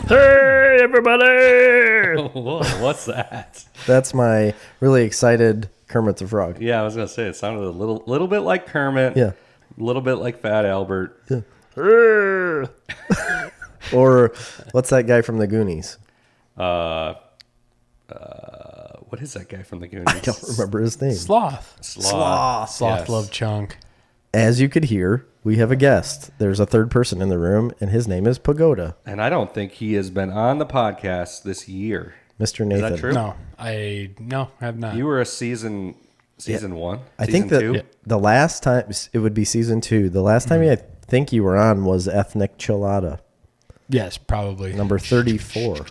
Hey, everybody! Whoa, what's that? That's my really excited Kermit the Frog. Yeah, I was gonna say it sounded a little bit like Kermit. Yeah. A little bit like Fat Albert. Yeah. Or what's that guy from the Goonies? What is that guy from the Goonies? I don't remember his name. Sloth. Sloth. Yes. Love Chunk. As you could hear, we have a guest. There's a third person in the room, and his name is Pagoda. And I don't think he has been on the podcast this year. Mr. Nathan. Is that true? No, I have not. You were a season one. I think that two? the last time, it would be season 2. The last time I think you were on was Ethnic Chilada, Yes, probably. number 34.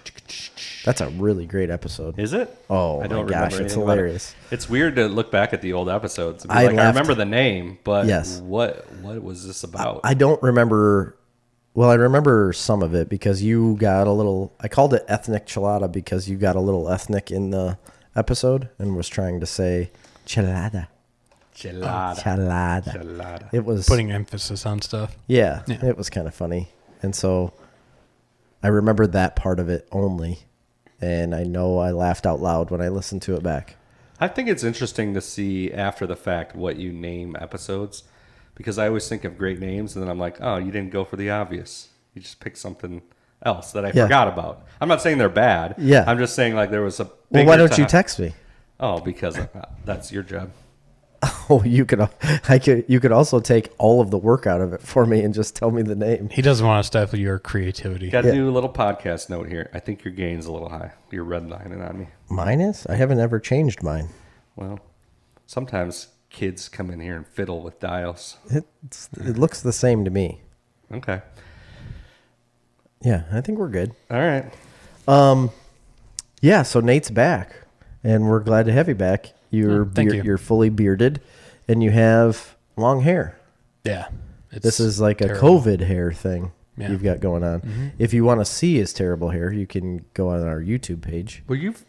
That's a really great episode. Is it? Oh, I don't my gosh, remember it's anything about it. hilarious. It's weird to look back at the old episodes. And be I like, I laughed. remember the name, but Yes. what was this about? I don't remember. Well, I remember some of it because you got a little. I called it ethnic chilada because you got a little ethnic in the episode and was trying to say chilada. Chilada. It was Putting emphasis on stuff. Yeah, Yeah. it was kind of funny, and so I remember that part of it only, and I know I laughed out loud when I listened to it back. I think it's interesting to see after the fact what you name episodes, because I always think of great names and then I'm like, oh, you didn't go for the obvious. You just picked something else that I Yeah. forgot about. I'm not saying they're bad. Yeah. I'm just saying like there was a Well, bigger why don't you time- text me? Oh, because that's your job. Oh, you could. You could also take all of the work out of it for me and just tell me the name. He doesn't want to stifle your creativity. Got to Yeah. do a little podcast note here. I think your gain's a little high. You're redlining on me. Mine is. I haven't ever changed mine. Well, sometimes kids come in here and fiddle with dials. It looks the same to me. Okay. Yeah, I think we're good. All right. Yeah, so Nate's back, and we're glad to have you back. Thank you. You're fully bearded, and you have long hair. Yeah. It's This is like terrible. a COVID hair thing Yeah. you've got going on. If you want to see his terrible hair, you can go on our YouTube page. Well, you've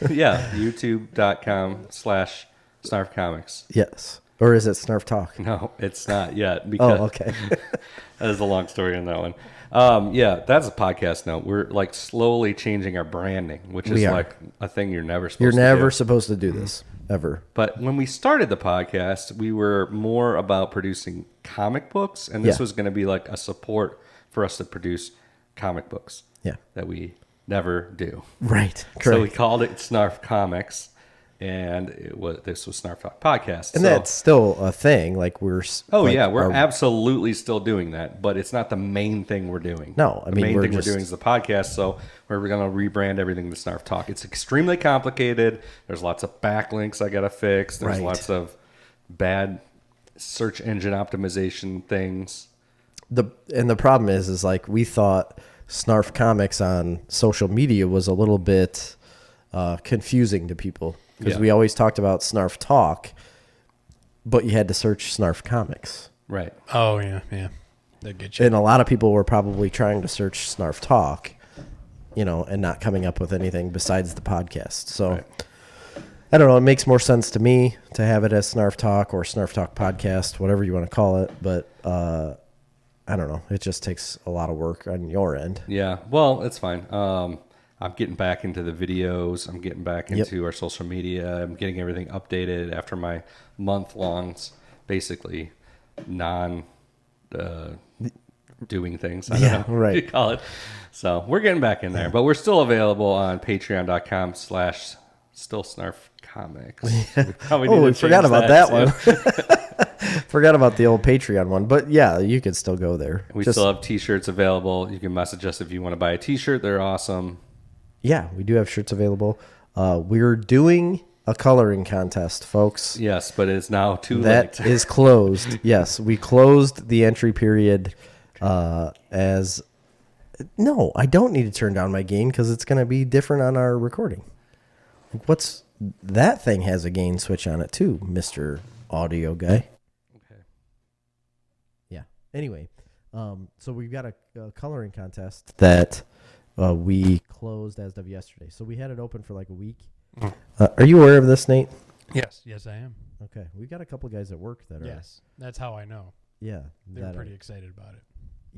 yeah, youtube.com/Snarf Comics. Yes. Or is it Snarf Talk? No, it's not yet. Because Oh, okay. that is a long story on that one. Yeah, that's a podcast note. We're like slowly changing our branding, which is We are. like a thing you're never supposed You're to never do. supposed to do this, ever. But when we started the podcast, we were more about producing comic books, and this Yeah. was going to be like a support for us to produce comic books. Yeah. That we never do. Right. Correct. So we called it Snarf Comics, and this was Snarf Talk Podcast. and So- that's still a thing. Like we're. Oh like, yeah, we're our- absolutely still doing that, but it's not the main thing we're doing. No, I the mean, main we're thing just- we're doing is the podcast. So we're going to rebrand everything to Snarf Talk. It's extremely complicated. There's lots of backlinks I got to fix. There's Right. lots of bad search engine optimization things. the problem is like we thought Snarf Comics on social media was a little bit confusing to people because Yeah. we always talked about Snarf Talk, but you had to search Snarf Comics, Right. Oh, yeah. That get you. and a lot of people were probably trying to search Snarf Talk, and not coming up with anything besides the podcast. So. Right. I don't know. It makes more sense to me to have it as Snarf Talk or Snarf Talk Podcast, whatever you want to call it. But I don't know. It just takes a lot of work on your end. Yeah. Well, it's fine. I'm getting back into the videos. I'm getting back into our social media. I'm getting everything updated after my month-longs, basically doing things. I don't know right. what you call it. So we're getting back in there, but we're still available on patreon.com/stillsnarfcomics. We forgot about that one. Forgot about the old Patreon one. But yeah, you could still go there. We still have t-shirts available. You can message us if you want to buy a t-shirt. They're awesome. Yeah, we do have shirts available. We're doing a coloring contest, folks. Yes, but it's now too That late. is closed. Yes, we closed the entry period as... No, I don't need to turn down my gain because it's going to be different on our recording. What's... That thing has a gain switch on it too, Mr. Audio Guy. Okay. Yeah. Anyway, so we've got a coloring contest that we closed as of yesterday. So we had it open for like a week. Are you aware of this, Nate? Yes, I am. Okay. We've got a couple guys at work that are... Yes, that's how I know. Yeah. They're that pretty are, excited about it.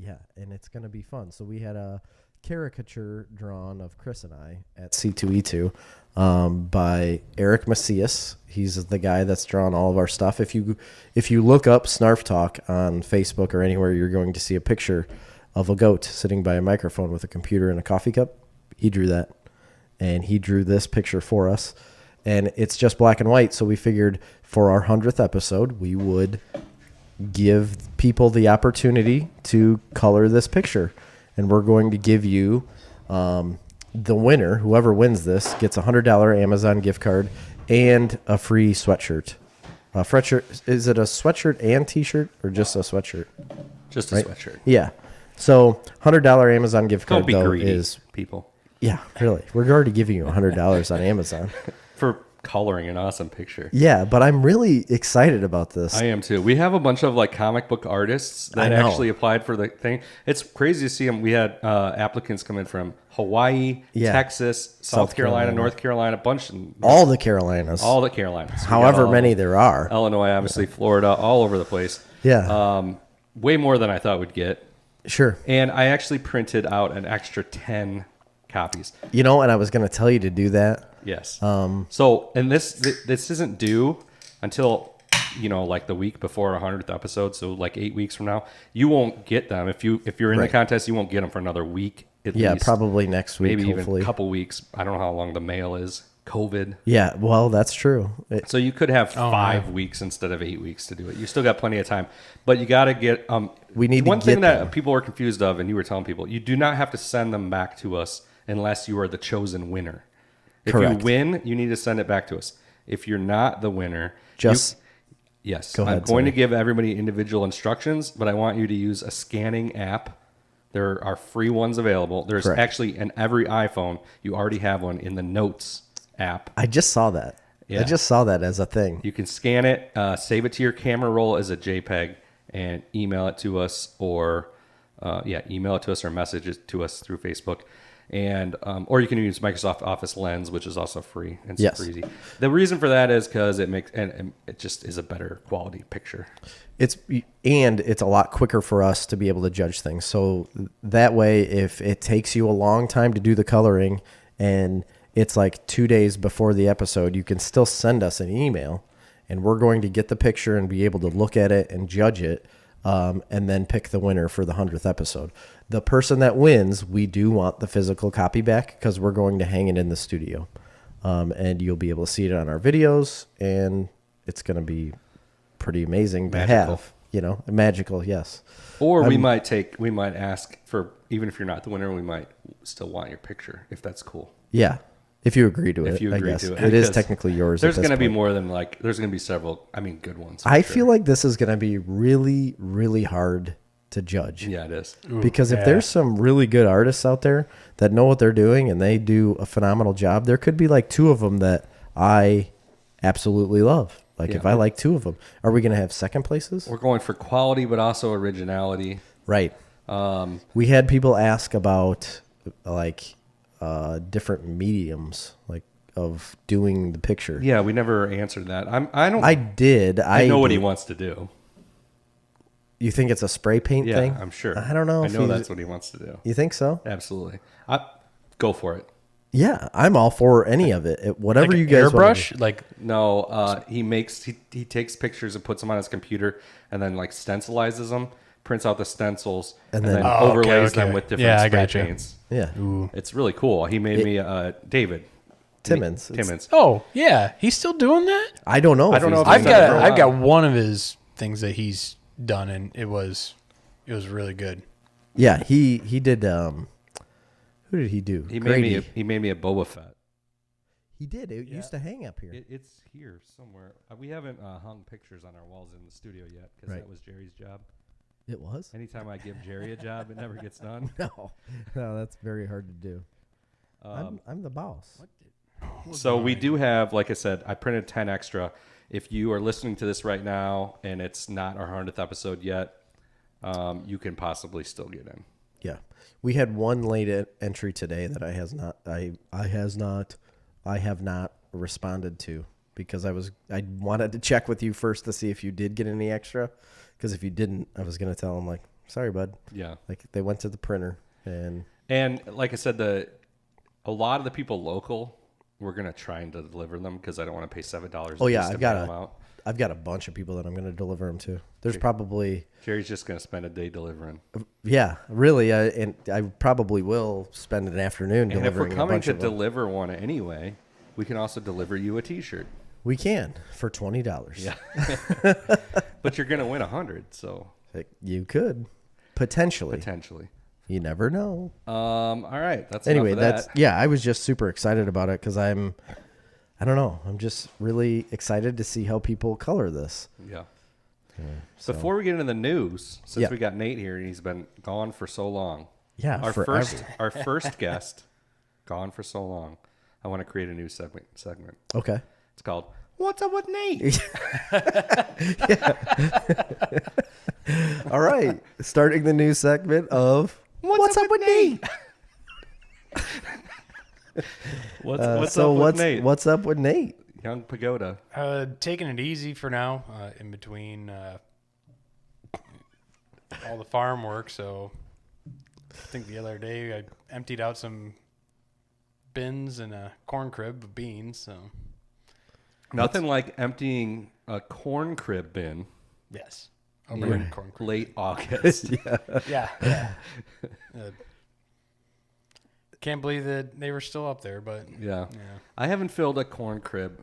Yeah, and it's going to be fun. So we had a caricature drawn of Chris and I at C2E2 by Eric Macias. He's the guy that's drawn all of our stuff. If you look up Snarf Talk on Facebook or anywhere, you're going to see a picture of a goat sitting by a microphone with a computer and a coffee cup. He drew that, and he drew this picture for us. And it's just black and white, so we figured for our 100th episode, we would give people the opportunity to color this picture. And we're going to give you the winner, whoever wins this, gets a $100 Amazon gift card and a free sweatshirt. Is it a sweatshirt and T-shirt or just a sweatshirt? Just a sweatshirt. Yeah. So $100 Amazon gift card Don't be though greedy, is people. Yeah, really. We're already giving you $100 on Amazon For coloring an awesome picture. Yeah, but I'm really excited about this. I am too. We have a bunch of like comic book artists that actually applied for the thing. It's crazy to see them. We had applicants come in from Hawaii, Texas, South Carolina, North Carolina, all the Carolinas. So however many there are. Illinois, obviously, Florida, all over the place. Yeah. Way more than I thought we'd get. Sure. And I actually printed out an extra 10 copies. And I was going to tell you to do that. Yes. So, and this isn't due until, like the week before our 100th episode. So like 8 weeks from now, you won't get them. If you're in the contest, you won't get them for another week at least. Yeah, probably next week, maybe hopefully. even a couple weeks. I don't know how long the mail is. COVID. Yeah, well, that's true. So you could have 5 weeks instead of 8 weeks to do it. You still got plenty of time, but you got to get. We need one to thing get that them. people are confused of, and you were telling people, you do not have to send them back to us unless you are the chosen winner. If Correct. you win, you need to send it back to us. If you're not the winner, yes, go ahead, I'm going to give everybody individual instructions, but I want you to use a scanning app. There are free ones available. There's actually in every iPhone, you already have one in the Notes app. I just saw that. Yeah. I just saw that as a thing. You can scan it, save it to your camera roll as a JPEG, and email it to us, or message it to us through Facebook. And or you can use Microsoft Office Lens, which is also free and super easy. The reason for that is because it just is a better quality picture. It's a lot quicker for us to be able to judge things. So that way, if it takes you a long time to do the coloring and it's like 2 days before the episode, you can still send us an email, and we're going to get the picture and be able to look at it and judge it. And then pick the winner for the 100th episode. The person that wins, we do want the physical copy back because we're going to hang it in the studio. And you'll be able to see it on our videos, and it's going to be pretty amazing to have. Magical, yes. Or we might ask for, even if you're not the winner, we might still want your picture, if that's cool. Yeah. If you agree to it, If you agree to it. It is technically yours. There's going to be more than there's going to be several, good ones. I feel like this is going to be really, really hard to judge. Yeah, it is. Because if there's some really good artists out there that know what they're doing and they do a phenomenal job, there could be like 2 of them that I absolutely love. If I like 2 of them, are we going to have second places? We're going for quality, but also originality. Right. We had people ask about different mediums of doing the picture. Yeah, we never answered that. I did. I know what he wants to do. You think it's a spray paint thing? Yeah, I'm sure. I don't know. I know that's what he wants to do. You think so? Absolutely. Go for it. Yeah, I'm all for any of it. Whatever you guys airbrush, No, he takes pictures and puts them on his computer, and then stencilizes them, prints out the stencils, and then overlays them with different spray paints. Yeah. Ooh. It's really cool. He made me David Timmons. Oh yeah, he's still doing that. I don't know. I don't know if I've got one of his things that he's done, and it was really good. Yeah, he did. Who did he do? He made me a Boba Fett. He did. It used to hang up here. It's here somewhere. We haven't hung pictures on our walls in the studio yet because that was Jerry's job. It was? Anytime I give Jerry a job, it never gets done. No, that's very hard to do. I'm the boss. So we do have, like I said, I printed 10 extra. If you are listening to this right now and it's not our 100th episode yet, you can possibly still get in. Yeah, we had one late entry today that I have not responded to because I wanted to check with you first to see if you did get any extra. Because if you didn't, I was going to tell him Sorry, bud. Yeah. Like they went to the printer and like I said, a lot of the people local, we're gonna try and deliver them because I don't want to pay $7. oh yeah, to mail them out. I've got a bunch of people that I'm going to deliver them to. There's probably Jerry's just gonna spend a day delivering. yeah, really, and I probably will spend an afternoon And if delivering. we're a coming bunch to of them. deliver one anyway, we can also deliver you a T-shirt. We can for $20. Yeah. But you're gonna win 100, so You could potentially. You never know. All right. That's Anyway, enough of that. yeah. I was just super excited about it because I don't know. I'm just really excited to see how people color this. Yeah. So, Before we get into the news, since Yeah. we got Nate here and he's been gone for so long. yeah, Our forever. first guest, gone for so long. I want to create a new segment. Okay. It's called "What's Up with Nate." All right. Starting the new segment of What's Up with Nate? What's up with Nate? What's up with Nate? Young Pagoda. Taking it easy for now, in between all the farm work. So I think the other day I emptied out some bins and a corn crib of beans. So Nothing like emptying a corn crib bin yes, in corn crib. late August. Yeah. Can't believe that they were still up there, but Yeah. I haven't filled a corn crib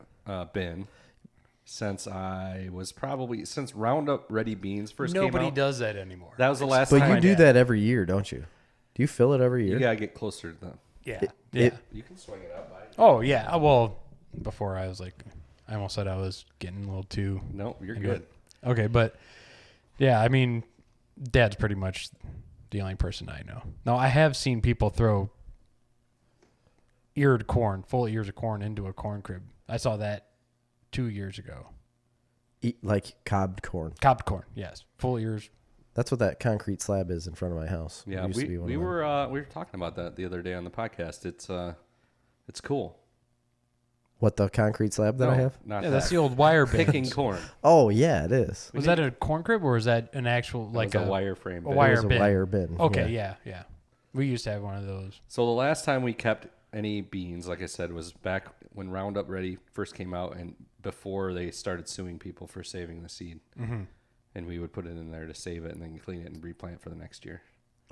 bin since since Roundup Ready Beans first came out. nobody does that anymore. That was the last But time. you do that every year, don't you? Do you fill it every year? You gotta get closer to them. Yeah. You can swing it up. Oh yeah. Well, before I was like, I almost said I was getting a little too. No, you're into good. it. Okay, but yeah, I mean, Dad's pretty much the only person I know. Now I have seen people throw full ears of corn into a corn crib. I saw that 2 years ago. Like cobbed corn. Cobbed corn, yes, full ears. That's what that concrete slab is in front of my house. Yeah, It used to be one we of them. were talking about that the other day on the podcast. It's cool. What, the concrete slab that I have? Not Yeah, that. that's the old wire bin. Picking corn. Oh, yeah, it is. Was that a corn crib or is that an actual Like a wire frame. a bin. wire It was a bin? wire bin. Okay, yeah. We used to have one of those. So the last time we kept any beans, like I said, was back when Roundup Ready first came out and before they started suing people for saving the seed. Mm-hmm. And we would put it in there to save it and then clean it and replant for the next year.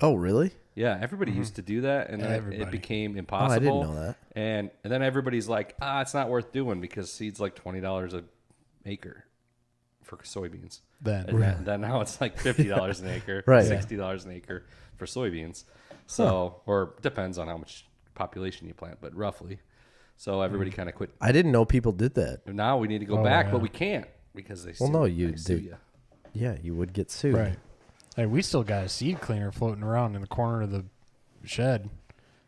Oh, really? Yeah, everybody used to do that, and then it Everybody. became Oh, impossible. I didn't know that. And then everybody's like, it's not worth doing because seed's like $20 an acre for soybeans. And then now it's like $50 an acre, Right. $60 an acre for soybeans. So, or depends on how much population you plant, but roughly. So everybody kind of quit. I didn't know people did that. Now we need to go back, but we can't because they Well, no, you sue do. you. Yeah, you would get sued. Right. Hey, we still got a seed cleaner floating around in the corner of the shed.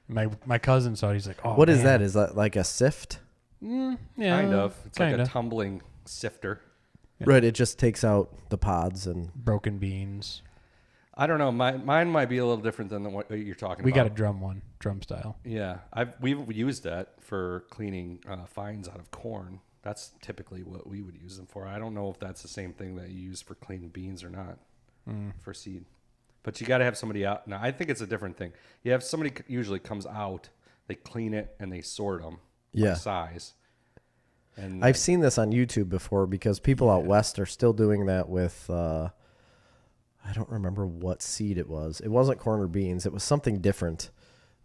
My cousin saw it. He's like, "Oh, What is man." that? Is that like a sift? Yeah, Kind of. It's like a kinda. tumbling sifter. Right, it just takes out the pods and... Broken beans. I don't know. Mine might be a little different than what you're talking We about. got a drum style. Yeah, we've used that for cleaning fines out of corn. That's typically what we would use them for. I don't know if that's the same thing that you use for cleaning beans or not for seed. But you got to have somebody out. Now, I think it's a different thing. You have somebody usually comes out, they clean it, and they sort them by size. And I've seen this on YouTube before because people out west are still doing that with... I don't remember what seed it was. It wasn't corn or beans. It was something different.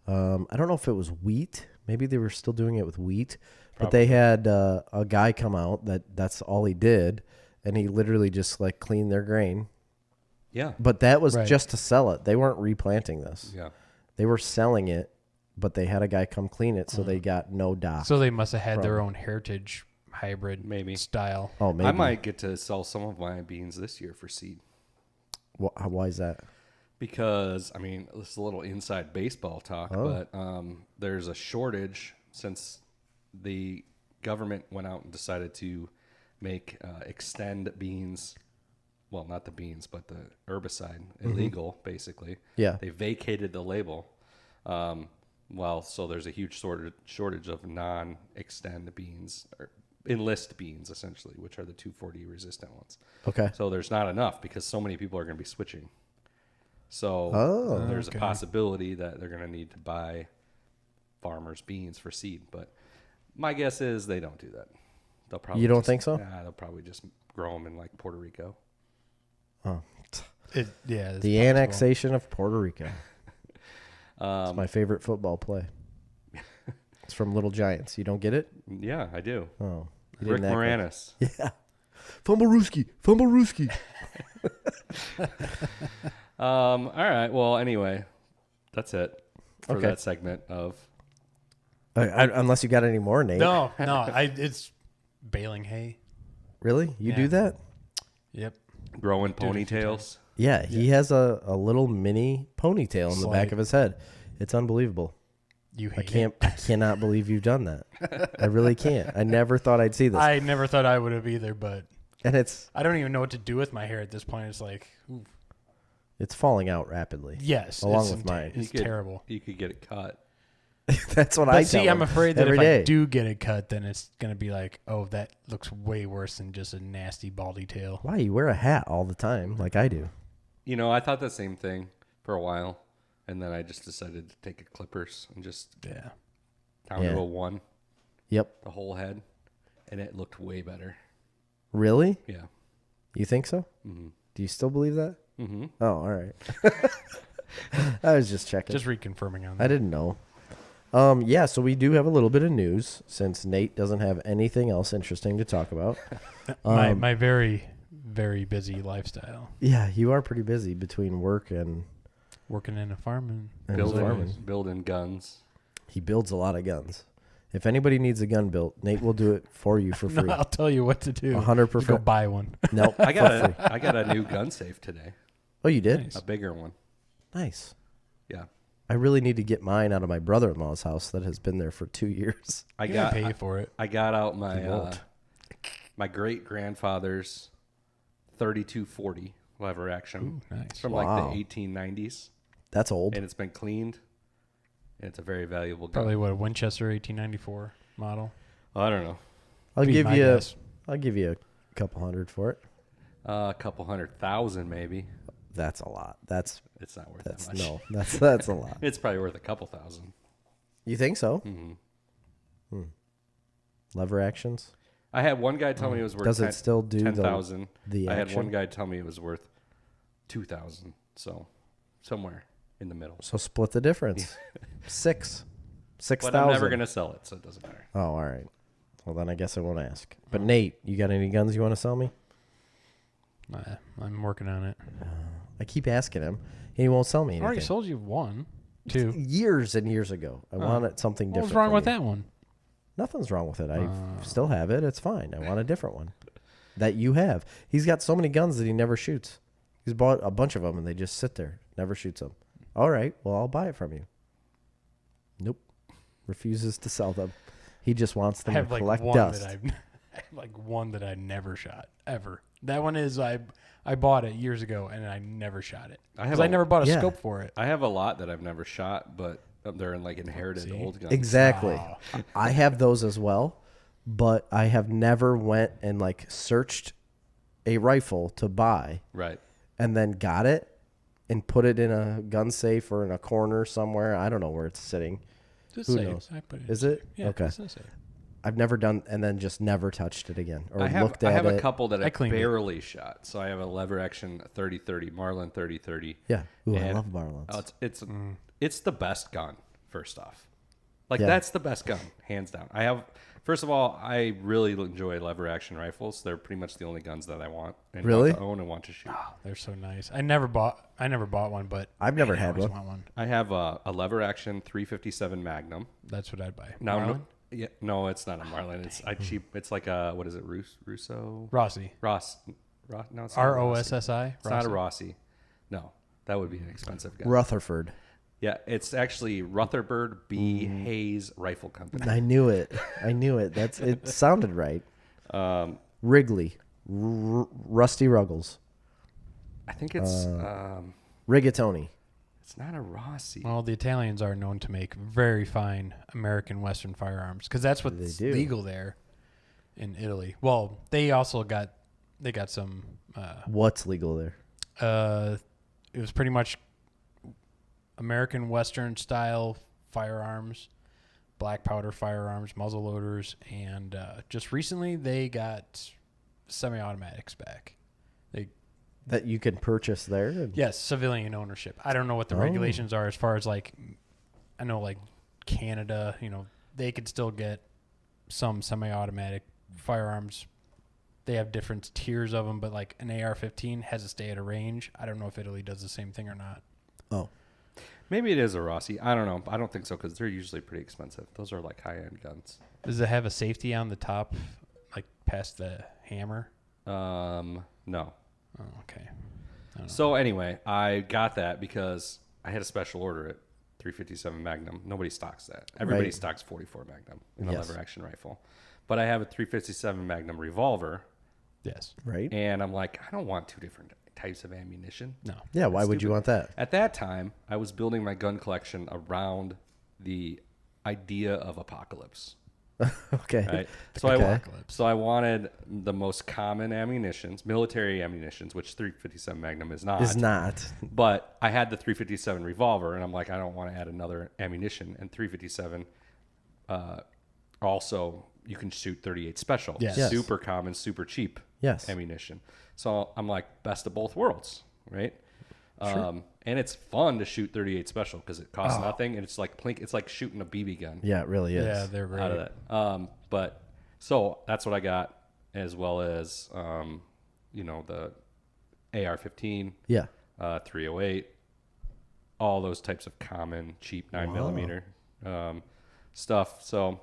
I don't know if it was wheat. Maybe they were still doing it with wheat. But they had a guy come out that's all he did, and he literally just like cleaned their grain. Yeah. But that was Right. just to sell it. They weren't replanting this. Yeah. They were selling it, but they had a guy come clean it, so they got no dock. So they must have had their own heritage hybrid Maybe. style. Oh, maybe. I might get to sell some of my beans this year for seed. Why is that? Because, I mean, this is a little inside baseball talk, but there's a shortage since the government went out and decided to make extend beans, well, not the beans, but the herbicide illegal, basically. Yeah. They vacated the label. So there's a huge shortage of non-extend beans, or enlist beans, essentially, which are the 2,4-D resistant ones. Okay. So there's not enough because so many people are going to be switching. So there's okay. a possibility that they're going to need to buy farmers' beans for seed. But my guess is they don't do that. They'll probably You don't think so? Nah, they'll probably just grow them in like Puerto Rico. Oh, It's the possible. annexation of Puerto Rico. It's my favorite football play. It's from Little Giants. You don't get it? Yeah, I do. Oh, you Rick didn't act like- Moranis. Yeah. Fumblerooski. Fumblerooski. All right. Well, anyway, that's it for Okay. that segment of. Unless you got any more, Nate. No, it's baling hay. Really? You do Yeah. that? Yep. Growing Do it a few ponytails. Yeah, he has a little mini ponytail in the back Slight. of his head. It's unbelievable. You hate I cannot believe you've done that. I really can't. I never thought I'd see this. I never thought I would have either, but And it's I don't even know what to do with my hair at this point. It's like, ooh, falling out rapidly. yes, Along it's with mine. It's You could- terrible. You could get it cut. That's what But I see, tell I'm him afraid that every if day. I do get it cut, then it's gonna be like, oh, that looks way worse than just a nasty baldy tail. Why? You wear a hat all the time like I do. You know, I thought the same thing for a while, and then I just decided to take a clippers and just Yeah. down Yeah. to a 1, Yep. the whole head, and it looked way better. Really? Yeah. You think so? Mm-hmm. Do you still believe that? Mm-hmm. Oh, all right. I was just checking. Just reconfirming on I that. didn't know. Yeah, so we do have a little bit of news since Nate doesn't have anything else interesting to talk about. My very, very busy lifestyle. Yeah, you are pretty busy between work and Working in a farm and farming. Building guns. He builds a lot of guns. If anybody needs a gun built, Nate will do it for you for free. I'll tell you what to do. 100%. You go buy one. Nope. I got a new gun safe today, Oh, you did? Nice. a bigger one. Nice. Yeah. I really need to get mine out of my brother-in-law's house that has been there for 2 years. I You got gotta pay for it. I got out He my won't. my great grandfather's 3240 lever action Ooh, nice. from Wow. like the 1890s, That's old. and it's been cleaned. And it's a very valuable gun. Probably what, a Winchester 1894 model. I don't know, I'll Be give my you guess. I'll give you a couple hundred for it. a couple 100,000 maybe. That's a lot. That's It's not worth that's that much. no. That's a lot. It's probably worth a couple thousand. You think so? Mm-hmm. Lever actions? I had one guy tell me it was worth Does it still do 10,000. the I had action? one guy tell me it was worth 2,000. So somewhere in the middle. So split the difference. 6,000. But I'm never gonna sell it, so it doesn't matter. Oh, all right. Well, then I guess I won't ask. But Nate, you got any guns you want to sell me? I'm working on it. I keep asking him. He won't sell me I anything. already sold you one, two. Years and years ago. I wanted something What different. was wrong from with you. that one? Nothing's wrong with it. I still have it. It's fine. I want a different one that you have. He's got so many guns that he never shoots. He's bought a bunch of them and they just sit there. Never shoots them. All right. Well, I'll buy it from you. Nope. Refuses to sell them. He just wants I them to have like collect one dust. that I have like one that I never shot ever. That one is I bought it years ago and I never shot it I because have I never bought a yeah. scope for it. I have a lot that I've never shot, but they're in like inherited See? old guns. Exactly. Wow. I have those as well, but I have never went and like searched a rifle to buy Right. and then got it and put it in a gun safe or in a corner somewhere. I don't know where it's sitting. Just Who safe. knows? I put it Is it? Yeah, Okay. it's safe. I've never done and then just never touched it again or I have looked at a it. couple that I I cleaned it. barely shot. So I have a lever action 30-30 Marlin 30-30. Yeah. Ooh, I And- love Marlins. Oh, it's the best gun. First off, like Yeah. that's the best gun, hands down. I have. First of all, I really enjoy lever action rifles. They're pretty much the only guns that I want and Really? want to own and want to shoot. They're so nice. I never bought one, but I've never man, I had always one. want one. I have a lever action 357 Magnum. That's what I'd buy. Now, Marlin? no, it's not a Marlin. It's cheap. It's like a what is it? Russo Rossi. Ross. No, it's not a Rossi. ROSSI. It's not a Rossi. No, that would be an expensive gun. Rutherford. Yeah, it's actually Rutherford B. Hayes Rifle Company. I knew it. I knew it. It sounded right. Wrigley. Rusty Ruggles. I think it's Rigatoni. it's not a Rossi. Well, the Italians are known to make very fine American Western firearms because that's what's do. legal there in Italy. Well, they also got some. What's legal there? It was pretty much American Western style firearms, black powder firearms, muzzle loaders, and just recently they got semi-automatics back. That you can purchase there? Yes, civilian ownership. I don't know what the regulations are as far as like, I know like Canada, they could still get some semi-automatic firearms. They have different tiers of them, but like an AR-15 has to stay at a range. I don't know if Italy does the same thing or not. Oh. Maybe it is a Rossi. I don't know. I don't think so because they're usually pretty expensive. Those are like high-end guns. Does it have a safety on the top, like past the hammer? No. Oh, okay. So anyway, I got that because I had a special order at 357 Magnum. Nobody stocks that. Everybody stocks 44 Magnum in a lever action rifle. But I have a 357 Magnum revolver. Yes. Right. And I'm like, I don't want two different types of ammunition. No. Yeah, why would you want that? At that time, I was building my gun collection around the idea of apocalypse. Okay. Right? So I wanted the most common ammunitions, military ammunitions, which 357 Magnum is not. But I had the 357 revolver, and I'm like, I don't want to add another ammunition. And 357 also, you can shoot 38 special. Yes. Super common, super cheap ammunition. So I'm like, best of both worlds, right? Sure. And it's fun to shoot 38 special because it costs nothing, and it's like shooting a BB gun. Yeah, it really is. Yeah, they're great. Out of that. But so that's what I got, as well as the AR-15, 308, all those types of common cheap 9mm stuff. So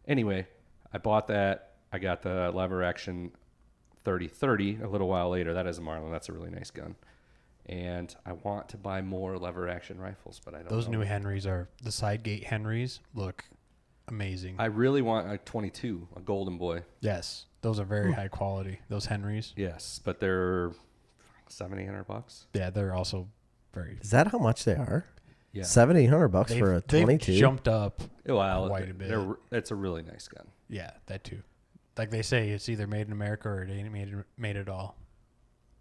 anyway, I bought that. I got the lever action 3030 a little while later. That is a Marlin. That's a really nice gun. And I want to buy more lever action rifles, but I don't know. Those new Henrys the side gate Henrys look amazing. I really want a 22, a Golden Boy. Yes. Those are very high quality, those Henrys. Yes, but they're $700-800. Yeah, they're also very. Is that how much they are? Yeah. $700-800 for a 22? They've jumped up quite a bit. It's a really nice gun. Yeah, that too. Like they say, it's either made in America or it ain't made at all.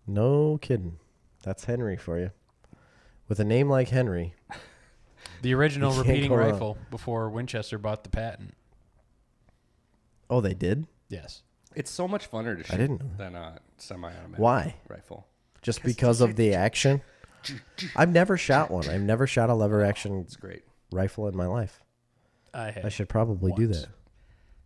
No kidding. That's Henry for you. With a name like Henry. The original You can't repeating go wrong. rifle before Winchester bought the patent. Oh, they did? Yes. It's so much funner to shoot didn't know. than a semi-automatic Why? rifle. Just because of the action? I've never shot one. I've never shot a lever action It's great. rifle in my life. I I should probably do once. that.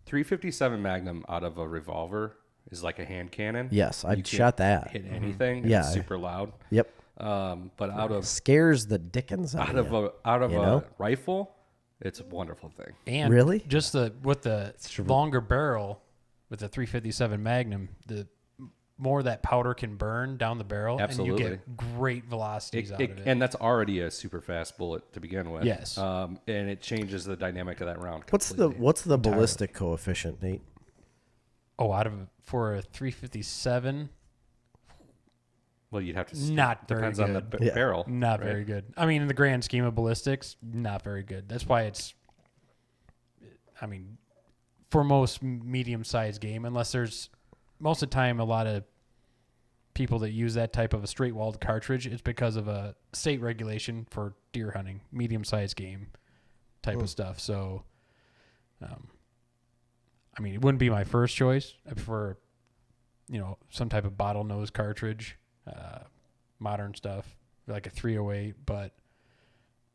357 Magnum out of a revolver is like a hand cannon. Yes, You I've can't shot that. Hit anything. and Yeah. It's super loud. Yep. But out of Scares the dickens out of you. a rifle, it's a wonderful thing. And Really? just with the longer barrel, with the 357 Magnum, the more that powder can burn down the barrel, Absolutely. and you get great velocities out of it. And that's already a super fast bullet to begin with. Yes. And it changes the dynamic of that round. What's Completely. the ballistic coefficient, Nate? For a 357, Well, you'd have to. Not very depends on the good. barrel. not right? very good. I mean, in the grand scheme of ballistics, not very good. That's why it's. I mean, for most medium-sized game, unless there's most of the time a lot of people that use that type of a straight-walled cartridge, it's because of a state regulation for deer hunting, medium-sized game type of stuff. So, I mean, it wouldn't be my first choice. I prefer, some type of bottlenose cartridge, modern stuff, like a 308, but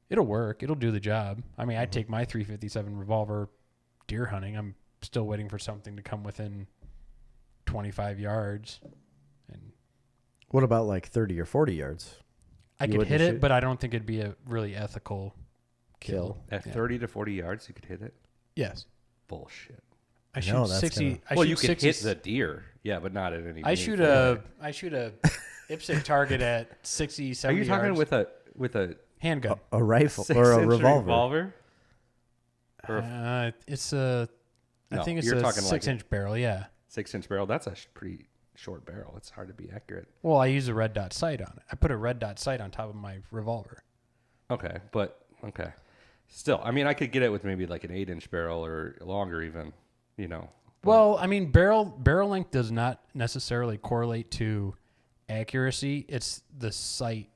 it'll work. It'll do the job. I mean, I'd take my 357 revolver deer hunting. I'm still waiting for something to come within 25 yards. And What about like 30 or 40 yards? I You could wouldn't hit it, shoot? but I don't think it'd be a really ethical kill. At Yeah. 30 to 40 yards, you could hit it. Yes. Bullshit. I No, shoot that's 60. gonna- I Well, shoot you could 60 hit the deer, yeah, but not at any. I shoot meaningful a way. IPSC target at 60, Are 70 you talking yards. with a Handgun. A rifle or a 6-inch revolver? Or a It's a. I No, think it's you're a talking like 6-inch barrel. Yeah. 6-inch barrel? That's a pretty short barrel. It's hard to be accurate. Well, I use a red dot sight on it. I put a red dot sight on top of my revolver. Okay, but okay. Still, I mean, I could get it with maybe like an 8-inch barrel or longer, even. Well, I mean, barrel length does not necessarily correlate to accuracy. It's the sight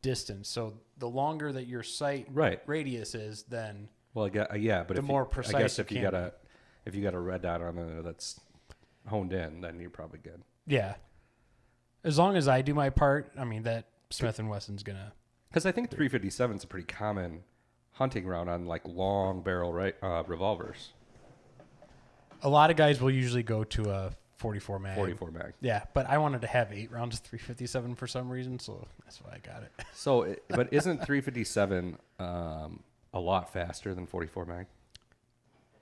distance. So the longer that your sight radius is, then but the more precise. I guess if you got a red dot on there that's honed in, then you're probably good. Yeah, as long as I do my part, I mean that Smith and Wesson's gonna. Because I think 357 is a pretty common hunting round on like long barrel revolvers. A lot of guys will usually go to a 44 mag. 44 mag. Yeah, but I wanted to have 8 rounds of 357 for some reason, so that's why I got it. So, but isn't 357 a lot faster than 44 mag?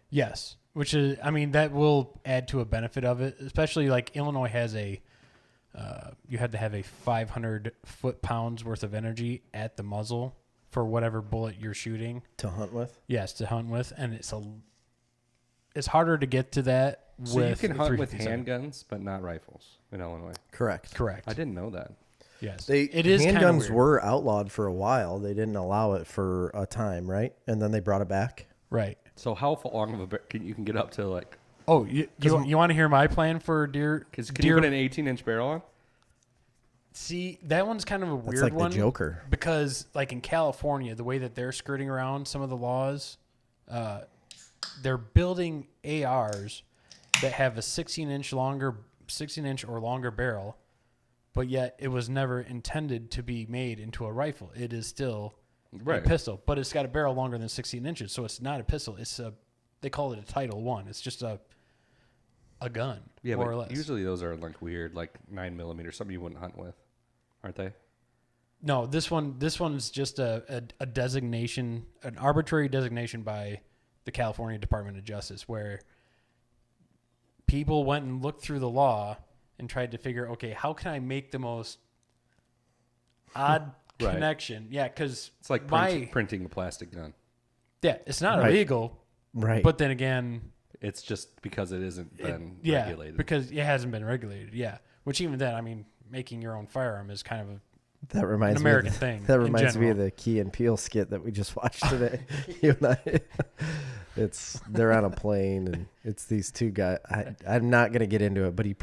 Yes, which is, I mean, that will add to a benefit of it, especially like Illinois has you had to have a 500 foot-pounds worth of energy at the muzzle for whatever bullet you're shooting. To hunt with? Yes, to hunt with, and it's harder to get to that. So you can hunt with handguns, but not rifles in Illinois. Correct. I didn't know that. Yes, it is. Handguns were outlawed for a while. They didn't allow it for a time, right? And then they brought it back. Right. So how long of a you can get up to like? Oh, you want to hear my plan for deer? Can you put an 18-inch barrel on? See, that one's kind of a weird like one. The Joker. Because like in California, the way that they're skirting around some of the laws, they're building ARs that have a 16-inch or longer barrel, but yet it was never intended to be made into a rifle. It is still a pistol, but it's got a barrel longer than 16 inches, so it's not a pistol. They call it a Title I. It's just a gun, more or less. Usually those are like weird, like 9mm, something you wouldn't hunt with, aren't they? No, this one's just a designation, an arbitrary designation by the California Department of Justice, where people went and looked through the law and tried to figure, okay, how can I make the most odd connection? Yeah, because it's like printing a plastic gun. Yeah, it's not illegal, right? But then again, it's just because it isn't been regulated. Because it hasn't been regulated. Yeah, which even then, I mean, making your own firearm is kind of an American thing. That reminds me of the Key and Peele skit that we just watched today. You and I. They're on a plane and it's these two guys. I'm not gonna get into it, but he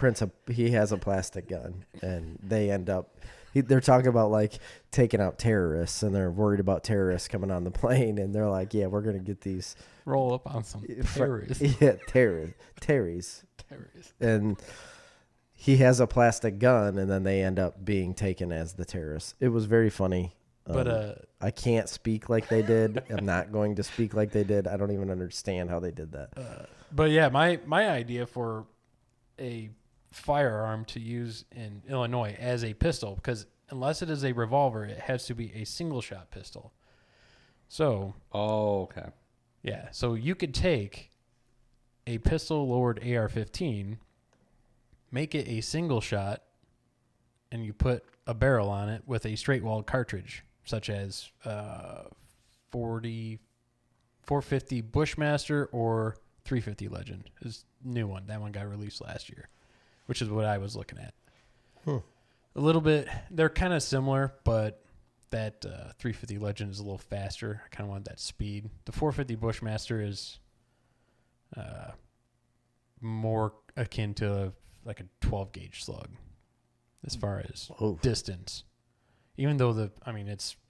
has a plastic gun and they end up. They're talking about like taking out terrorists and they're worried about terrorists coming on the plane and they're like, yeah, we're gonna get these. Roll up on some terrorists. Yeah, terrorists. And he has a plastic gun, and then they end up being taken as the terrorists. It was very funny. But I can't speak like they did. I'm not going to speak like they did. I don't even understand how they did that. But yeah, my idea for a firearm to use in Illinois as a pistol, because unless it is a revolver, it has to be a single shot pistol. So. Oh, okay. Yeah, so you could take a pistol lowered AR-15, make it a single shot, and you put a barrel on it with a straight walled cartridge, such as 450 Bushmaster or 350 Legend is new one. That one got released last year, which is what I was looking at. A little bit, they're kind of similar, but that 350 Legend is a little faster. I kind of want that speed. The 450 Bushmaster is more akin to like a 12 gauge slug as far as distance. Even though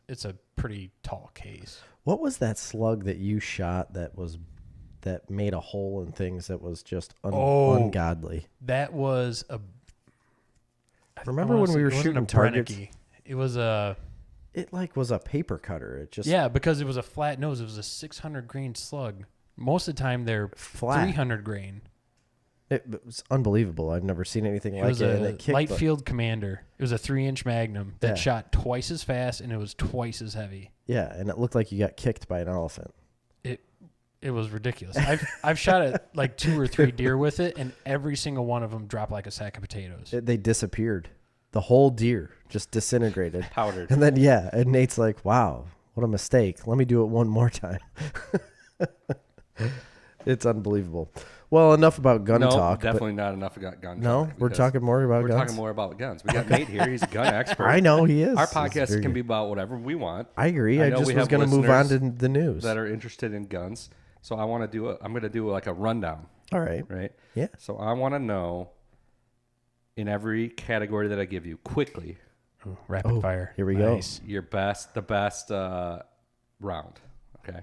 it's a pretty tall case. What was that slug that you shot that made a hole in things that was just ungodly? That was Remember when we were shooting targets? It was a. It was a paper cutter. It just because it was a flat nose. It was a 600 grain slug. Most of the time they're flat. 300 grain. It was unbelievable. I've never seen anything like it. It was a light field commander. It was a 3-inch Magnum that shot twice as fast and it was twice as heavy. Yeah, and it looked like you got kicked by an elephant. It was ridiculous. I've shot at like 2 or 3 deer with it, and every single one of them dropped like a sack of potatoes. They disappeared. The whole deer just disintegrated. Powdered. And then, and Nate's like, wow, what a mistake. Let me do it one more time. It's unbelievable. Well, enough about gun talk. Definitely not enough about gun talk. No, we're talking more about guns. We're talking more about guns. We got Nate here. He's a gun expert. I know he is. Our podcast can be about whatever we want. I agree. I just was going to move on to the news. That are interested in guns. So I'm going to do like a rundown. All right. Right? Yeah. So I want to know, in every category that I give you, quickly, Ooh, rapid fire. Here we Nice. The best round. Okay.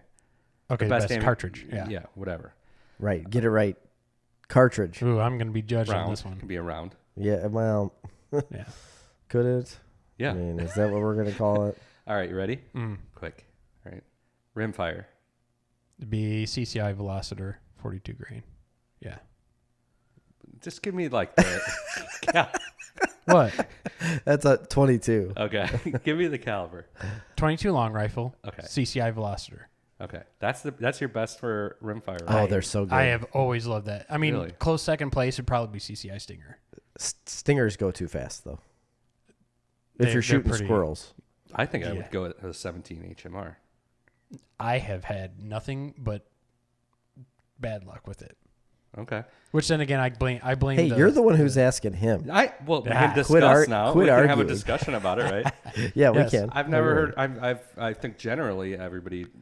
Okay, the best cartridge. Yeah. Yeah, whatever. Right. Get it right. Cartridge. Ooh, I'm going to be judged on Round. this one. Can be a round. Yeah. Well, Yeah. could it? Yeah. I mean, is that what we're going to call it? All right, you ready? Quick. All right. Rimfire. It'd be CCI Velocitor 42 grain. Yeah. Just give me like the What? That's a 22. Okay. Give me the caliber. 22 long rifle. Okay. CCI Velocitor. Okay. That's your best for rimfire, Oh, right? they're so good. I have always loved that. I mean, Really? close second place would probably be CCI Stinger. Stingers go too fast, though. If They're you're shooting pretty- squirrels. I think I Yeah. would go with a 17 HMR. I have had nothing but bad luck with it. Okay. Which then again, I blame. Hey, you're the one who's asking him. We Ah, can discuss quit now. quit We can have a arguing. discussion about it, right? Yeah, Yes. we can. I've never heard. I think generally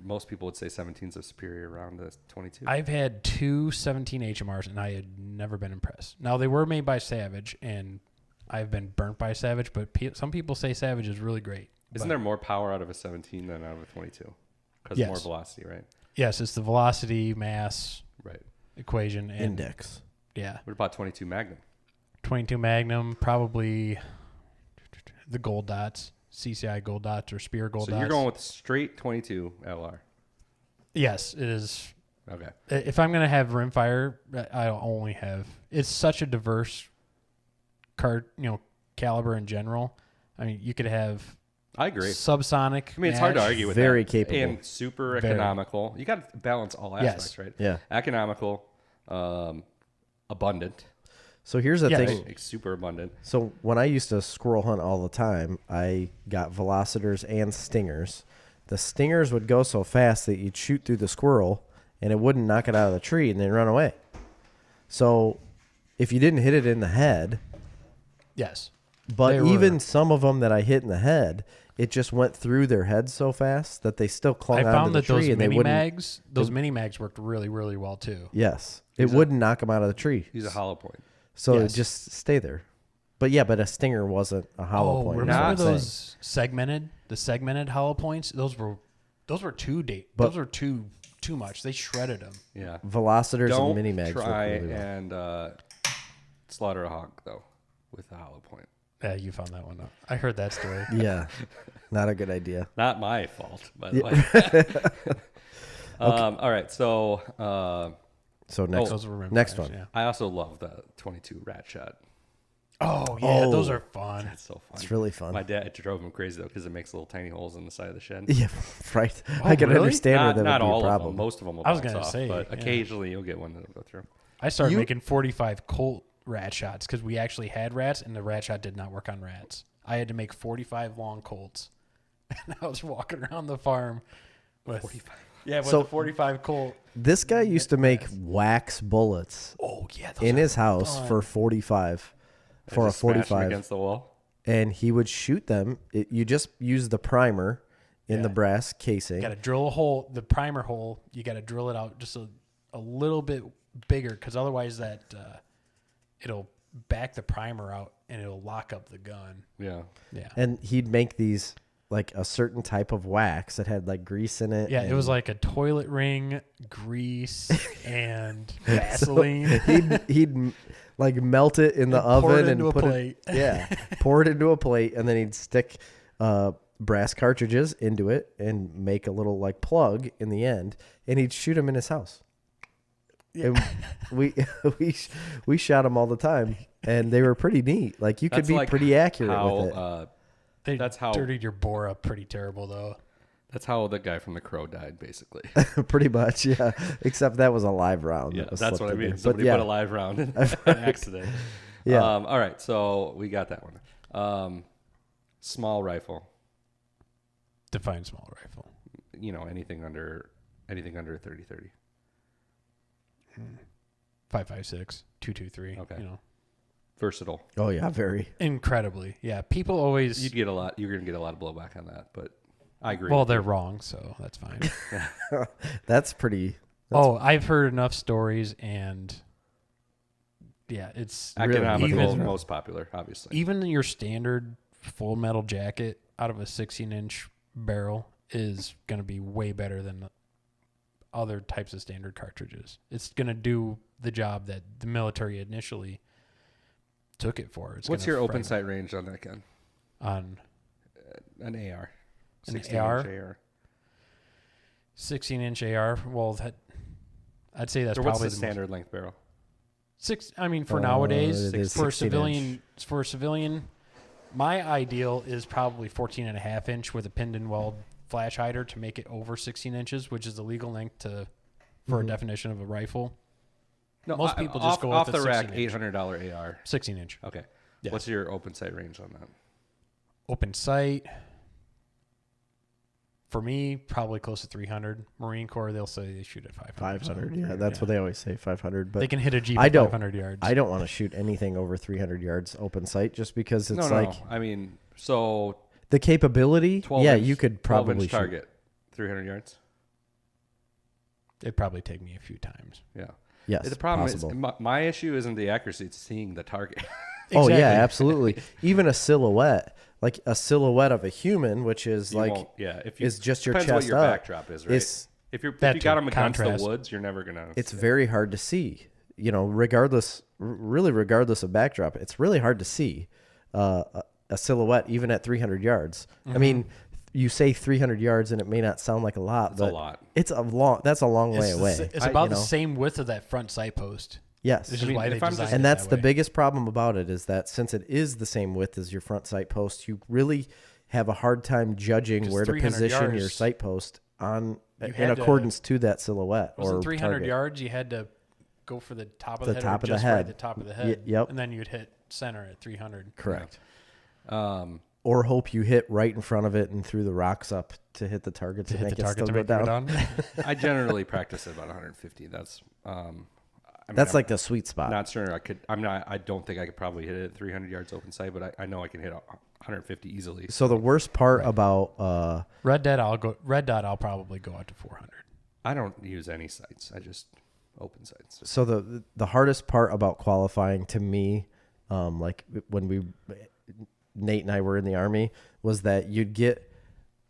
most people would say 17's a superior round to 22. I've had two 17 HMRs and I had never been impressed. Now they were made by Savage and I've been burnt by Savage, but some people say Savage is really great. Isn't there more power out of a 17 than out of a 22? Because Yes. more velocity, right? Yes, it's the velocity mass Right. equation and Index. yeah, What about 22 Magnum? 22 Magnum, probably the gold dots, CCI gold dots or Spear gold So dots. you're going with straight 22 LR. Yes, it is. Okay. If I'm gonna have rimfire, I'll only have. It's such a diverse caliber in general. I mean, you could have I agree. subsonic. I mean, it's hard to match. argue with Very that. capable. And super Very. economical. You got to balance all aspects, right? Yeah. Economical, abundant, So here's the Yes. thing. like super abundant. So when I used to squirrel hunt all the time, I got velocitors and stingers. The stingers would go so fast that you'd shoot through the squirrel and it wouldn't knock it out of the tree and then run away. So if you didn't hit it in the head, Yes. but They were- even some of them that I hit in the head, it just went through their head so fast that they still clung I onto found the that those tree and they mini wouldn't. mags worked really, really well too. Yes, it wouldn't knock them out of the tree. Use a hollow point. So Yes. it just stay there. But yeah, but a stinger wasn't a hollow point. is what remember I'm saying. those segmented hollow points? Those were too But- those were too much. They shredded them. Yeah. Velocitors Don't and mini mags. try work really well. and slaughter a hog though with a hollow point. Yeah, you found that one out. I heard that story. Yeah, not a good idea. Not my fault, by the way. All right, so So next, Those were next rimfires, one. Yeah. I also love the 22 rat shot. Oh yeah, Oh. those are fun. That's so fun. It's really fun. My dad drove him crazy though because it makes little tiny holes in the side of the shed. Yeah, right. I can really? understand where that Not would be all a of problem. them. Most of them will I was bounce gonna off, say, but yeah. occasionally you'll get one that'll go through. I started You- making 45 Colt rat shots because we actually had rats, and the rat shot did not work on rats. I had to make 45 long Colts, and I was walking around the farm with 45. Yeah, with So- a 45 Colt. This guy used to make wax bullets Oh yeah, those in are his house fun. for 45, for a Just smash them 45, against the wall. and he would shoot them. You just use the primer in the Yeah. brass casing. You got to drill a hole, the primer hole. You got to drill it out just a little bit bigger, because otherwise that it'll back the primer out and it'll lock up the gun. Yeah. Yeah. And he'd make these like a certain type of wax that had like grease in it. Yeah, it and was like a toilet ring, grease, and Vaseline. he'd like melt it in the And pour oven it and into a put plate. it. Yeah, pour it into a plate, and then he'd stick brass cartridges into it and make a little like plug in the end, and he'd shoot them in his house. And we shot them all the time, and they were pretty neat. Like you could That's be like pretty accurate how, with it. They That's how- dirtied your bore up pretty terrible, though. That's how the guy from The Crow died, basically. Pretty much, yeah. Except that was a live round. Yeah, that was that's slipped what I in mean. there. Somebody But yeah, put a live round in an accident. Yeah. All right, so we got that one. Small rifle. Define small rifle. You know, anything under 30-30. 5.56, 2.23. Okay. You know, Versatile. Oh yeah, very. incredibly. Yeah, people always. You're gonna get a lot of blowback on that, but I agree. Well, with they're you. wrong, so that's fine. That's pretty. I've heard enough stories, and yeah, it's economical, even- most popular, obviously. even your standard full metal jacket out of a 16-inch barrel is going to be way better than other types of standard cartridges. It's going to do the job that the military initially took it for. What's your open sight range on that gun? On an AR. An 16-inch AR. 16-inch AR. Well, I'd say that's what's probably the standard length barrel? For nowadays, for a 16-inch. civilian, my ideal is probably 14.5-inch with a pinned and weld flash hider to make it over 16 inches, which is the legal length for a definition of a rifle. No, most people just go off the rack. $800 AR. 16-inch. Okay. Yeah. What's your open sight range on that? Open sight. For me, probably close to 300. Marine Corps, they'll say they shoot at 500. 500, yeah, that's what they always say, 500. But they can hit a Jeep at 500 yards. I don't want to shoot anything over 300 yards open sight just because it's No. I mean, so the capability. Yeah, you could probably shoot. target 300 yards. It'd probably take me a few times. Yeah. Yes, The problem possible. is my issue isn't the accuracy; it's seeing the target. Oh yeah, Exactly. absolutely. Even a silhouette, like a silhouette of a human, which is is just your depends chest what your up. backdrop is, right? If you That got too. them against Contrast. the woods, you're never gonna. It's very hard to see. Regardless of backdrop, it's really hard to see a silhouette even at 300 yards. Mm-hmm. I mean, you say 300 yards and it may not sound like a lot, but a lot. that's a long way away. It's about the same width of that front sight post. Yes. Which is why they if I'm designed just- it And that's that the way. biggest problem about it is that since it is the same width as your front sight post, you really have a hard time judging 'Cause where to 300 position your yards, sight post in had to- accordance to that silhouette Was or it 300 target. yards? You had to go for the top of The the head, top or of the just head. right the top of the head. Yep. And then you'd hit center at 300. Correct. Or hope you hit right in front of it and threw the rocks up to hit the target to, To hit make the it target still to go make it down. go down. I generally practice at about 150. That's That's like the sweet spot. Not sure I could. I don't think I could probably hit it at 300 yards open sight, but I know I can hit 150 easily. So the worst part about Red dot, I'll probably go out to 400. I don't use any sights. I just open sights. so the hardest part about qualifying to me, like when Nate and I were in the Army, was that you'd get,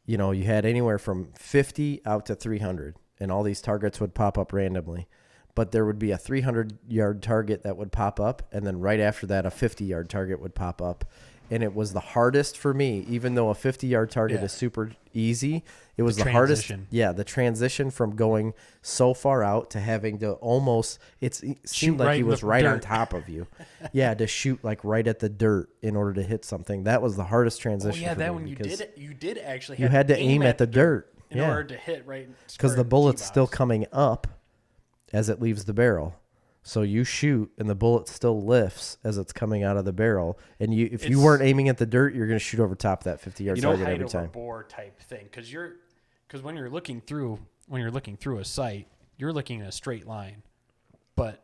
you had anywhere from 50 out to 300, and all these targets would pop up randomly. But there would be a 300-yard target that would pop up, and then right after that, a 50-yard target would pop up. And it was the hardest for me, even though a 50-yard target is super easy. It was the hardest. transition. Yeah, the transition from going so far out to having to almost, it seemed like right he in was the right on dirt. top of you. Yeah, to shoot like right at the dirt in order to hit something. That was the hardest Oh transition. yeah, for that me one you because did. You did actually. You had to aim at the dirt. in Yeah, order to hit right. because the bullet's still coming up as it leaves the barrel. So you shoot, and the bullet still lifts as it's coming out of the barrel. And if you weren't aiming at the dirt, you're going to shoot over top of that 50-yard target every time. bore type thing, because when you're looking through a sight, you're looking at a straight line, but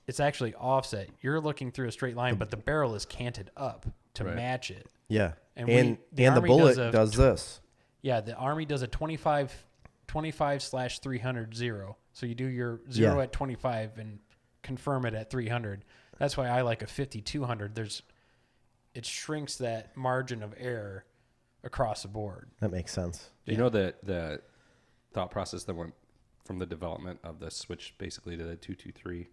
it's actually offset. You're looking through a straight line, but the barrel is canted up to match it. Yeah, And the the Army bullet does does this. Yeah, the Army does a 25/300 0. So you do your 0 at 25 and confirm it at 300. That's why I like a 50-200. It shrinks that margin of error across the board. That makes sense. You know the thought process that went from the development of the switch basically to the 223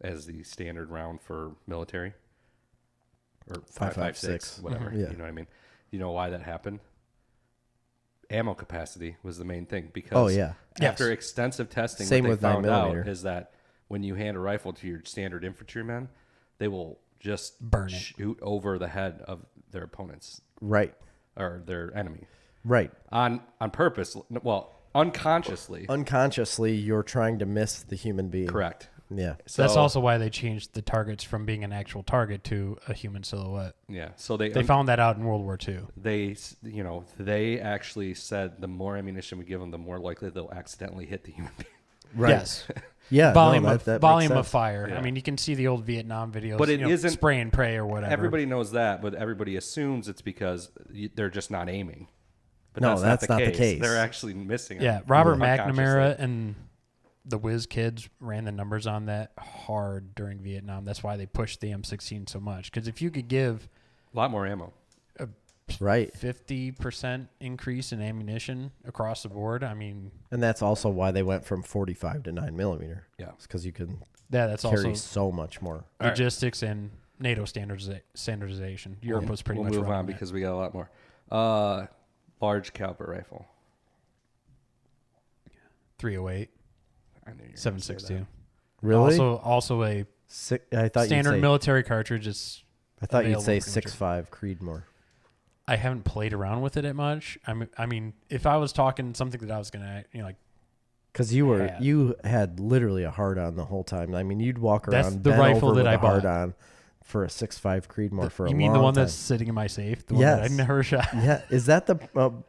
as the standard round for military, or 5.56, whatever. Yeah. You know what I mean? You know why that happened? Ammo capacity was the main thing, because after extensive testing, Same what with they found 9mm. out is that when you hand a rifle to your standard infantrymen, they will just burn it, shoot over the head of their opponents, Right. or their enemy, Right. on purpose. Well, unconsciously. Unconsciously, you're trying to miss the human being. Correct. Yeah. So that's also why they changed the targets from being an actual target to a human silhouette. Yeah. So they found that out in World War II. They actually said the more ammunition we give them, the more likely they'll accidentally hit the human being. Right. Yes. Yeah. Volume that makes of sense. fire. Yeah. I mean, you can see the old Vietnam videos. But it isn't spray and pray or whatever. Everybody knows that, but everybody assumes it's because they're just not aiming. But No, that's not the case. They're actually missing. Yeah, them Robert unconsciously. McNamara and the Whiz Kids ran the numbers on that hard during Vietnam. That's why they pushed the M16 so much. Because if you could give A lot more ammo. Right. 50% increase in ammunition across the board. I mean, And that's also why they went from 45 to 9mm. Yeah. It's because you can that's carry also so much more. logistics and NATO standardization. Europe was pretty much We'll move running on that. because we got a lot more. Large caliber rifle. 308, I knew you were gonna say 762. that. Really? Also a I thought standard you'd say, military cartridge is. I thought you'd say available pretty much 6.5 Creedmoor. I haven't played around with it much. I mean, if I was talking something that I was gonna, like, Because you had literally a hard on the whole time. I mean, you'd walk That's around the bent rifle over that with I a hard bought. on for a 6.5 Creedmoor for a long time. you mean the one that's sitting in my safe? The one that I Yes. never shot. Yeah, is that the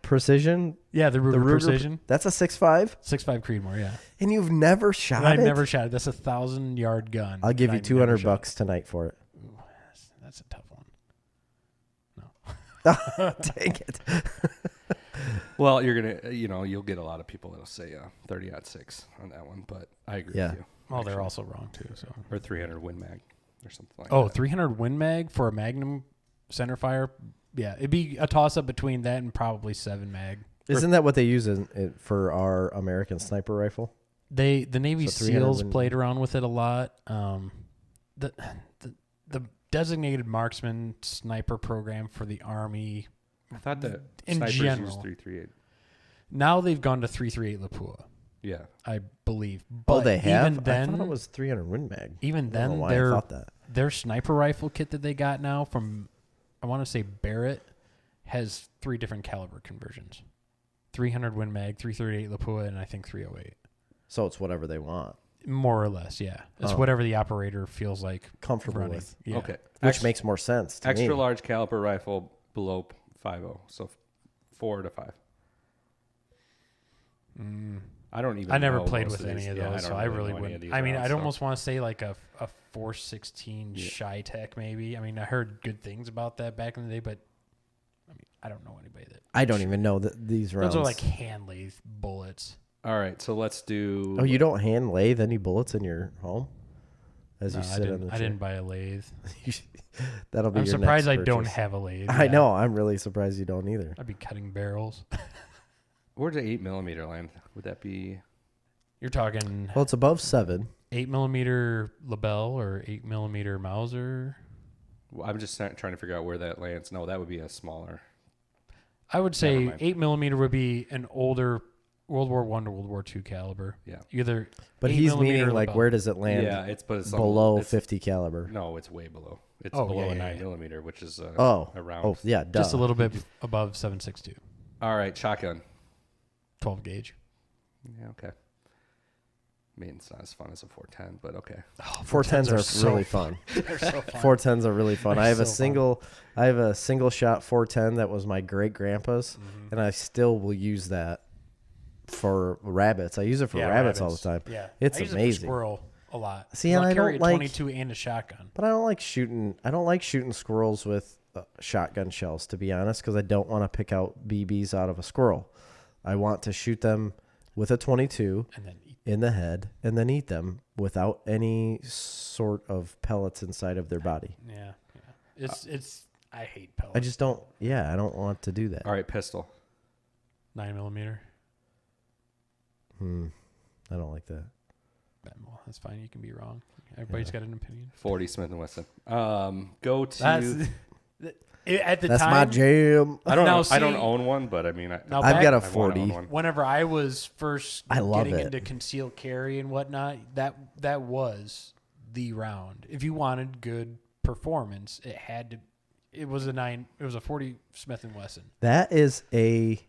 precision? Yeah, the Ruger Precision. That's a 6.5, 6.5 Creedmoor. Yeah, and you've never shot and I've it. never shot it. That's a 1,000-yard gun. I'll give and you I've never $200 shot bucks tonight for it. it. Ooh, that's a tough one. Dang it! Well, you're gonna, you'll get a lot of people that'll say 30-06 on that one, but I agree Yeah. with you. Well, they're also wrong too. So, Or 300 Win Mag or something like oh, that. 300 Win Mag for a Magnum centerfire. Yeah, it'd be a toss up between that and probably 7 Mag. Isn't that what they use for our American sniper rifle? The Navy So 300 SEAls Win- played around with it a lot. The designated marksman sniper program for the Army. I thought that In snipers general. use 338. Now they've gone to 338 Lapua, Yeah. I believe. But They have. Even then, I thought it was 300 Win Mag. even I don't know then, why I thought that. their sniper rifle kit that they got now from, I want to say Barrett, has 3 different caliber conversions: 300 Win Mag, 338 Lapua, and I think 308. So it's whatever they want. More or less, yeah. It's Oh. whatever the operator feels like Comfortable running. with. Yeah. Okay. Which makes more sense to Extra me. large caliber rifle below 5.0, so 4 to 5. I don't even. I never know played most with any these. of Yeah, those, don't so I really know any of wouldn't. these I mean, rounds, I'd so. almost want to say like a 416 Shy Tech maybe. I mean, I heard good things about that back in the day, but I mean, I don't know anybody that. I don't even know that these rounds. Those are like hand lathe bullets. All right, so let's do. Oh, you don't hand lathe any bullets in your home as No, you sit on the I chair? didn't buy a lathe. That'll be I'm your surprised next I don't purchase. have a lathe. I Yeah. know. I'm really surprised you don't either. I'd be cutting barrels. Where's the 8mm land? Would that be? You're talking Well, it's above 7. 8mm Lebel or 8mm Mauser. Well, I'm just trying to figure out where that lands. No, that would be a smaller. I would say Never mind. 8mm would be an older World War I to World War II caliber. Yeah. Either. But 8 he's millimeter meaning like Lebel. where does it land Yeah, but it's below it's, 50 caliber? No, it's way below. It's Oh, below yeah, a yeah, 9mm, which is around. Oh, yeah, duh. Just a little bit above 7.62. All right, shotgun. 12 gauge. Yeah, okay. I mean, it's not as fun as a 410, but okay. 410s are so really fun. They're so fun. 410s are really fun. They're I have a so fun. single shot 410 that was my great grandpa's, Mm-hmm. and I still will use that for rabbits. I use it for Yeah, rabbits all the time. Yeah. It's I use It amazing. for squirrel a lot. See, I'll and I carry don't a like- 22 and a shotgun. But I don't like shooting squirrels with shotgun shells, to be honest, because I don't want to pick out BBs out of a squirrel. I want to shoot them with a 22 And then in the head and then eat them without any sort of pellets inside of their body. yeah. It's I hate pellets. I just don't. Yeah, I don't want to do that. All right, pistol. 9mm. I don't like that. Well, that's fine. You can be wrong. Everybody's got an opinion. 40 Smith & Wesson. Go to. At the That's time, my jam. I don't. Now, I don't see- own one, but I mean, Now, I've back- got a I wanna 40. own one. whenever I was first I love getting it. into concealed carry and whatnot, that was the round. If you wanted good performance, it was a 40 Smith and Wesson. That is a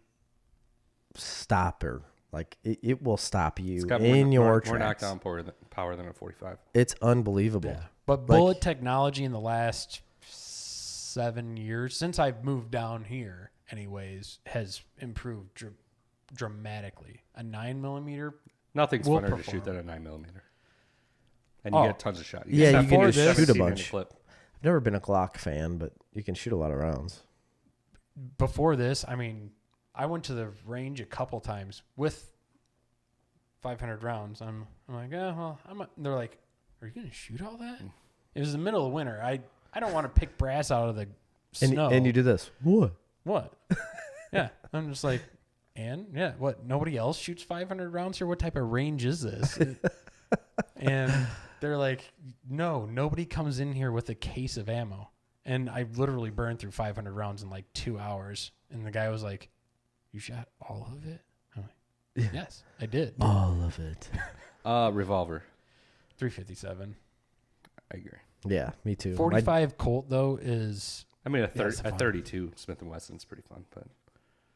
stopper. Like it will stop you It's got in your more tracks. knockdown power than a 45. It's unbelievable. Yeah. But bullet technology in the last 7 years, since I've moved down here anyways, has improved dramatically. A 9mm. Nothing's Will funner to perform. shoot than a 9mm. And you Oh. get tons of shots. Yeah, get you can before just this, shoot a 17 in bunch. clip. I've never been a Glock fan, but you can shoot a lot of rounds. Before this, I mean, I went to the range a couple times with 500 rounds. I'm like, well, they're like, are you going to shoot all that? It was the middle of winter. I don't want to pick brass out of the snow. And you do this. What? What? Yeah. I'm just like, and yeah, what? Nobody else shoots 500 rounds here? What type of range is this? And they're like, no, nobody comes in here with a case of ammo. And I literally burned through 500 rounds in like 2 hours. And the guy was like, you shot all of it? I'm like, yes, I did. All of it. Revolver. 357. I agree. Yeah, me too. 45 Colt though is. I mean, a it's fun. 32 Smith & Wesson's pretty fun, but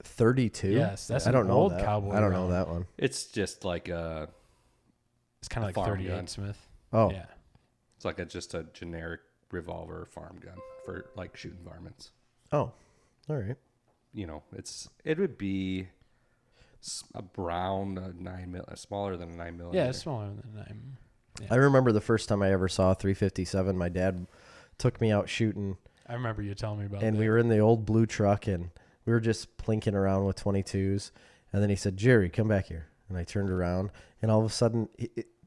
32. Yes, that's I don't an know old that. cowboy I don't know round. that one. it's just like It's kind of like farm 38 gun. Smith. Oh, Yeah. it's like just a generic revolver farm gun for like shooting varmints. oh, all right. You know, it would be around a 9 smaller than a 9mm. Yeah, it's smaller than I'm. Yeah. I remember the first time I ever saw a 357. My dad took me out shooting, I remember you telling me about and that. we were in the old blue truck, and we were just plinking around with 22s. And then he said, "Jerry, come back here." And I turned around, and all of a sudden,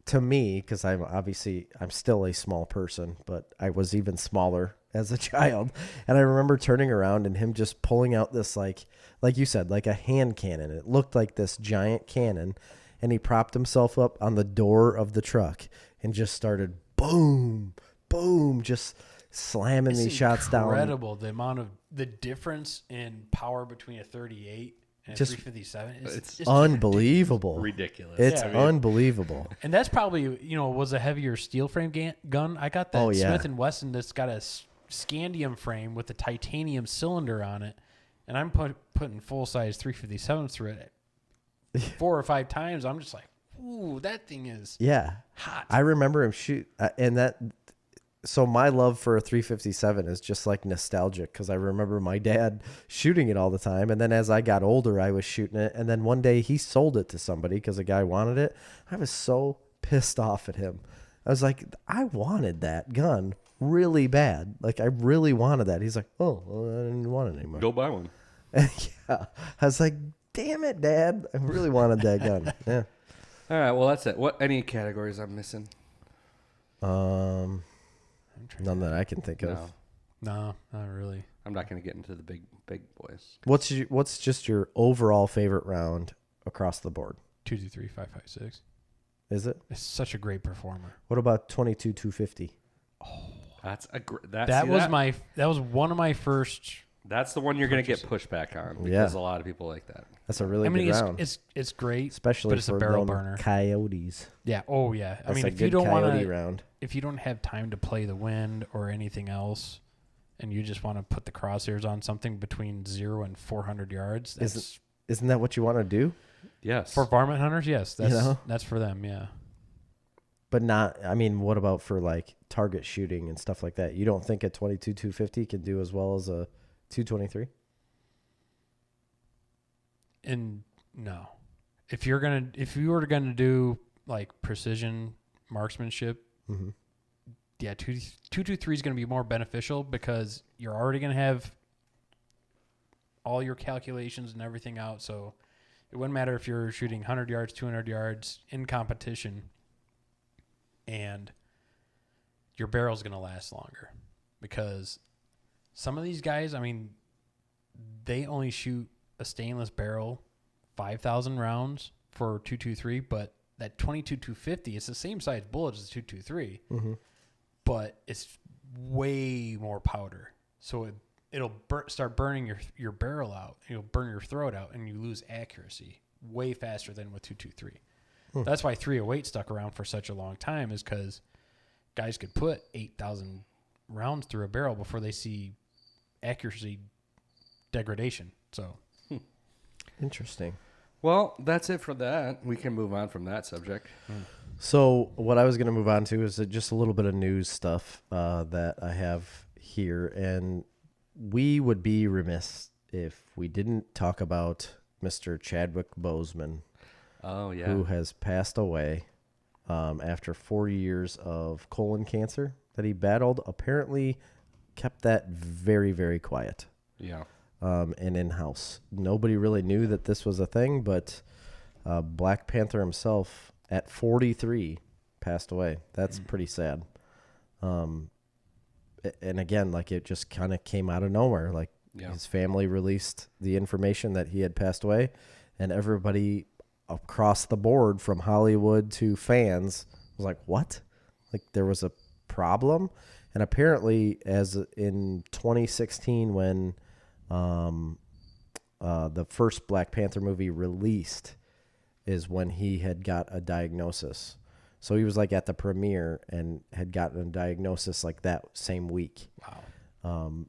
to me, because I'm still a small person, but I was even smaller as a child. And I remember turning around and him just pulling out this, like you said, like a hand cannon. It looked like this giant cannon. And he propped himself up on the door of the truck and just started boom, boom, just slamming these shots down. Incredible the difference in power between a 38 and a Just- 357. It's unbelievable. Ridiculous. It's Yeah, I mean- unbelievable. And that's probably, was a heavier steel frame gun. I got that Oh, yeah. Smith & Wesson that's got a scandium frame with a titanium cylinder on it. And I'm putting full-size 357s through it 4 or 5 times. I'm just like, ooh, that thing is Yeah. hot. I remember him shoot, and that. So my love for a 357 is just like nostalgic because I remember my dad shooting it all the time. And then as I got older, I was shooting it. And then one day he sold it to somebody because a guy wanted it. I was so pissed off at him. I was like, I wanted that gun really bad. Like I really wanted that. He's like, oh, well, I didn't want it anymore. Go buy one. Yeah. I was like, damn it, Dad. I really wanted that gun. Yeah. All right, well, that's it. What any categories I'm missing? None that I can think of. No. No, not really. I'm not going to get into the big boys. What's just your overall favorite round across the board? 223 556. Is it? It's such a great performer. What about 22 250? That's a That was one of my first. That's the one you're going to get pushback on because a lot of people like that. That's a really good round. It's great, Especially but it's for a barrel them burner. Coyotes. Yeah. Oh yeah. That's if a you good don't want coyote to, round. if you don't have time to play the wind or anything else, and you just want to put the crosshairs on something between 0 and 400 yards, Isn't that what you want to do? Yes. for varmint hunters. Yes, that's You know? that's for them. Yeah. But not, I mean, what about for like target shooting and stuff like that? You don't think a 22 250 can do as well as a 223? And no, if you were gonna do like precision marksmanship, Mm-hmm. yeah, 223 is gonna be more beneficial because you're already gonna have all your calculations and everything out. So it wouldn't matter if you're shooting 100 yards, 200 yards in competition, and your barrel's gonna last longer because some of these guys, I mean, they only shoot a stainless barrel 5,000 rounds for 223, but that 22 250, it's the same size bullet as the 223, but it's way more powder. So it'll start burning your barrel out. It'll burn your throat out, and you lose accuracy way faster than with 223. That's why 308 stuck around for such a long time, is because guys could put 8,000 rounds through a barrel before they see accuracy degradation. So Interesting. Well, that's it for that. We can move on from that subject. So what I was going to move on to is just a little bit of news stuff that I have here. And we would be remiss if we didn't talk about Mr. Chadwick Boseman. Oh, yeah. Who has passed away after 4 years of colon cancer that he battled. Apparently kept that very, very quiet. Yeah. And in-house. Nobody really knew that this was a thing, but Black Panther himself at 43 passed away. That's pretty sad. and again, like it just kind of came out of nowhere. Like his family released the information that he had passed away, and everybody across the board from Hollywood to fans was like, what? Like there was a problem. And apparently as in 2016, when the first Black Panther movie released, is when he had got a diagnosis. So he was like at the premiere and had gotten a diagnosis like that same week. Wow.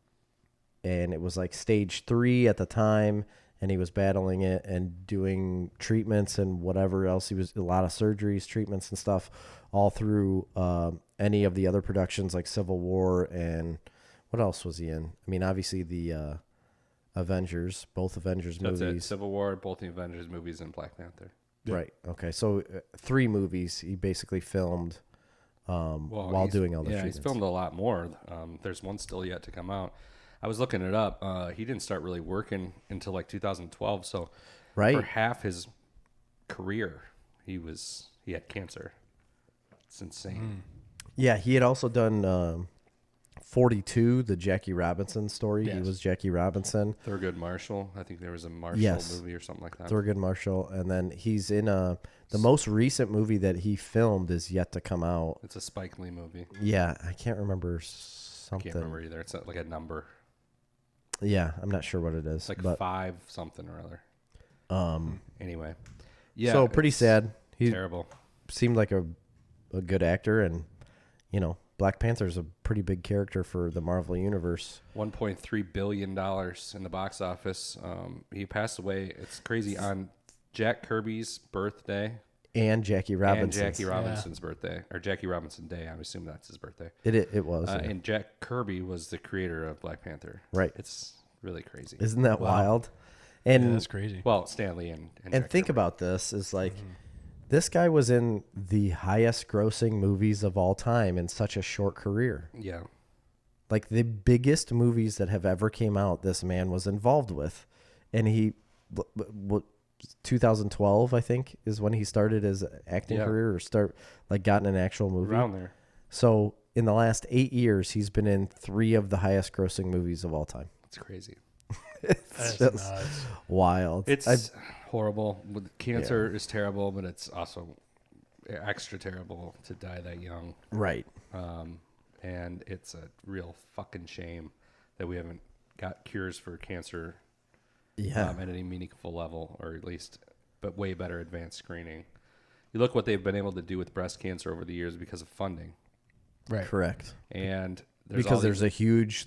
And it was like stage 3 at the time, and he was battling it and doing treatments and whatever else. He was a lot of surgeries, treatments and stuff all through any of the other productions like Civil War, and what else was he in? I mean, obviously the Avengers, both Avengers That's movies. it. Civil War, both the Avengers movies, and Black Panther. Yeah. Right. Okay. So 3 movies he basically filmed while doing all the treatments. He's filmed a lot more. There's one still yet to come out. I was looking it up. He didn't start really working until like 2012. So for half his career, he had cancer. It's insane. Yeah, he had also done 42, the Jackie Robinson story. Yes. He was Jackie Robinson. Thurgood Marshall. I think there was a Marshall movie or something like that. Thurgood Marshall. And then he's in the most recent movie that he filmed is yet to come out. It's a Spike Lee movie. Yeah, I can't remember something. I can't remember either. It's like a number. Yeah, I'm not sure what it is. It's like but, 5 something or other. Anyway. Yeah. So pretty sad. He terrible. seemed like a good actor, and, you know, Black Panther's a pretty big character for the Marvel Universe. $1.3 billion in the box office. He passed away. It's crazy on Jack Kirby's birthday. And Jackie Robinson's birthday. Or Jackie Robinson Day. I assume that's his birthday. It was. Yeah. And Jack Kirby was the creator of Black Panther. Right. It's really crazy. Isn't that wild? And that's crazy. Well, Stan Lee and Jack think Kirby. About this is like, this guy was in the highest grossing movies of all time in such a short career. Yeah. Like the biggest movies that have ever came out, this man was involved with. And he, 2012, I think, is when he started his acting career, or got in an actual movie. Around there. So in the last 8 years, he's been in 3 of the highest grossing movies of all time. It's crazy. It's just nuts. wild. It's horrible. Cancer is terrible, but it's also extra terrible to die that young. Right. And it's a real fucking shame that we haven't got cures for cancer at any meaningful level, or at least, but way better advanced screening. You look what they've been able to do with breast cancer over the years because of funding. Right. Correct. And there's a huge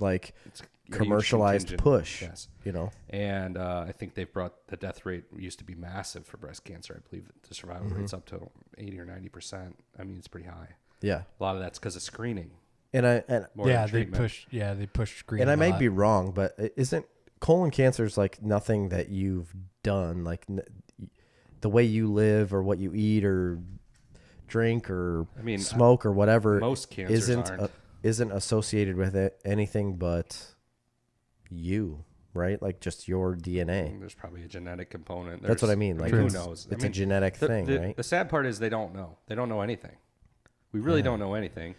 commercialized push. Yes. You know. And I think they've brought the death rate used to be massive for breast cancer. I believe the survival rate's up to 80 or 90%. I mean, it's pretty high. Yeah. A lot of that's because of screening. They push screening. And I might be wrong, but isn't colon cancer is like nothing that you've done, like the way you live or what you eat or drink or smoke or whatever. Most cancers isn't associated with it anything but you, right? Like just your DNA. There's probably a genetic component. That's what I mean. Like who knows? It's a genetic thing, right? The sad part is they don't know. They don't know anything. We really don't know anything.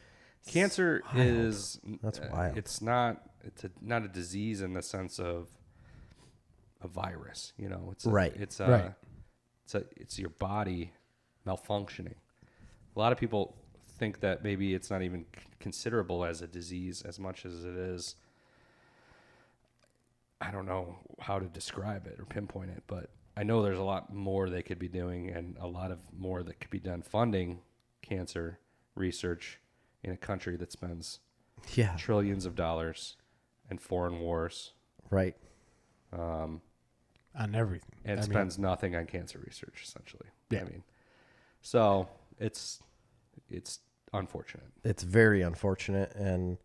Cancer is that's wild. It's not a disease in the sense of a virus. You know, it's it's your body malfunctioning. A lot of people think that maybe it's not even considerable as a disease as much as it is. I don't know how to describe it or pinpoint it, but I know there's a lot more they could be doing, and a lot of more that could be done funding cancer research in a country that spends trillions of dollars in foreign wars. Right. On everything. And spends nothing on cancer research, essentially. Yeah. I mean, so it's unfortunate. It's very unfortunate. And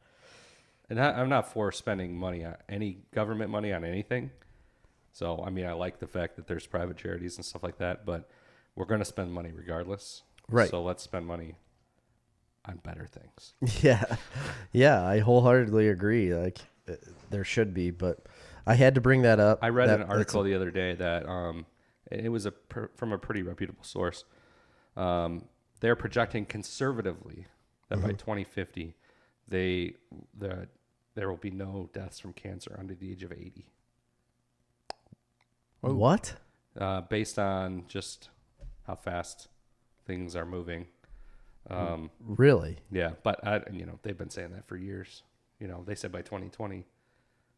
I'm not for spending money on any government money on anything. So, I mean, I like the fact that there's private charities and stuff like that, but we're going to spend money regardless. Right. So let's spend money on better things. Yeah, I wholeheartedly agree. Like there should be, but I had to bring that up. I read an article the other day that it was from a pretty reputable source. They're projecting conservatively that by 2050, there will be no deaths from cancer under the age of 80. What? Based on just how fast things are moving. Really? Yeah, but they've been saying that for years. They said by 2020,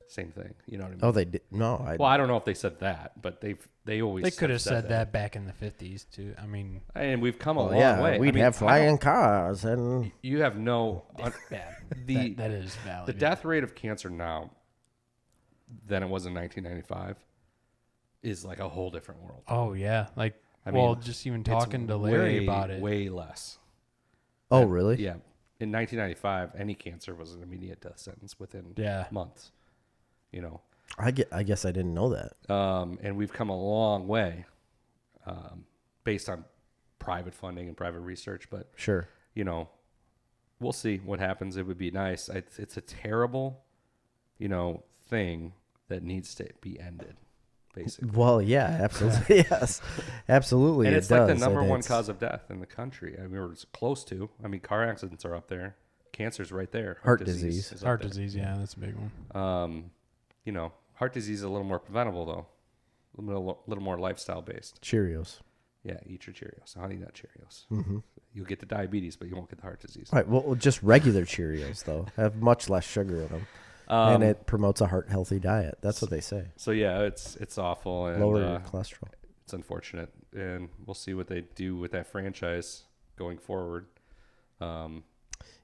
same thing. You know what I mean? Oh, they did. No, Well, I don't know if they said that, but they always They could have said that back in the 50s too. I mean, and we've come a long yeah, way. we'd have flying cars and You have no yeah, the that is valid. the death rate of cancer now than it was in 1995 is like a whole different world. Oh yeah, like I mean, just even It's talking to Larry way, about it. way less. oh, really? Yeah. In 1995, any cancer was an immediate death sentence within months. I guess I didn't know that. And we've come a long way based on private funding and private research. But, Sure. we'll see what happens. It would be nice. It's a terrible, thing that needs to be ended, basically. Well, yeah, absolutely. Yes, absolutely. And it it's like does. the number and one it's- cause of death in the country. I mean, we're close to. I mean, car accidents are up there. Cancer's right there. Heart disease. is up Heart there. disease, yeah, that's a big one. Heart disease is a little more preventable, though. A little more lifestyle based. Cheerios. Yeah, eat your Cheerios. Honey Nut Cheerios. Mm-hmm. You'll get the diabetes, but you won't get the heart disease. Right. Well, just regular Cheerios though have much less sugar in them, and it promotes a heart healthy diet. That's what they say. So yeah, it's awful and Lower your cholesterol. it's unfortunate, and we'll see what they do with that franchise going forward.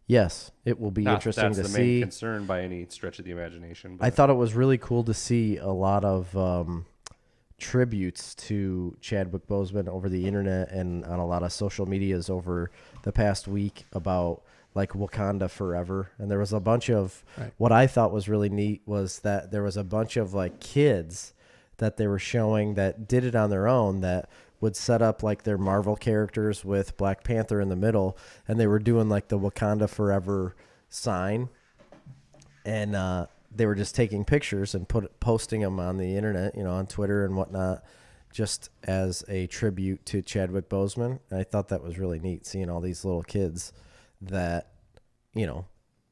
Yes, it will be interesting that's to the see. main concern by any stretch of the imagination. But I thought it was really cool to see a lot of tributes to Chadwick Boseman over the internet and on a lot of social medias over the past week about like Wakanda Forever. And there was a bunch of what I thought was really neat was that there was a bunch of like kids that they were showing that did it on their own that would set up like their Marvel characters with Black Panther in the middle, and they were doing like the Wakanda Forever sign, and they were just taking pictures and posting them on the internet, on Twitter and whatnot, just as a tribute to Chadwick Boseman. And I thought that was really neat, seeing all these little kids that,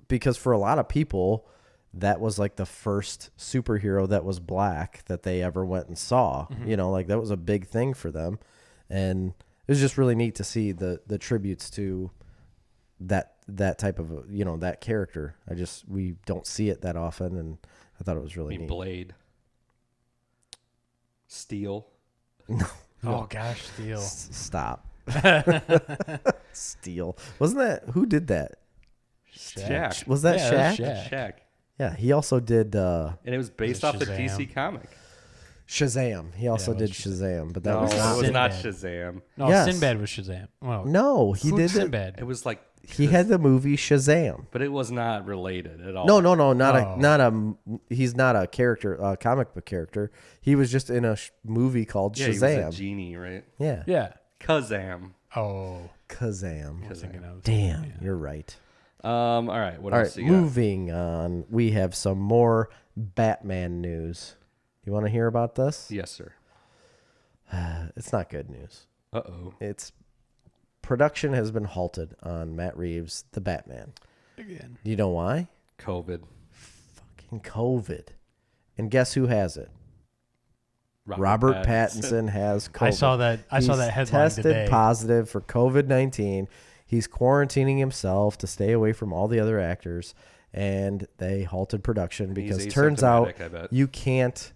because for a lot of people, that was like the first superhero that was black that they ever went and saw. Mm-hmm. Like that was a big thing for them. And it was just really neat to see the tributes to that type of, that character. We don't see it that often. And I thought it was really neat. Blade. Steel. Oh gosh, Steel. Stop. Steel. Wasn't that, who did that? Shaq. Was that Yeah, Shaq? that's Shaq. Shaq. Yeah, he also did And it was based off the Shazam? DC comic. Shazam. He also it did was Shazam, but that No, was it not. was not Sinbad. Shazam. No, Yes. Sinbad was Shazam. Well, No, he who's did it. Sinbad. It was like He had the movie Shazam. but it was not related at all. No, he's not a character, a comic book character. He was just in a movie called Yeah, he was Shazam. a genie, right? Yeah. Yeah. Kazam. Oh, Kazam. I was thinking of. Damn, you're right. All right. What All else right, you got? moving on. We have some more Batman news. You want to hear about this? Yes, sir. It's not good news. Uh-oh. It's production has been halted on Matt Reeves' The Batman. Again. Do you know why? COVID. Fucking COVID. And guess who has it? Robert Pattinson has COVID. I saw that headline tested today. positive for COVID-19. He's quarantining himself to stay away from all the other actors, and they halted production because He's turns out asymptomatic, I bet. you can't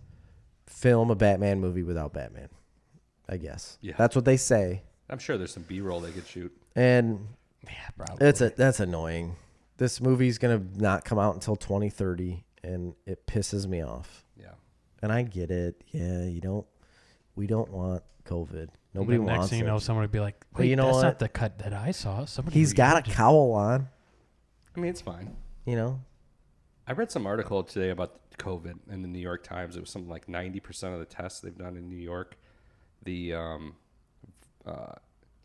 film a Batman movie without Batman. I guess. Yeah. That's what they say. I'm sure there's some B-roll they could shoot. And Yeah, probably. that's annoying. This movie's going to not come out until 2030, and it pisses me off. Yeah. And I get it. Yeah, we don't want COVID. Nobody And the wants next thing you it. know, someone would be like, But "Wait, you know that's what? not the cut that I saw." Somebody He's got a reacted." cowl on, I mean, it's fine. I read some article today about COVID in the New York Times. It was something like 90% of the tests they've done in New York.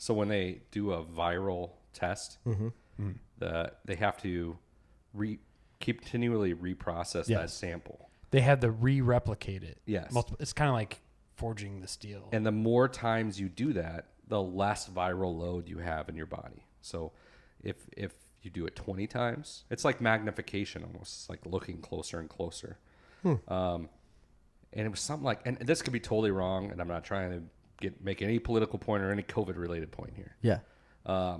So when they do a viral test, they have to continually reprocess that Yes. sample. They had to re-replicate it. Yes. It's kind of like forging the steel. And the more times you do that, the less viral load you have in your body. So if you do it 20 times. It's like magnification almost. It's like looking closer and closer. And it was something like, and this could be totally wrong, and I'm not trying to make any political point or any COVID-related point here. Yeah.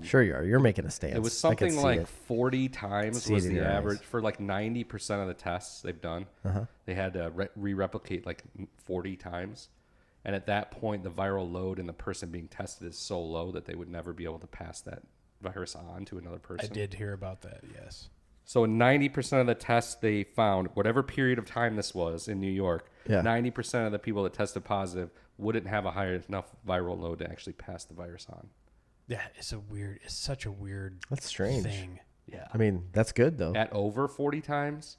Sure you are. You're making a stance. It was I can something see like it. 40 times See was it in the your average eyes. for like 90% of the tests they've done. They had to re-replicate like 40 times. And at that point, the viral load in the person being tested is so low that they would never be able to pass that virus on to another person. I did hear about that. Yes. So in 90% of the tests they found, whatever period of time this was in New York, Yeah. 90% of the people that tested positive wouldn't have a high enough viral load to actually pass the virus on. Yeah, it's such a weird That's strange. thing. Yeah. I mean, that's good though. At over 40 times,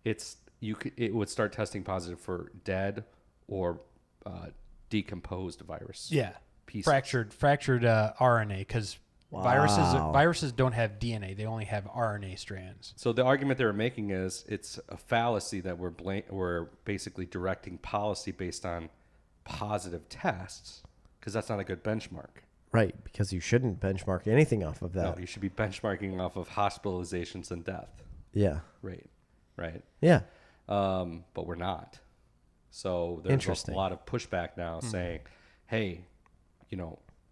it would start testing positive for dead or decomposed virus. Yeah. Pieces. Fractured RNA, because viruses don't have DNA. They only have RNA strands. So the argument they were making is it's a fallacy that we're basically directing policy based on positive tests, because that's not a good benchmark. Right, because you shouldn't benchmark anything off of that. No, you should be benchmarking off of hospitalizations and death Yeah. rate, right? Yeah. But we're not. So there's a Interesting. lot of pushback now saying, hey,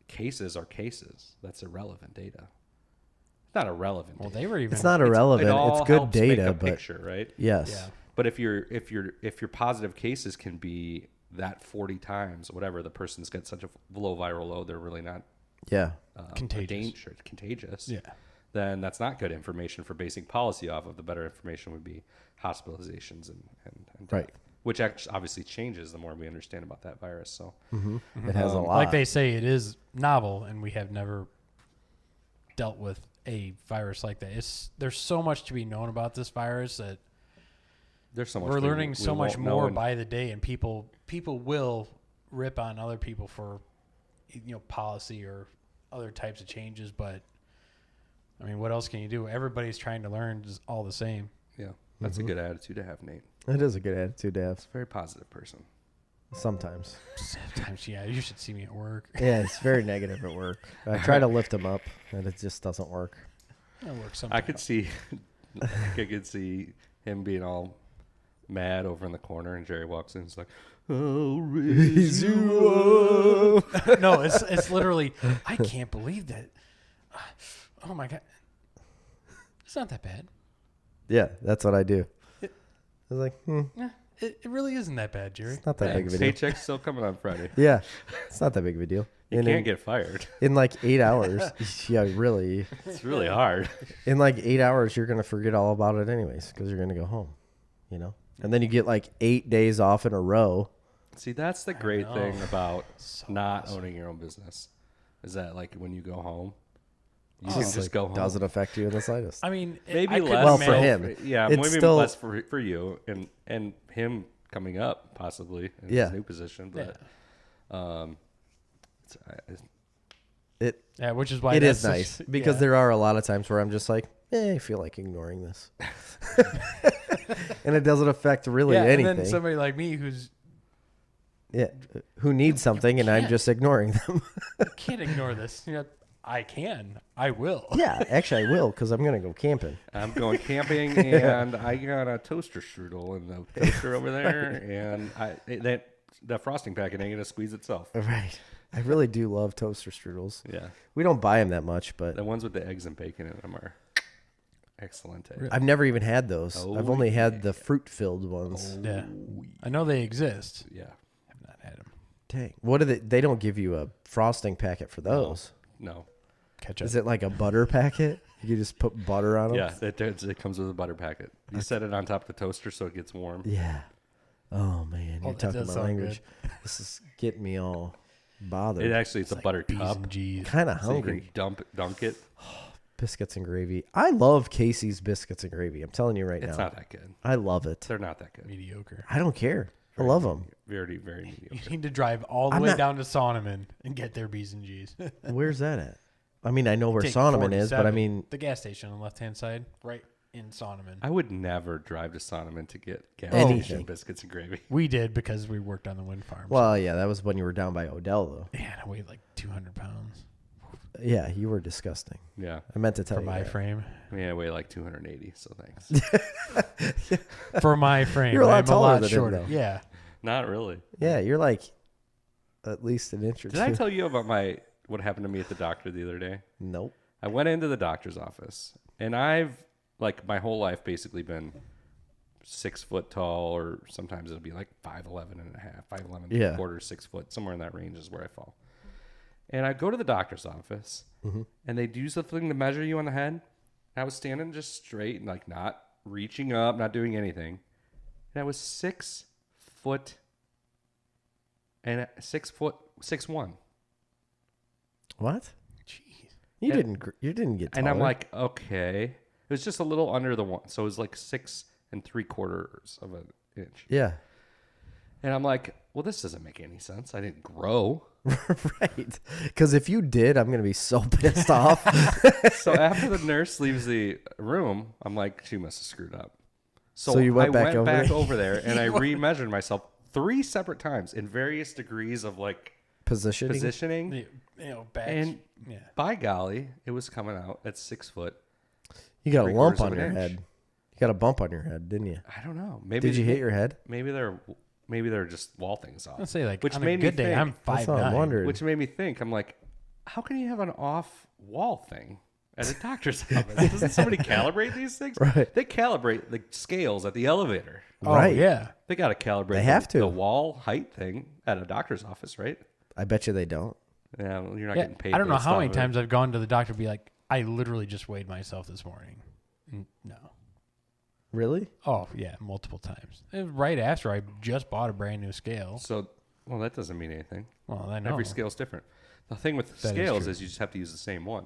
cases are cases. That's irrelevant data. It's not irrelevant Well, data. they were even. It's not irrelevant. all It's good helps make data, a but picture, right? yes. Yeah. But if your positive cases can be that 40 times, whatever, the person's got such a low viral load, they're really not Yeah. contagious. Yeah. Then that's not good information for basing policy off of. The better information would be hospitalizations and death, Right. which actually obviously changes the more we understand about that virus. So It has a lot. Like they say, it is novel, and we have never dealt with a virus like that. There's so much to be known about this virus that there's so much we're we learning so much won't know more and- by the day, and people will rip on other people for policy or other types of changes. But I mean, what else can you do? Everybody's trying to learn is all the same. Yeah, that's a good attitude to have, Nate. It is a good attitude to have Very positive person. sometimes. Sometimes, yeah, you should see me at work. Yeah, it's very negative at work. I try to lift him up, and it just doesn't work. It works sometimes. I could see him being all mad over in the corner, and Jerry walks in. He's like, "I'll raise you up." No, it's literally. I can't believe that. Oh my god, it's not that bad. Yeah, that's what I do. I was like, Yeah, it really isn't that bad, Jerry. it's not that big of a deal. Paycheck's still coming on Friday. Yeah, it's not that big of a deal. You And can't get fired. in like 8 hours, yeah, really. It's really hard. In like 8 hours, you're gonna forget all about it anyways, because you're gonna go home, And then you get like 8 days off in a row. See, that's the great know. thing about So not awesome. owning your own business, is that like when you go home, you It's can just, just like, go home. Doesn't affect you in the slightest. I mean, Maybe I couldn't less. Well, for imagine- him. Yeah, It's maybe still- less for you and him coming up possibly in Yeah. his new position. But Yeah, which is why It that's is nice because yeah. there are a lot of times where I'm just like, I feel like ignoring this, and it doesn't affect really And anything. then somebody like me who's who needs something, and I'm can't. just ignoring them. can't ignore this. I can. I will. Yeah, actually, I will because I'm gonna go camping. I'm going camping and I got a toaster strudel in the toaster over there, and that frosting packet ain't gonna squeeze itself. Right. I really do love toaster strudels. Yeah, We don't buy them that much, but the ones with the eggs and bacon in them are excellent. I've never even had those. Oh, I've only had the fruit-filled ones. Yeah. I know they exist. Yeah, I've not had them. Dang. What do they don't give you a frosting packet for those. no, Ketchup. Is it like a butter packet? You just put butter on them? yeah, it comes with a butter packet. You set it on top of the toaster so it gets warm. Yeah. Oh, man. Oh, You're that talking does my sound language. This is getting me all bothered. It's a butter B's cup. and G's. Kind of So you hungry. can dunk it. Biscuits and gravy. I love Casey's biscuits and gravy. I'm telling you right It's now. not that good. I love it. They're not that good. Mediocre. I don't care. I love them. Very, very You mediocre. need to drive all the I'm way not- down to Sonneman and get their B's and G's. Where's that at? I mean, I know where Take Sonneman is, but I 47, mean, the gas station on the left-hand side, right in Sonneman. I would never drive to Sonneman to get gas Anything. station biscuits and gravy. We did because we worked on the wind farm. well, yeah, that was when you were down by Odell, though. Man, I weighed like 200 pounds. Yeah, you were disgusting. Yeah. I meant to tell For you my that. frame. I mean, I weigh like 280, so thanks. For my frame. You're a lot I'm taller than him, shorter. though. Yeah. Not really. Yeah, you're like at least an inch or Did two. I tell you about what happened to me at the doctor the other day? Nope. I went into the doctor's office, and I've, like, my whole life basically been 6 foot tall, or sometimes it'll be like 5'11 and a half, 5'11 Yeah. 3/4, 6 foot, somewhere in that range is where I fall. And I go to the doctor's office, and they do something to measure you on the head. I was standing just straight and, like, not reaching up, not doing anything. And I was 6 foot and 6'1". What? Jeez. You And- didn't get taller. And I'm like, okay. It was just a little under the one. So it was like 6 3/4 of an inch. yeah. And I'm like, well, this doesn't make any sense. I didn't grow. Right. Because if you did, I'm gonna be so pissed off. So after the nurse leaves the room, I'm like, she must have screwed up. So you went I back went over back there? over there and I remeasured myself 3 separate times in various degrees of like positioning. Back. And yeah. by golly, it was coming out at 6 foot. You got a 3/4 lump of on an your inch. head. You got a bump on your head, didn't you? I don't know. Maybe Did you hit your head? Maybe they're just wall things off. I'd say like which on made a good me day, think, I'm That's what I'm 5'9". wondering. Which made me think, I'm like, how can you have an off wall thing at a doctor's office? Doesn't somebody calibrate these things? Right. They calibrate the scales at the elevator. Oh, Right. yeah. They got to calibrate They have to. the wall height thing at a doctor's office, right? I bet you they don't. Yeah, well, you're not Yeah, getting paid. I don't know based how off many of it. times I've gone to the doctor and be like, I literally just weighed myself this morning. No. Really? Oh, yeah, multiple times. It was right after I just bought a brand new scale. So, well, that doesn't mean anything. Well, I know. Every scale's different. The thing with That is scales true. is you just have to use the same one.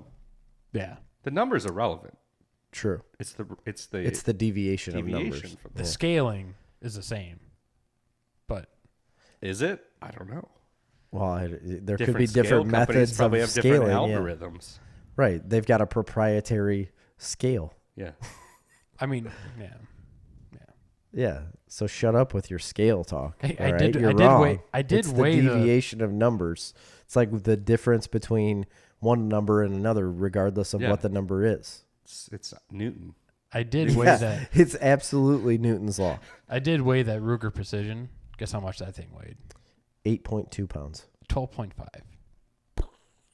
Yeah. The numbers are relevant. True. It's the It's the deviation of numbers. deviation from The scaling is the same. But Is it? I don't know. Well, there could be scale different companies methods probably of have different scaling. Yeah. algorithms. Right. They've got a proprietary scale. Yeah. I mean, yeah. Yeah. So shut up with your scale talk. Hey, all I right? did- You're I did wrong. weigh- I did it's weigh the the- deviation of numbers. It's like the difference between one number and another, regardless of Yeah. what the number is. It's Newton. I did weigh Yeah, that. it's absolutely Newton's law. I did weigh that Ruger Precision. Guess how much that thing weighed? 8.2 pounds. 12.5.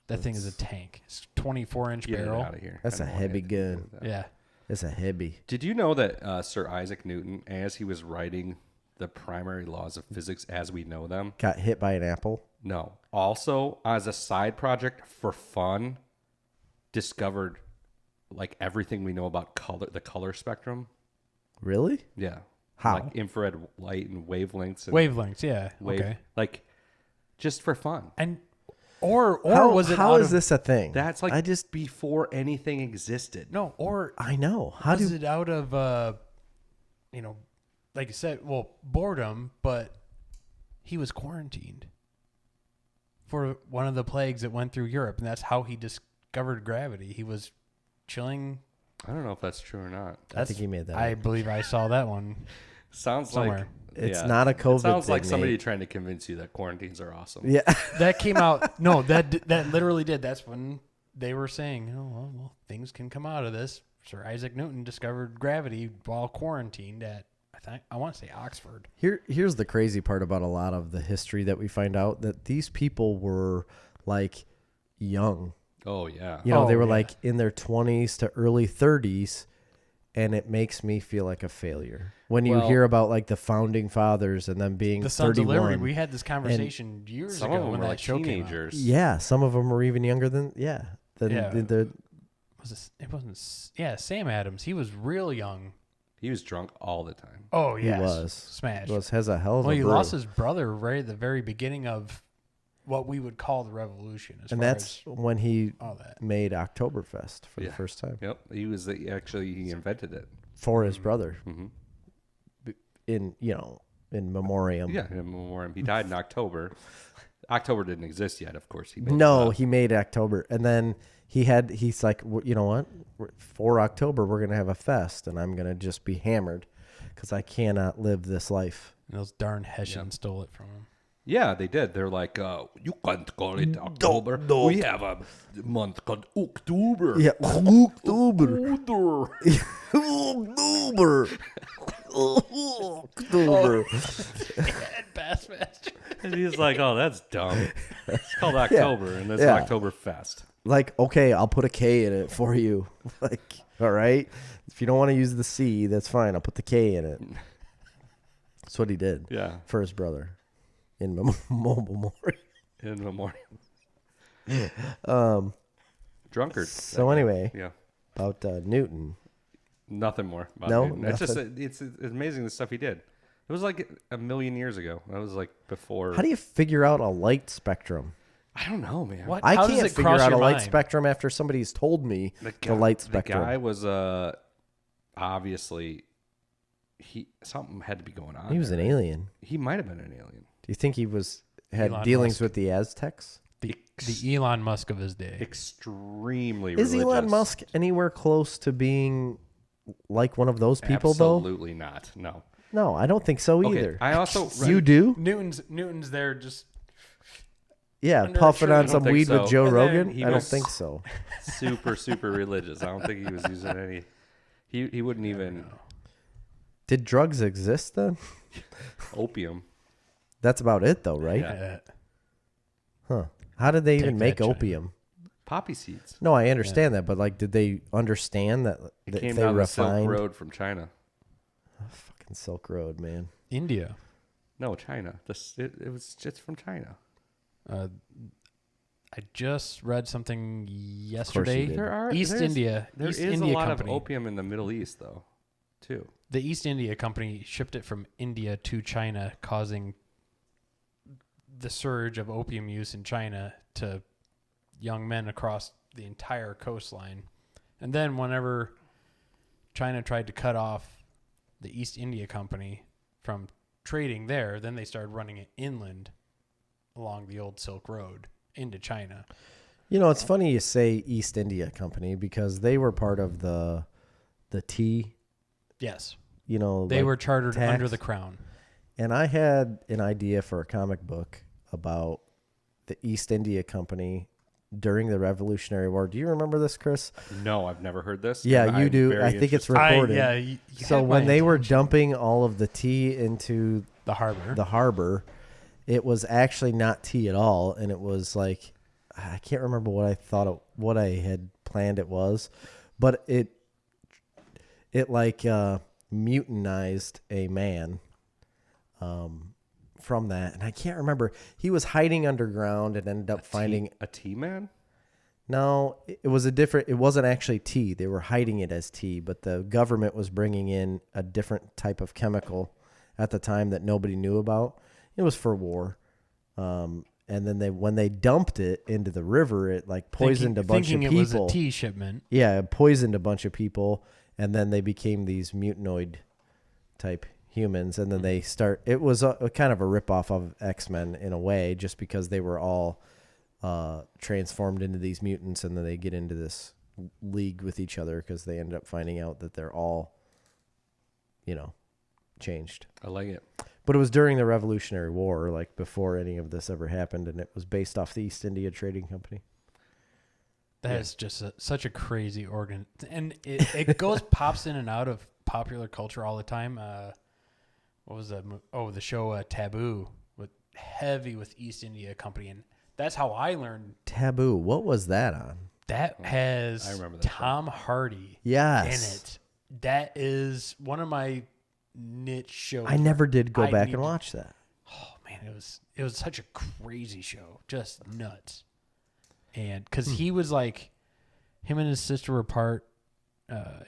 That thing is a tank. It's 24-inch Get it barrel. out of here. That's I a don't want heavy anything to do gun. with that. Yeah. It's a heavy. Did you know that Sir Isaac Newton, as he was writing the primary laws of physics as we know them, Got hit by an apple. no, also as a side project for fun, discovered like everything we know about color, the color spectrum. Really? Yeah. How? Like infrared light and wavelengths. And Wavelengths, yeah. wave, Okay. Like just for fun. And or How, was it how out is of, this a thing? That's like I just before anything existed. No, or I know. How was do it out of like you said, well, boredom, but he was quarantined for one of the plagues that went through Europe, and that's how he discovered gravity. He was chilling. I don't know if that's true or not. I think he made that I up. believe I saw that one Sounds somewhere. like It's not a COVID It sounds like thing, somebody Nate. trying to convince you that quarantines are awesome. Yeah. That came out. No, that literally did. That's when they were saying, oh, well, things can come out of this. Sir Isaac Newton discovered gravity while quarantined at, I want to say Oxford. Here's the crazy part about a lot of the history that we find out, that these people were like young. Oh yeah. You know, Oh, they were yeah. like in their 20s to early 30s, and it makes me feel like a failure when you Well- hear about like the founding fathers and them being The Sons 31. of Liberty. We had this conversation years Some ago of them when were that like show came out. teenagers. Yeah, some of them were even younger than Yeah. It wasn't. Yeah, Sam Adams. He was real young. He was drunk all the time. Oh He yes, was. smashed. has a hell of Well, a he brew. lost his brother right at the very beginning of what we would call the revolution. As and far that's as when he all that. made Oktoberfest for the Yeah. first time Yep. He was actually he invented it. for his brother hmm in memoriam. Yeah, in memoriam. He died in October. October didn't exist yet, of course. He made it No, up. he made October, and then he's like, you know what? For October, we're gonna have a fest, and I'm gonna just be hammered because I cannot live this life. And those darn Hessians stole it from him. Yeah, they did. They're like, you can't call it October. don't. We have a month called October. Yeah, October. October. October. October. Bassmaster. And he's like, oh, that's dumb. It's called October, and it's Yeah. Oktoberfest. Like, okay, I'll put a K in it for you. Like, all right. If you don't want to use the C, that's fine. I'll put the K in it. That's what he did. Yeah. For his brother in memorial. In the morning. Drunkard. So anyway, Yeah. about Newton. Nothing more. About No, Newton. It's just nothing. it's amazing the stuff he did. It was like a million years ago. That was like before. How do you figure out a light spectrum? I don't know, man. What? I How does can't it figure cross out a your light mind? spectrum after somebody's told me the light spectrum. The guy was obviously something had to be going on. He was there. an alien. He might have been an alien. Do you think he had Elon dealings Musk. with the Aztecs? The Elon Musk of his day. Extremely Is religious. Elon Musk anywhere close to being like one of those people, though? Absolutely not. No. No, I don't think so Okay, either. I also You do? Newton's there just Yeah, Under a puffing tree. on I don't some think weed so. with Joe And then Rogan? he I don't was- think so. super religious. I don't think he was using any. He wouldn't even Did drugs exist then? opium. That's about it, though, right? Yeah. Huh. How did they even Take make that, China. opium? Poppy seeds. No, I understand that, but like, did they understand that, It that came they down the Silk refined? Road from China. Fucking Silk Road, man. India. No, China. It was just from China. I just read something yesterday. did. East India. There East is India a lot company. of opium in the Middle East, though, too. The East India Company shipped it from India to China, causing the surge of opium use in China to young men across the entire coastline. And then whenever China tried to cut off the East India Company from trading there, then they started running it inland along the old Silk Road into China. You know, it's funny you say East India Company because they were part of the tea, Yes. you know. They like, were chartered tax. under the crown. And I had an idea for a comic book about the East India Company during the Revolutionary War. Do you remember this, Chris? No, I've never heard this. Yeah, and you I'm do. very I think it's interested. recorded. You So had when my they were attention. dumping all of the tea into The harbor. the harbor, it was actually not tea at all, and it was like, I can't remember what I had planned it was, but it like mutinized a man from that, and I can't remember. He was hiding underground and ended up finding. a tea man. No, it was a different. It wasn't actually tea. They were hiding it as tea, but the government was bringing in a different type of chemical at the time that nobody knew about. It was for war, and then when they dumped it into the river, it like poisoned a bunch of thinking people. it was a tea shipment. Yeah, it poisoned a bunch of people, and then they became these mutanoid type humans, and then they start. It was a kind of a ripoff of X-Men in a way, just because they were all transformed into these mutants, and then they get into this league with each other because they ended up finding out that they're all, changed. I like it. But it was during the Revolutionary War, like before any of this ever happened, and it was based off the East India Trading Company. That is just such a crazy organ, and it pops in and out of popular culture all the time. What was that? The show Taboo, heavy with East India Company, and that's how I learned. Taboo. What was that on? That has I remember that Tom Hardy Yes. in it. That is one of my niche shows. I never did go I back need and to- watch that. Oh man, it was such a crazy show, just nuts. And because he was like, him and his sister were part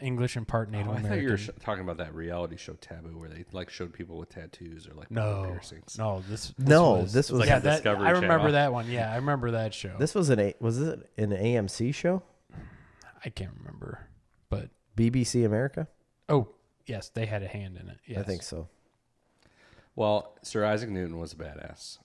English and part Native I American. thought you were talking about that reality show Taboo, where they like showed people with tattoos or like no piercings. this This was like yeah, a that, Discovery I remember Channel. that one. Yeah, I remember that show. This was was it an AMC show? I can't remember, but BBC America? oh yes, they had a hand in it. Yes. I think so. Well, Sir Isaac Newton was a badass,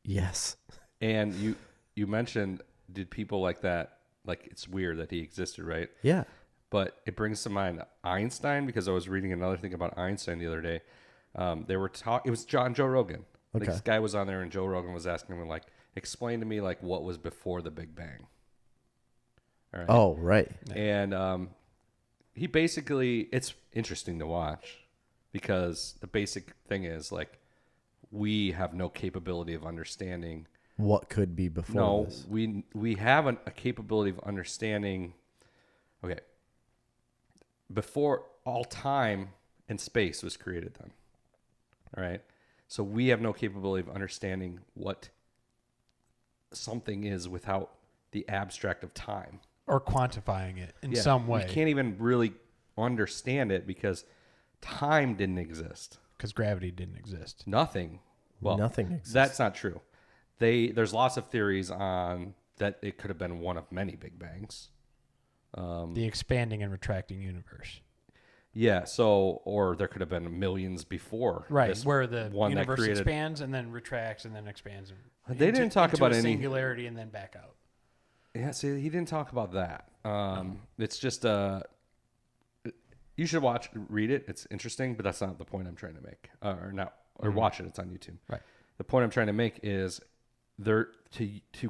Yes. and you mentioned did people like that? Like it's weird that he existed, right? Yeah. But it brings to mind Einstein because I was reading another thing about Einstein the other day. They were It was Joe Rogan, Like, Okay. this guy was on there, and Joe Rogan was asking him, like, explain to me, like, what was before the Big Bang. All right. Oh, right. And he basically, it's interesting to watch because the basic thing is, like, we have no capability of understanding. What could be before this? We have a capability of understanding. Okay. Before all time and space was created then. All right. So we have no capability of understanding what something is without the abstract of time. Or quantifying it in some way. We can't even really understand it because time didn't exist. Because gravity didn't exist. Nothing. Well, Nothing exists. That's not true. There's lots of theories on that it could have been one of many Big Bangs. The expanding and retracting universe. Yeah, so, or there could have been millions before. Right, this where the one that universe created, expands and then retracts and then expands. They didn't talk into about a any singularity and then back out. Yeah, see, he didn't talk about that. It's just you should read it. It's interesting, but that's not the point I'm trying to make. Or watch it. It's on YouTube. Right. The point I'm trying to make is to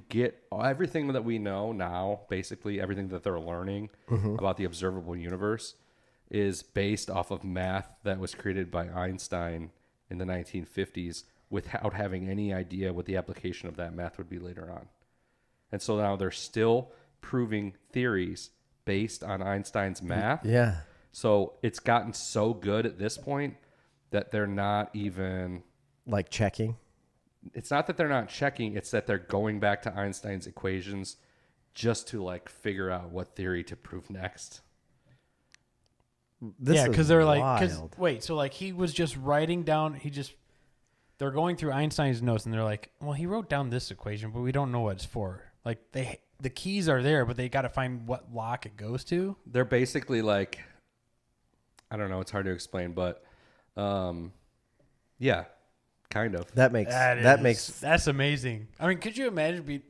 get everything that we know now, basically everything that they're learning about the observable universe is based off of math that was created by Einstein in the 1950s without having any idea what the application of that math would be later on. And so now they're still proving theories based on Einstein's math. Yeah. So it's gotten so good at this point that they're not even... Like checking? It's not that they're not checking. It's that they're going back to Einstein's equations just to, like, figure out what theory to prove next. This because is they're like, wild. wait, so like he was just writing down, they're going through Einstein's notes and they're like, well, he wrote down this equation, but we don't know what it's for. Like the keys are there, but they got to find what lock it goes to. They're basically like, I don't know, it's hard to explain, but yeah, kind of. That's amazing. I mean, could you imagine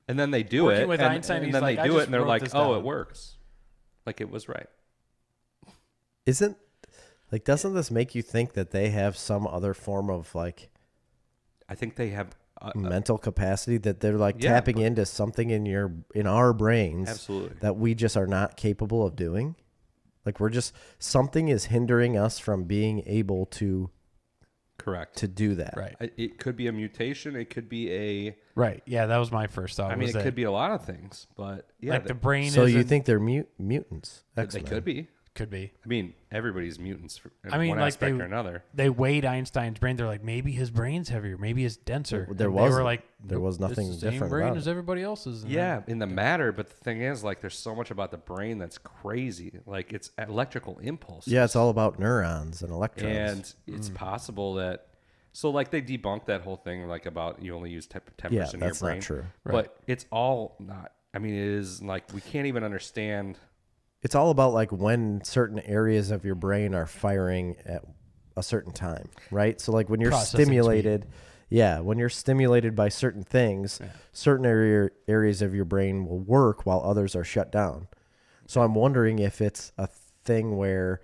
and then they do working it, with and, Einstein, and he's then like, they "I do just it, and they're wrote like, this oh, down." it works. Like, it was right. Doesn't this make you think that they have some other form of like I think they have mental capacity that they're like Yeah, tapping into something in our brains absolutely. that we just are not capable of doing? Like something is hindering us from being able to Correct. to do that. Right. It could be a mutation. It could be a... Right. Yeah, that was my first thought. I mean, it could be a lot of things, but yeah. like the brain. So you think they're mutants? they X-Men. could be. could be. I mean, everybody's mutants in I mean, one like aspect or another. They weighed Einstein's brain. They're like, maybe his brain's heavier, maybe it's denser. There And was- they were like, there was "Nope, nothing it's the same different brain about as it." everybody else's. And Yeah, then- in the matter, but the thing is, like, there's so much about the brain that's crazy. Like, it's electrical impulses. Yeah, it's all about neurons and electrons. And it's possible that... So, like, they debunked that whole thing, like, about you only use 10% Yeah, of your that's brain. not true. But it's all not... I mean, it is, like, we can't even understand... It's all about like when certain areas of your brain are firing at a certain time, right? So like when you're Processing stimulated, when you're stimulated by certain things, certain areas of your brain will work while others are shut down. So I'm wondering if it's a thing where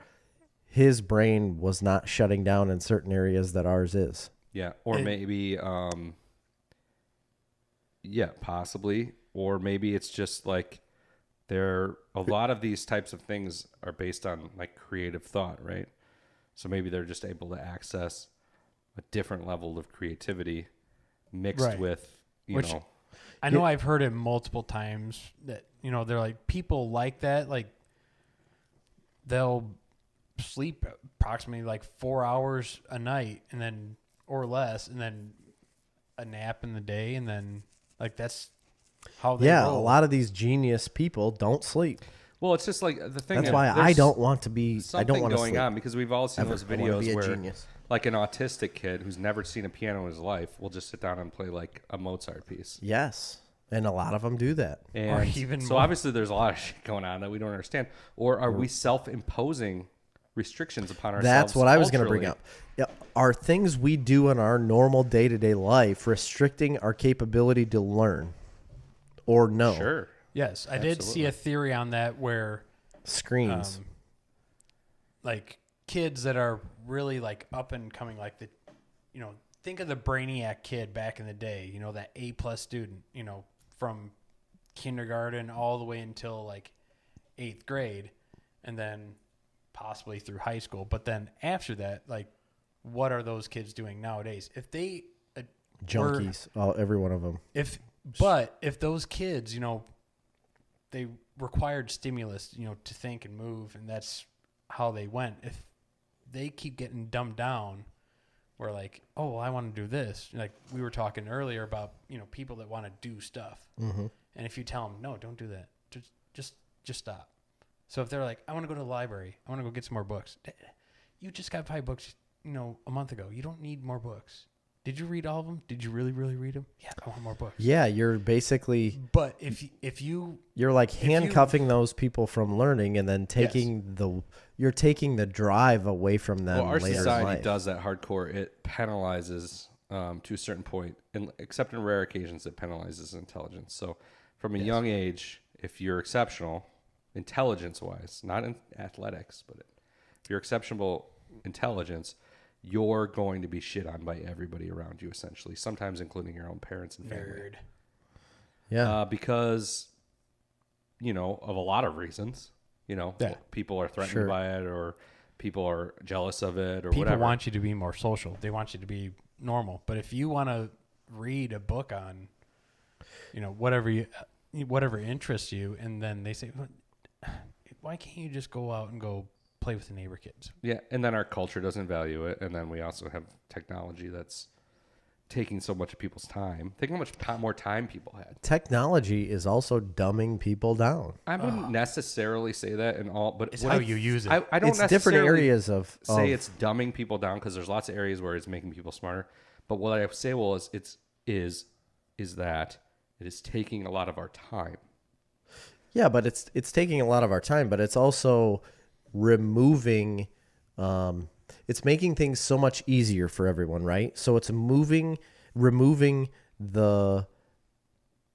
his brain was not shutting down in certain areas that ours is. Yeah, or maybe... yeah, possibly. Or maybe it's just like... a lot of these types of things are based on like creative thought, right? So maybe they're just able to access a different level of creativity mixed with, you know. I know I've heard it multiple times that, they're like, people like that, like they'll sleep approximately like 4 hours a night and then, or less, and then a nap in the day. And then like, that's how they roll. A lot of these genius people don't sleep. Well, it's just like the thing. That's why I don't want to be. I don't want to going sleep. on because we've all seen those I wanna be videos a where, genius. like, an autistic kid who's never seen a piano in his life will just sit down and play like a Mozart piece. Yes, and a lot of them do that. And Or even so more. obviously there's a lot of shit going on that we don't understand. Or are we self-imposing restrictions upon ourselves? That's what I was going to bring culturally? up. Yeah, are things we do in our normal day-to-day life restricting our capability to learn, or no? Sure. Yes, I did see a theory on that where Screens. like kids that are really like up and coming, like think of the brainiac kid back in the day, that A+ student, from kindergarten all the way until like 8th grade and then possibly through high school. But then after that, like, what are those kids doing nowadays? If they Junkies, every one of them. if those kids, they required stimulus, to think and move, and that's how they went. If they keep getting dumbed down, we're like, oh, well, I want to do this. Like we were talking earlier about, people that want to do stuff. Mm-hmm. And if you tell them, no, don't do that. Just stop. So if they're like, I want to go to the library, I want to go get some more books. You just got 5 books, a month ago. You don't need more books. Did you read all of them? Did you really, really read them? Yeah, I want more books. Yeah, you're basically. But you're like handcuffing those people from learning, and then taking the drive away from them. Well, our later society in life. does that hardcore. It penalizes to a certain point, and except in rare occasions, it penalizes intelligence. So from a young age, if you're exceptional, intelligence-wise, not in athletics, but if you're exceptional intelligence, you're going to be shit on by everybody around you, essentially, sometimes including your own parents and family. Nerd. Yeah. Because, of a lot of reasons, people are threatened by it, or people are jealous of it, or people whatever. Want you to be more social. They want you to be normal. But if you want to read a book on, whatever interests you, and then they say, why can't you just go out and go play with the neighbor kids? Yeah, and then our culture doesn't value it, and then we also have technology that's taking so much of people's time. Think how much more time people had. Technology is also dumbing people down. I wouldn't necessarily say that in all, but it's how you use it. I don't it's necessarily different areas of say it's dumbing people down, because there's lots of areas where it's making people smarter. But what I say, is that it is taking a lot of our time. Yeah, but it's taking a lot of our time, but it's also removing it's making things so much easier for everyone, right? So it's removing the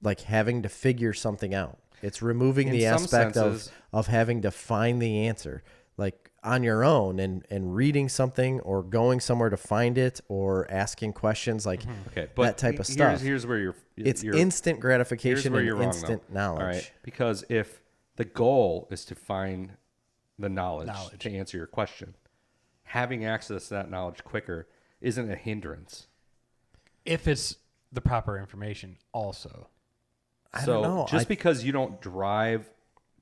like having to figure something out. It's removing the aspect of having to find the answer like on your own and reading something or going somewhere to find it or asking questions like that type of stuff. Here's where it's instant gratification and instant knowledge. All right, because if the goal is to find the knowledge to answer your question, having access to that knowledge quicker isn't a hindrance. If it's the proper information also. I don't know. Just because you don't drive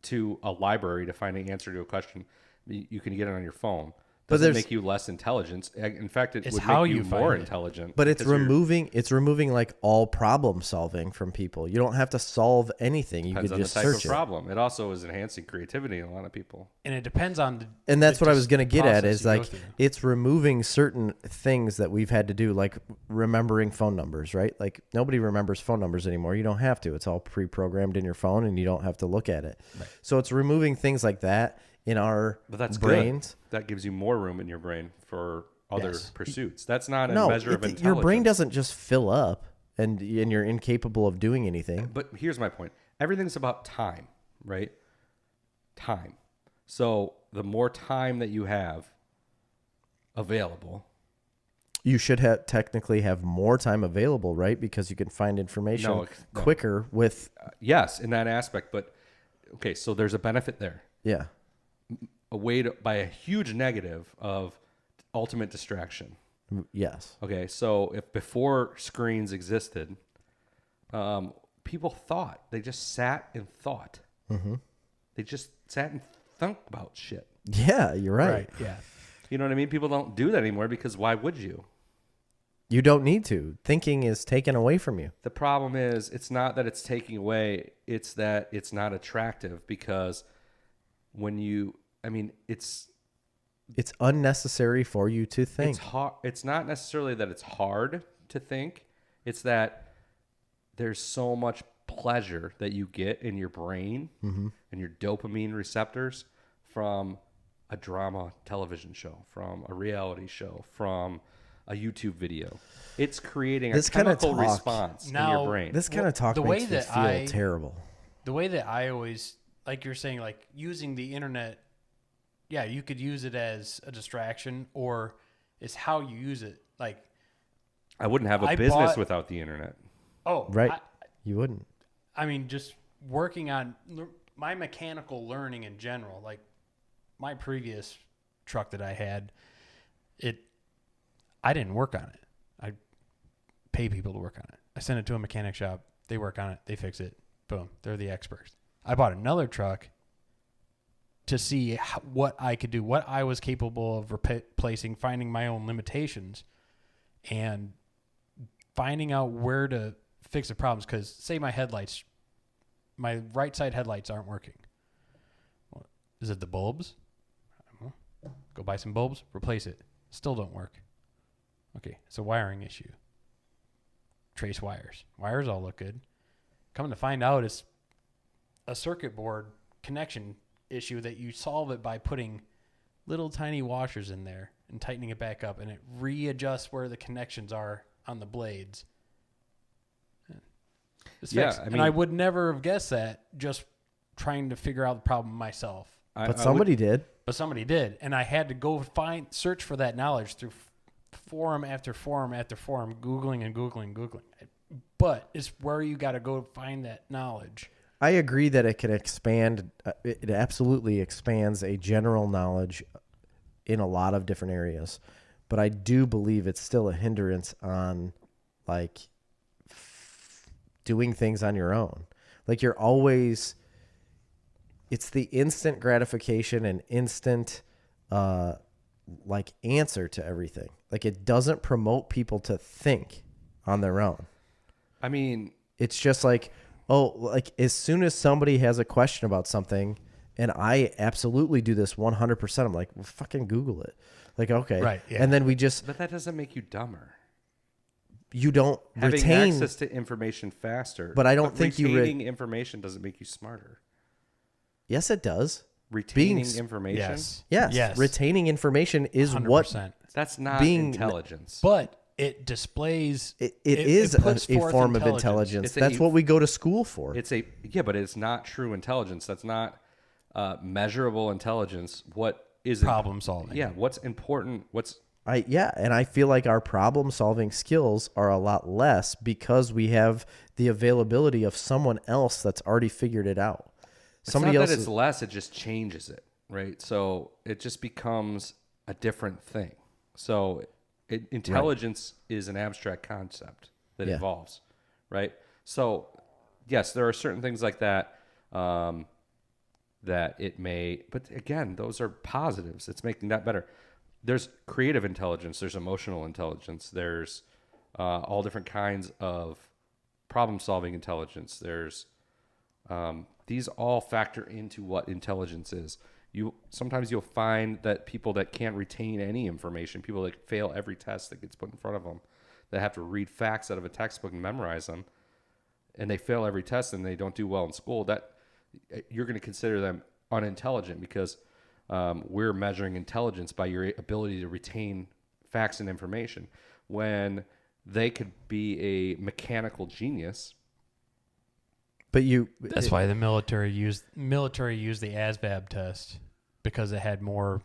to a library to find an answer to a question, you can get it on your phone. Doesn't make you less intelligent. In fact, it would make you more intelligent. But it's removing like all problem solving from people. You don't have to solve anything. You could just search it. Depends on the type of problem. It also is enhancing creativity in a lot of people. And it depends on and that's what I was going to get at is like it's removing certain things that we've had to do, like remembering phone numbers, right? Like nobody remembers phone numbers anymore. You don't have to. It's all pre-programmed in your phone and you don't have to look at it. Right. So it's removing things like that in our brains. Good. That gives you more room in your brain for other pursuits. That's not a measure of intelligence. Your brain doesn't just fill up and you're incapable of doing anything. But here's my point. Everything's about time, right? Time. So the more time that you have available, you should technically have more time available, right? Because you can find information quicker with... yes, in that aspect. But, okay, so there's a benefit there. Yeah. By a huge negative of ultimate distraction. Yes. Okay, so if before screens existed, people thought. They just sat and thought. Mm-hmm. They just sat and thunk about shit. Yeah, you're right. Yeah. You know what I mean? People don't do that anymore because why would you? You don't need to. Thinking is taken away from you. The problem is it's not that it's taking away. It's that it's not attractive because when you... I mean, it's unnecessary for you to think. It's hard. It's not necessarily that it's hard to think. It's that there's so much pleasure that you get in your brain and your dopamine receptors from a drama television show, from a reality show, from a YouTube video. It's creating a chemical response in your brain. This kind of talk makes me feel terrible. The way that I always, like you're saying, like using the internet. Yeah, you could use it as a distraction, or it's how you use it. Like, I wouldn't have a business without the internet. Oh, Right. You wouldn't. I mean, just working on my mechanical learning in general, like my previous truck that I had, I didn't work on it. I pay people to work on it. I send it to a mechanic shop. They work on it. They fix it. Boom. They're the experts. I bought another truck to see what I could do, what I was capable of replacing, finding my own limitations, and finding out where to fix the problems. Because say my right side headlights aren't working. Is it the bulbs? Go buy some bulbs, replace it. Still don't work. Okay, it's a wiring issue. Trace wires. Wires all look good. Coming to find out, it's a circuit board connection issue that you solve it by putting little tiny washers in there and tightening it back up, and it readjusts where the connections are on the blades. It's fixed. And I would never have guessed that just trying to figure out the problem myself. But somebody did. But somebody did, and I had to go search for that knowledge through forum after forum after forum, Googling and Googling. But it's where you got to go find that knowledge. I agree that it can expand. It absolutely expands a general knowledge in a lot of different areas. But I do believe it's still a hindrance on, like, doing things on your own. Like, you're always... It's the instant gratification and instant, like, answer to everything. Like, it doesn't promote people to think on their own. I mean... It's just like... Oh, like as soon as somebody has a question about something, and I absolutely do this 100%, I'm like, well, fucking Google it. Like, okay. Right. Yeah. And then we just... But that doesn't make you dumber. You don't Having retain... access to information faster. But I don't think you... Retaining information doesn't make you smarter. Yes, it does. Retaining information? Yes. Retaining information is 100%. What... That's not intelligence. But... It displays. It is a form of intelligence. That's what we go to school for. But it's not true intelligence. That's not measurable intelligence. What is problem solving? Yeah, what's important? And I feel like our problem solving skills are a lot less because we have the availability of someone else that's already figured it out. Somebody else. It's less. It just changes it, right? So it just becomes a different thing. So. Intelligence is an abstract concept that evolves, right? So, yes, there are certain things like that that it may, but again, those are positives. It's making that better. There's creative intelligence. There's emotional intelligence. There's all different kinds of problem-solving intelligence. There's these all factor into what intelligence is. Sometimes you'll find that people that can't retain any information, people that fail every test that gets put in front of them, that have to read facts out of a textbook and memorize them, and they fail every test and they don't do well in school, that you're going to consider them unintelligent because we're measuring intelligence by your ability to retain facts and information. When they could be a mechanical genius. But that's why the military used the ASVAB test because it had more.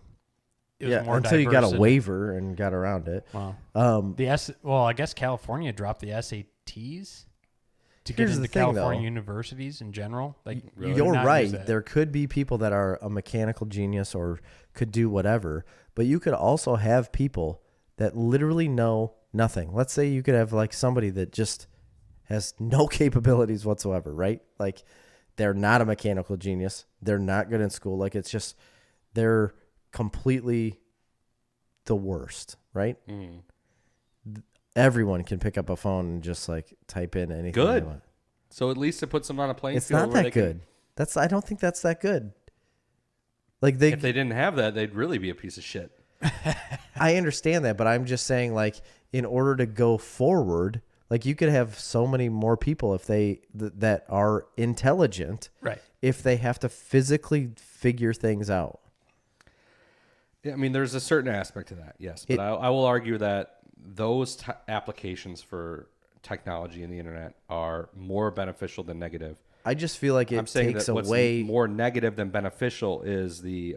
It was more until you got a waiver and got around it. Wow. I guess California dropped the SATs to get into California universities in general. Like, you're right. There could be people that are a mechanical genius or could do whatever, but you could also have people that literally know nothing. Let's say you could have like somebody that just has no capabilities whatsoever, right? Like, they're not a mechanical genius. They're not good in school. Like, it's just, they're completely the worst, right? Mm. Everyone can pick up a phone and just like type in anything. Good. They want. So at least it puts them on a playing field. It's not that good. I don't think that's that good. Like, if they didn't have that, they'd really be a piece of shit. I understand that, but I'm just saying, like, in order to go forward, like, you could have so many more people if that are intelligent, right? If they have to physically figure things out. Yeah, I mean, there's a certain aspect to that, yes. But I will argue that those applications for technology and the internet are more beneficial than negative. I just feel like it takes away. What's more negative than beneficial is the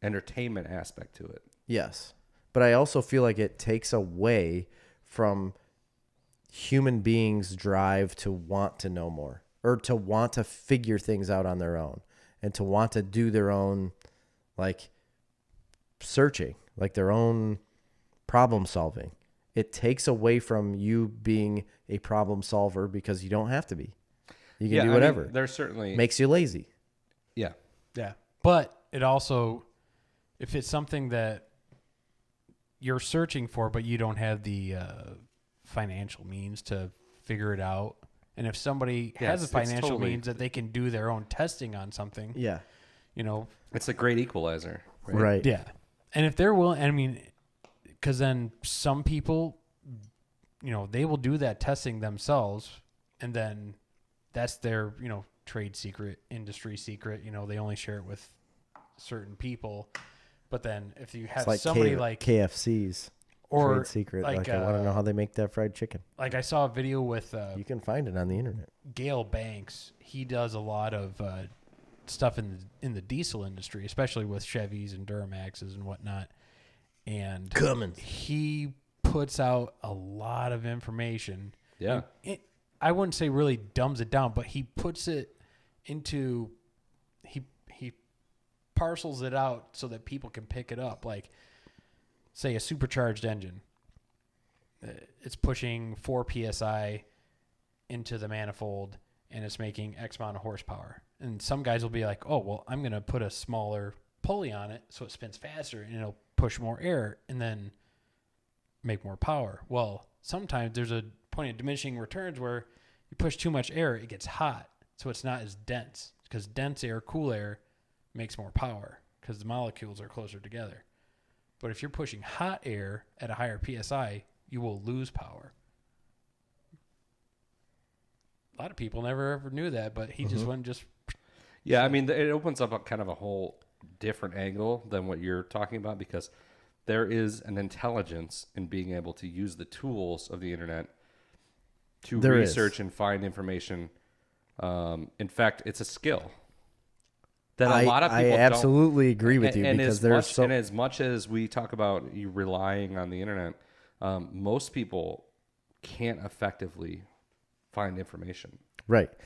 entertainment aspect to it. Yes, but I also feel like it takes away from human beings' drive to want to know more, or to want to figure things out on their own, and to want to do their own, like, searching, like their own problem solving. It takes away from you being a problem solver because you don't have to be. You can do whatever. I mean, there's certainly makes you lazy. Yeah. Yeah. But it also, if it's something that you're searching for, but you don't have the financial means to figure it out, and if somebody has the financial means that they can do their own testing on something, Yeah. It's a great equalizer. Right. Yeah. And if they're willing, I mean, because then some people, they will do that testing themselves, and then that's their, trade secret, industry secret. They only share it with certain people. But then if you have somebody like KFC's or trade secret, like I want to know how they make that fried chicken. Like I saw a video with you can find it on the internet. Gale Banks. He does a lot of stuff in the diesel industry, especially with Chevys and Duramaxes and whatnot. And Cummins. He puts out a lot of information. Yeah. I wouldn't say really dumbs it down, but he puts it into he parcels it out so that people can pick it up. Like, say a supercharged engine, it's pushing 4 psi into the manifold and it's making X amount of horsepower. And some guys will be like, oh, well, I'm going to put a smaller pulley on it so it spins faster and it'll push more air and then make more power. Well, sometimes there's a point of diminishing returns where you push too much air, it gets hot, so it's not as dense, because dense air, cool air, makes more power because the molecules are closer together. But if you're pushing hot air at a higher PSI, you will lose power. A lot of people never ever knew that, but he just went Yeah, I mean, it opens up a kind of a whole different angle than what you're talking about, because there is an intelligence in being able to use the tools of the internet to research and find information. In fact, it's a skill that a lot of people I absolutely agree with you, because there's and as much as we talk about you relying on the internet, most people can't effectively find information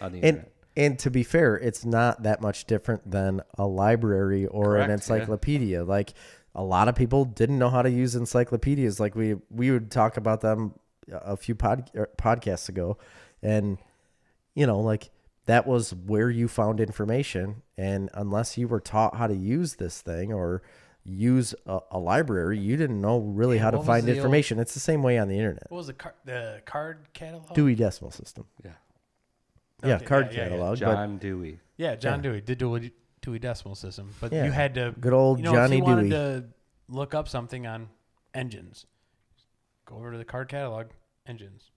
on the internet. And to be fair, it's not that much different than a library or an encyclopedia. Like, a lot of people didn't know how to use encyclopedias. Like, we would talk about them a few podcasts ago, and like, that was where you found information. And unless you were taught how to use this thing or use a library, you didn't know really how to find information. It's the same way on the internet. What was the card catalog? Dewey Decimal System. Yeah. Yeah, Okay, card yeah. catalog. John Dewey. Yeah, John Dewey. The Dewey Decimal System. But Yeah, you had to... good old Johnny if you Dewey. wanted to look up something on engines, go over to the card catalog, engines.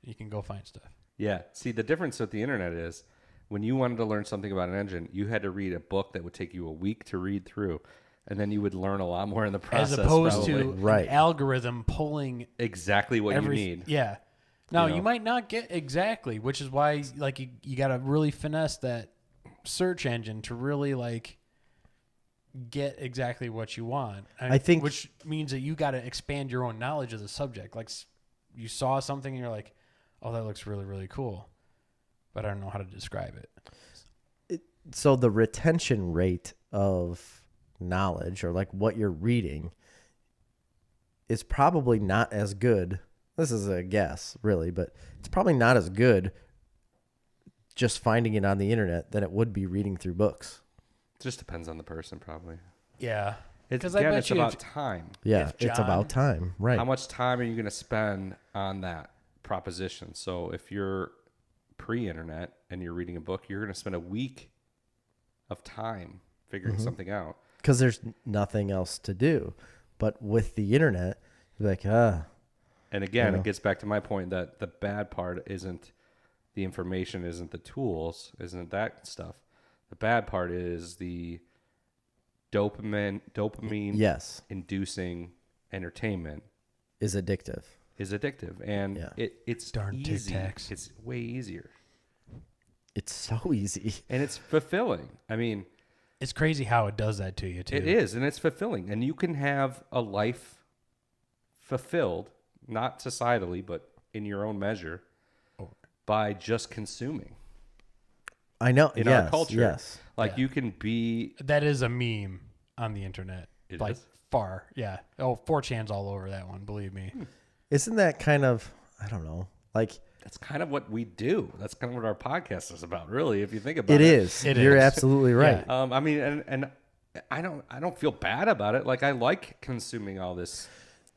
You can go find stuff. Yeah. See, the difference with the internet is when you wanted to learn something about an engine, you had to read a book that would take you a week to read through, and then you would learn a lot more in the process. As opposed probably. to an algorithm pulling exactly what you need. Yeah. Now, you might not get exactly, which is why like you got to really finesse that search engine to really like get exactly what you want. I think, which means that you got to expand your own knowledge of the subject. Like, you saw something and you're like, oh, that looks really, really cool, but I don't know how to describe it. So the retention rate of knowledge, or like what you're reading, is probably not as good. This is a guess, really, but it's probably not as good just finding it on the internet than it would be reading through books. It just depends on the person, probably. Yeah. It's about time. Yeah, it's about time, right? How much time are you going to spend on that proposition? So if you're pre-internet and you're reading a book, you're going to spend a week of time figuring something out. Because there's nothing else to do. But with the internet, you're like, And again, it gets back to my point that the bad part isn't the information, isn't the tools, isn't that stuff. The bad part is the dopamine yes, inducing entertainment is addictive. And it's darn easy. Tic-Tacs. It's way easier. It's so easy. And it's fulfilling. I mean, it's crazy how it does that to you too. It is, and it's fulfilling. And you can have a life fulfilled, not societally, but in your own measure by just consuming. I know. In our culture. Yes. Like you can be. That is a meme on the internet. It like is? far. Yeah. Oh, 4chan's all over that one. Believe me. Isn't that kind of, I don't know, like That's kind of what we do. That's kind of what our podcast is about, really, if you think about it. it is. It You're is. absolutely right. Yeah. I mean, and I don't feel bad about it. Like I like consuming all this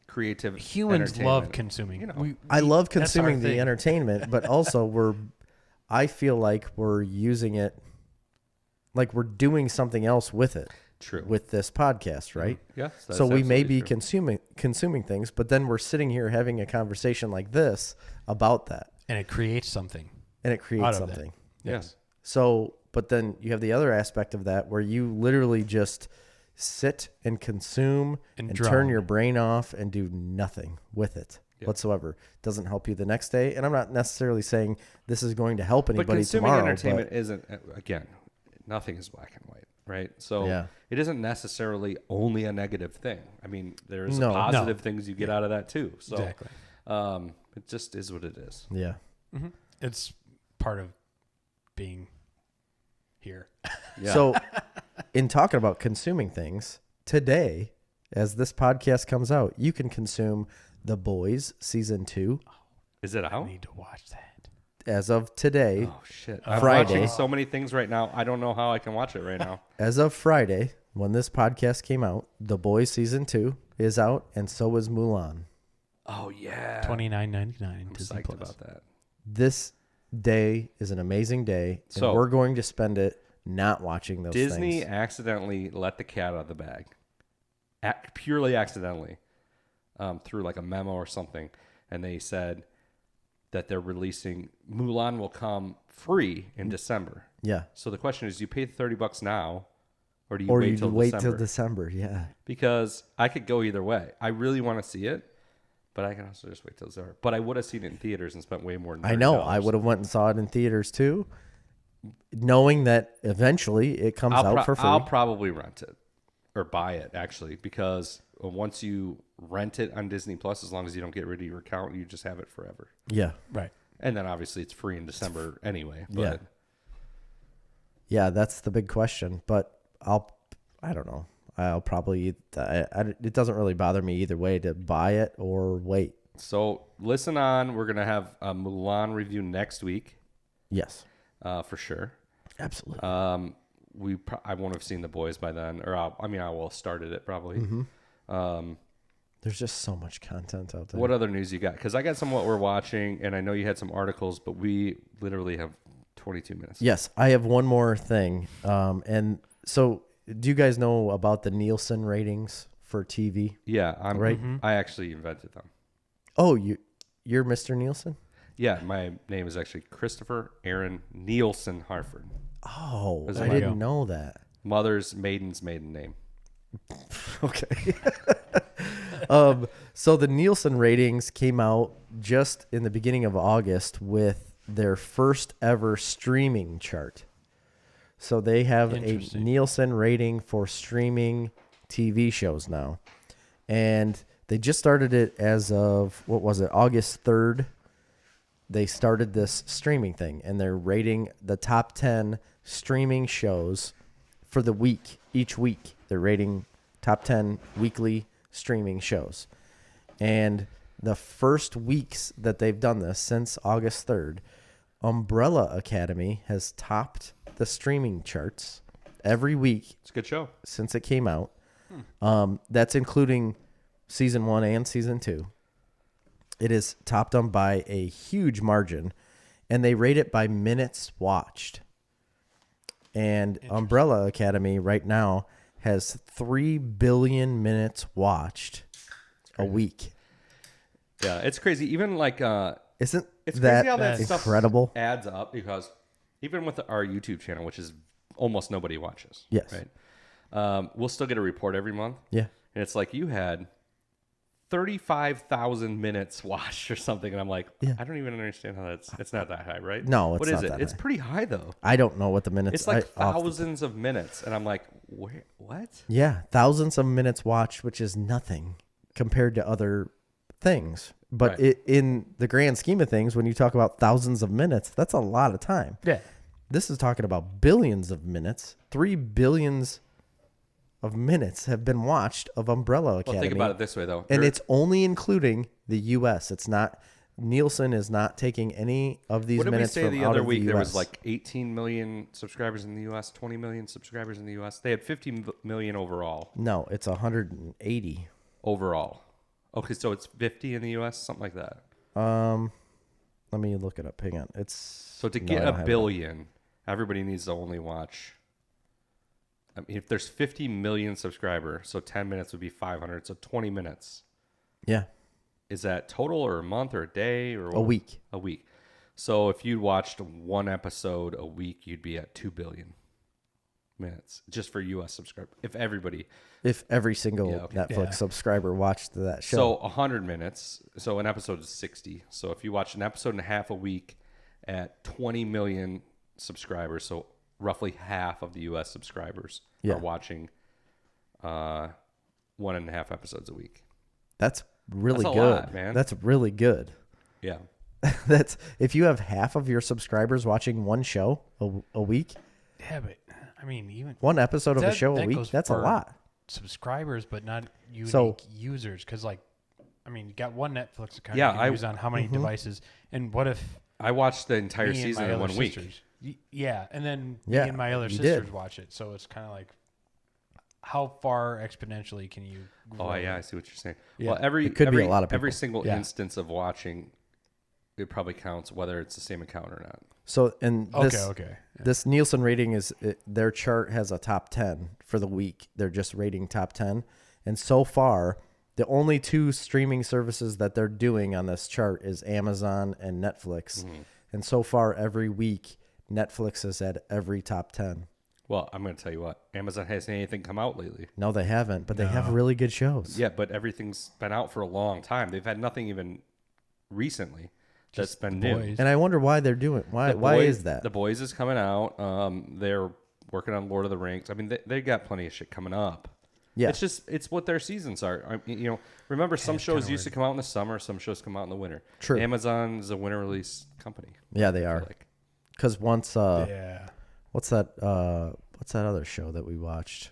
creative. Humans love entertainment. consuming. You know. I love that's our consuming the thing. entertainment, but also I feel like we're using it, like we're doing something else with it. True. With this podcast, right? Yes. that's So we may absolutely be true. consuming things, but then we're sitting here having a conversation like this about that, And it creates something. and it Out creates of that. something. Yes. So, but then you have the other aspect of that where you literally just sit and consume And and drown. turn your brain off and do nothing with it whatsoever. Doesn't help you the next day. And I'm not necessarily saying this is going to help But anybody consuming tomorrow. entertainment isn't, again, nothing is black and white, right? So Yeah. it isn't necessarily only a negative thing. I mean, there's No. positive things you get out of that too. So Exactly. it just is what it is. Yeah. It's part of being here. Yeah. So, in talking about consuming things, today, as this podcast comes out, you can consume The Boys season 2 is it I out? need to watch that. as of today. Oh shit! I'm Friday. watching so many things right now. I don't know how I can watch it right now. As of Friday, when this podcast came out, The Boys season 2 is out, and so is Mulan. Oh yeah, $29.99 I'm Disney psyched Plus. about that. This day is an amazing day, and So- we're going to spend it not watching those Disney things. accidentally let the cat out of the bag, purely accidentally, through like a memo or something, and they said that they're releasing Mulan will come free in December. Yeah. So the question is, do you pay the $30 now, or do you Or wait you till wait December? till December. Yeah. Because I could go either way. I really want to see it, but I can also just wait till December. But I would have seen it in theaters and spent way more than $30. I know. I would have went and saw it in theaters too, knowing that eventually it comes out for free. I'll probably rent it or buy it actually, because once you rent it on Disney Plus, as long as you don't get rid of your account, you just have it forever. Yeah. Right. And then obviously it's free in December anyway. But Yeah. Yeah, that's the big question. But I don't know. I'll probably, it doesn't really bother me either way to buy it or wait. So listen on. We're going to have a Mulan review next week Yes. for sure. Absolutely. I won't have seen The Boys by then, or I will have started it probably. There's just so much content out there. What other news you got? Because I got some what we're watching, and I know you had some articles, but we literally have 22 minutes. Yes, I have one more thing. And so, do you guys know about the Nielsen ratings for TV? Yeah, Right. I actually invented them. Oh, you're Mr. Nielsen? Yeah, my name is actually Christopher Aaron Neilson Harford. Oh, Is I it didn't go? know that. Maiden's maiden name. Okay. So the Nielsen ratings came out just in the beginning of August with their first ever streaming chart. So they have a Interesting. Nielsen rating for streaming TV shows now. And they just started it as of, what was it, August 3rd. They started this streaming thing, and they're rating the top 10 streaming shows for the week, each week. They're rating top 10 weekly streaming shows. And the first weeks that they've done this, since August 3rd, Umbrella Academy has topped the streaming charts every week It's a good show. since it came out. That's including season 1 and season 2. It is topped them by a huge margin, and they rate it by minutes watched. And Umbrella Academy right now has 3 billion minutes watched a week. Yeah, it's crazy. Even like Isn't it's that crazy how that stuff incredible? adds up, because even with our YouTube channel, which is almost nobody watches. Yes. Right. We'll still get a report every month. Yeah. And it's like you had 35,000 minutes watched or something, and I'm like, Yeah. I don't even understand how it's not that high, right? No, it's what is not it? that It's high. pretty high though. I don't know what the minutes. It's like off the- thousands of minutes, and I'm like, what? Yeah, thousands of minutes watched, which is nothing compared to other things. But Right. in the grand scheme of things, when you talk about thousands of minutes, that's a lot of time. Yeah. This is talking about billions of minutes. 3 billions of minutes have been watched of Umbrella Academy. Well, think about it this way, though. And it's only including the U.S. It's not, Nielsen is not taking any of these What did we minutes say from the out other of week? the There U.S. was like 18 million subscribers in the U.S., 20 million subscribers in the U.S. They had 50 million overall. No, it's 180. Overall. Okay, so it's 50 in the U.S., something like that. Let me look it up. Hang on. It's So to no, get I don't a have it. billion, everybody needs to only watch. I mean, if there's 50 million subscribers, so 10 minutes would be 500. So 20 minutes. Yeah, Is that total or a month or a day or a week. A week. So if you watched one episode a week, you'd be at 2 billion minutes just for U.S. subscribers. If everybody. If every single Yeah, okay. Netflix Yeah. subscriber watched that show. So 100 minutes. So an episode is 60. So if you watch an episode and a half a week at 20 million subscribers, so roughly half of the U.S. subscribers Yeah. are watching 1.5 episodes a week. That's really That's a good, lot, man. That's really good. Yeah. That's if you have half of your subscribers watching one show a week, Yeah, but I mean, even one episode of a That- show a that week, goes that's a for- lot. subscribers, but not unique So- users. Because, like, I mean, you got one Netflix account Yeah, you can use on how many devices. And what if I watched the entire me and season my in other 1 week. sisters, yeah, and then Yeah, me and my other you sisters did. watch it. So it's kind of like, how far exponentially can you grow? Oh, yeah, I see what you're saying. Yeah. Well, every It could be every, a lot of every people. single Yeah. instance of watching, it probably counts whether it's the same account or not. So, and this Okay. this Nielsen rating is their chart has a top 10 for the week. They're just rating top 10, and so far, the only two streaming services that they're doing on this chart is Amazon and Netflix. Mm-hmm. And so far, every week, Netflix is at every top 10. Well, I'm going to tell you what. Amazon hasn't anything come out lately. No, they haven't, but they have really good shows. Yeah, but everything's been out for a long time. They've had nothing even recently that's Just been The new. Boys. And I wonder why they're doing. Why The why Boys- is that? The Boys is coming out. They're working on Lord of the Rings. I mean, they got plenty of shit coming up. Yeah. It's what their seasons are. I mean, remember some it's shows kinda used to come out in the summer, some shows come out in the winter. True. Amazon's a winter release company. Yeah, they I are. feel like. Because once yeah. what's that other show that we watched?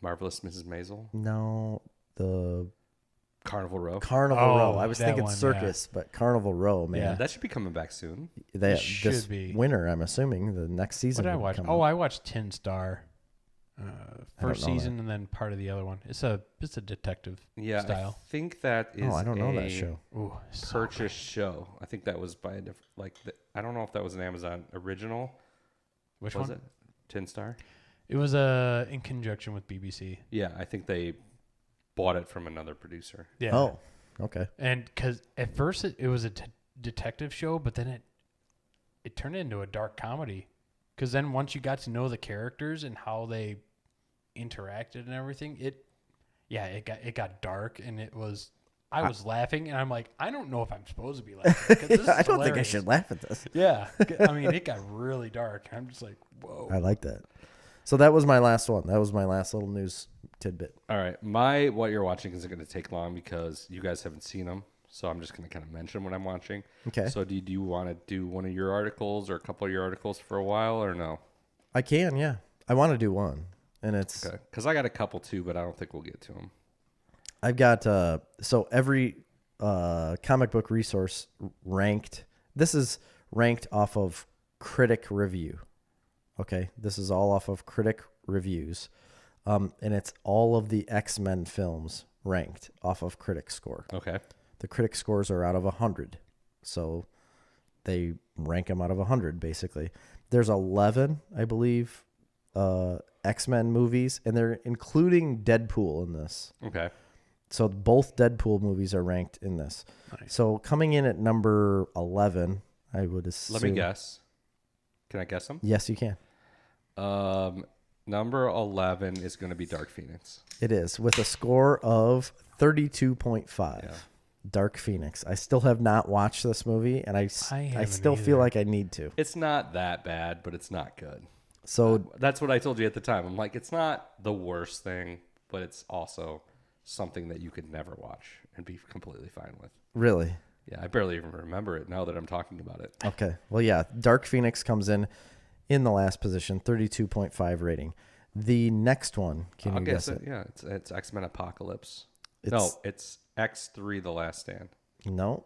Marvelous Mrs. Maisel, No, the Carnival Row. Carnival Oh, Row. I was that thinking one, Circus, but Carnival Row, man. Yeah. That should be coming back soon. They, It should this be. winter, I'm assuming the next What season. did I would watch? come Oh, out. I watched Tin Star. First know that. season and then part of the other one. It's a detective Yeah, style. I think that is. Oh, I don't know that a show. Ooh, so Purchase show. I think that was by a different. I don't know if that was an Amazon original. Which was one? it? Tin Star. It was in conjunction with BBC. Yeah, I think they bought it from another producer. Yeah. Oh, okay. And because at first it was a detective show, but then it turned into a dark comedy. Because then once you got to know the characters and how they interacted and everything, it got dark, and I was laughing, and I'm like, I don't know if I'm supposed to be laughing. 'cause this is I don't think I hilarious. should laugh at this. Yeah, I mean, it got really dark. I'm just like, whoa. I like that. So that was my last one. That was my last little news tidbit. All right, what you're watching isn't going to take long because you guys haven't seen them. So I'm just going to kind of mention what I'm watching. Okay. So do you want to do one of your articles or a couple of your articles for a while or no? I can, yeah. I want to do one, and it's Okay. Because I got a couple too, but I don't think we'll get to them. I've got so every comic book resource ranked. This is ranked off of critic review. Okay, this is all off of critic reviews, and it's all of the X-Men films ranked off of critic score. Okay. The critic scores are out of 100, so they rank them out of 100 basically. There's 11, I believe, X-Men movies, and they're including Deadpool in this. Okay. So both Deadpool movies are ranked in this. Nice. So coming in at number 11, I would assume. Let me guess. Can I guess them? Yes, you can. Number 11 is going to be Dark Phoenix. It is with a score of 32.5. Yeah. Dark Phoenix. I still have not watched this movie, and I haven't still feel either. like I need to. It's not that bad, but it's not good. So That's what I told you at the time. I'm like, it's not the worst thing, but it's also something that you could never watch and be completely fine with. Really? Yeah, I barely even remember it now that I'm talking about it. Okay. Well, yeah, Dark Phoenix comes in the last position, 32.5 rating. The next one, can I'll you guess it? Yeah, it's X-Men Apocalypse. It's- It's X3 The Last Stand. No.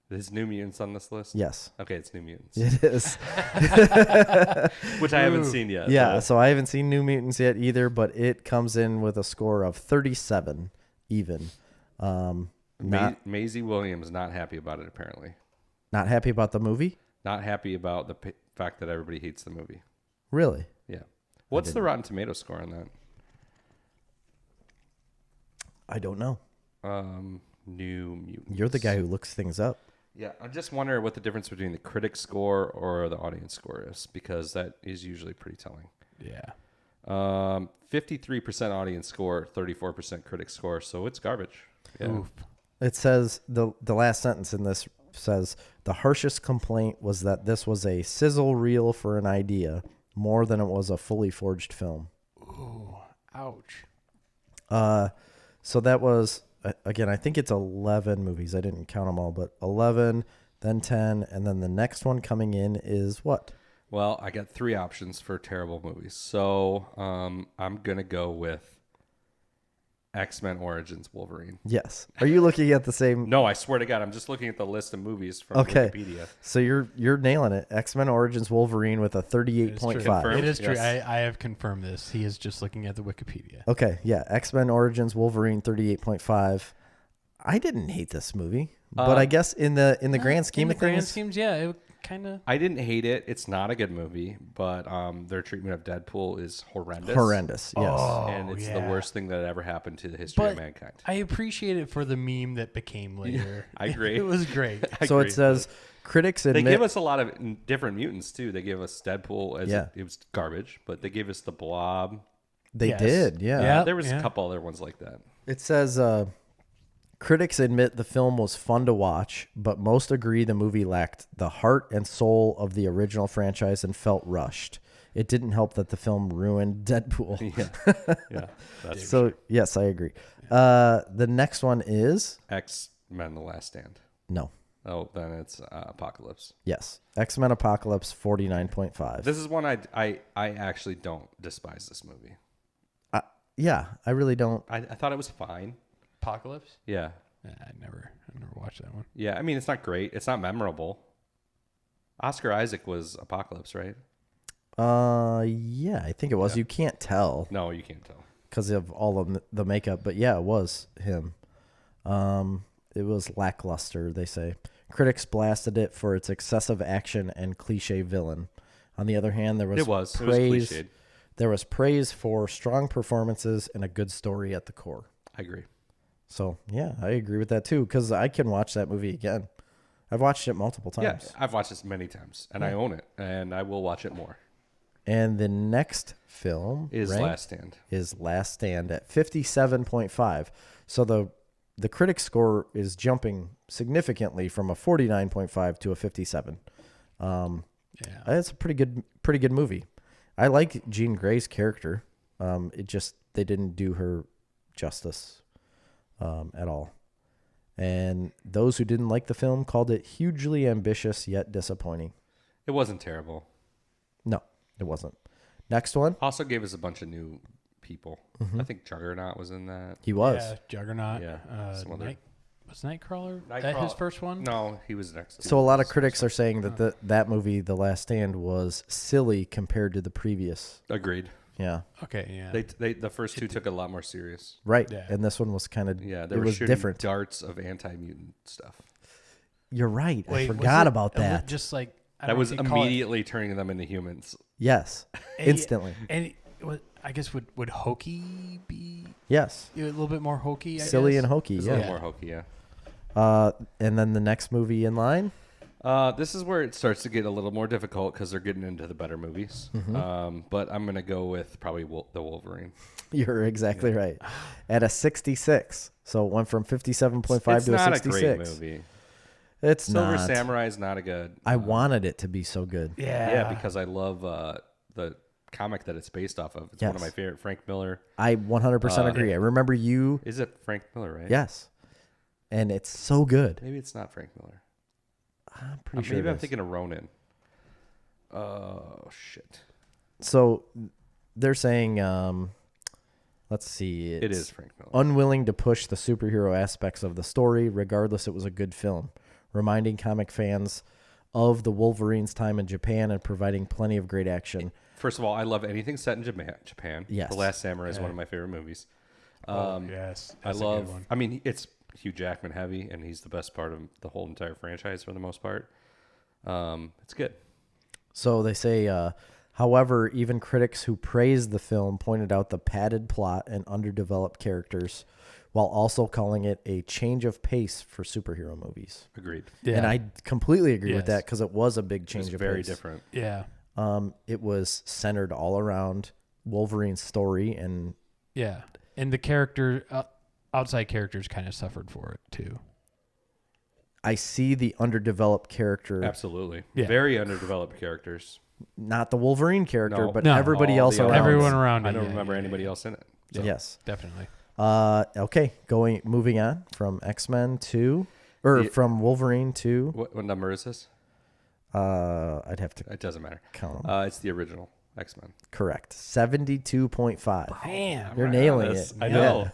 Is New Mutants on this list? Yes. Okay, it's New Mutants. It is. Which I haven't seen yet. Yeah, but- so I haven't seen New Mutants yet either, but it comes in with a score of 37 even. Maisie Williams not happy about it, apparently. Not happy about the movie? Not happy about the fact that everybody hates the movie. Really? Yeah. What's the Rotten Tomato score on that? I don't know. New Mutants. You're the guy who looks things up. Yeah, I just wonder what the difference between the critic score or the audience score is, because that is usually pretty telling. Yeah. 53% audience score, 34% critic score, so it's garbage. Yeah. Oof. It says the last sentence in this says the harshest complaint was that this was a sizzle reel for an idea more than it was a fully forged film. Ooh. Ouch. So that was again, I think it's 11 movies. I didn't count them all, but 11, then 10, and then the next one coming in is what? Well, I got 3 options for terrible movies. So I'm going to go with X-Men Origins Wolverine. Yes. Are you looking at the same? No, I swear to God, I'm just looking at the list of movies from Okay. Wikipedia. So you're nailing it. X-Men Origins Wolverine with a 38.5. Confirmed. It is true. Yes. I have confirmed this. He is just looking at the Wikipedia. Okay, yeah. X-Men Origins Wolverine 38.5. I didn't hate this movie, but I guess in the grand scheme In of the grand things, schemes, yeah, it kind of. I didn't hate it. It's not a good movie, but their treatment of Deadpool is horrendous. horrendous. Yes. And it's the yeah. worst thing that ever happened to the history of But mankind. I appreciate it for the meme that became later. I agree. It was great. I So agree. it says critics They admit give us a lot of different mutants too. They gave us Deadpool as Yeah. it was garbage, but they gave us the Blob. they Yes. did. Yeah. Yeah. There was a couple other ones like that. It says critics admit the film was fun to watch, but most agree the movie lacked the heart and soul of the original franchise and felt rushed. It didn't help that the film ruined Deadpool. Yeah, that's So yes, I agree. The next one is X-Men: The Last Stand. no. Oh, then it's Apocalypse. Yes, X-Men Apocalypse 49.5. This is one I actually don't despise this movie. Yeah, I really don't. I thought it was fine. Apocalypse? Yeah. I never watched that one. Yeah, I mean, it's not great. It's not memorable. Oscar Isaac was Apocalypse, right? Yeah, I think it was. Yeah. You can't tell No, you can't tell. because of all of the makeup, but yeah, it was him. It was lackluster, they say. Critics blasted it for its excessive action and cliche villain. On the other hand, there was It was praise. cliched. There was praise for strong performances and a good story at the core. I agree. So yeah, I agree with that too because I can watch that movie again. I've watched it multiple Yeah, times. I've watched this many times, and I own it, and I will watch it more. And the next film Is ranked Last Stand. is Last Stand at 57.5. So the critic score is jumping significantly from a 49.5 to a 57. Yeah. It's a pretty good movie. I like Jean Grey's character. It just they didn't do her justice at all. And those who didn't like the film called it hugely ambitious yet disappointing. It wasn't terrible. No, it wasn't. Next one, Also gave us a bunch of new people. I think Juggernaut was in that. he was. Yeah, Juggernaut. Yeah, some other- Was Nightcrawler that Nightcrawler. his first one? No, he was next. So a lot of critics are saying that that movie, The Last Stand, was silly compared to the previous. Agreed. Yeah, Okay, yeah. They the first two took it a lot more serious. right. Yeah. And this one was kind of Yeah, they it were was shooting different. darts of anti-mutant stuff. You're right. I Wait, was forgot it about that. Just like I That don't was know if you call it- immediately turning them into humans. Yes, instantly. And it was, I guess would hokey be Yes, a little bit more hokey? I silly guess? and hokey. It's a Yeah. little more hokey, yeah. And then the next movie in line. This is where it starts to get a little more difficult because they're getting into the better movies. But I'm going to go with probably the Wolverine. You're exactly right. At a 66. So it went from 57.5 It's to a not 66. a great movie. It's Silver not. Samurai is not a good. I wanted it to be so good. Yeah, because I love the comic that it's based off of. It's one of Yes. my favorite. Frank Miller. I 100% agree. I remember you. Is it Frank Miller, right? Yes. and it's so good. Maybe it's not Frank Miller. I'm pretty sure. Maybe it I'm is. thinking of Ronin. Oh shit! So they're saying, let's see. It is Frank Miller. Unwilling to push the superhero aspects of the story, regardless it was a good film, reminding comic fans of the Wolverine's time in Japan and providing plenty of great action. First of all, I love anything set in Japan. Yes. The Last Samurai is one of my favorite movies. Yes. I That's a love. good one. I mean, it's Hugh Jackman heavy, and he's the best part of the whole entire franchise for the most part. It's good. So they say, however, even critics who praised the film pointed out the padded plot and underdeveloped characters, while also calling it a change of pace for superhero movies. Agreed. Yeah. And I completely agree with Yes. that because it was a big It's change of very pace. different. Yeah. It was centered all around Wolverine's story, and Yeah. And the character, outside characters kind of suffered for it too. I see the underdeveloped character, Absolutely. Yeah. Very underdeveloped characters. not the Wolverine character, No. but No. everybody All else the around. others. Everyone around it. I don't yeah, remember yeah, anybody yeah. else in it. So, Yes. Definitely. Okay. Moving on from Wolverine to, What number is this? I'd have to It doesn't matter. count them. It's the original X-Men. Correct. 72.5. Damn. You're Right nailing on it. this. I Yeah.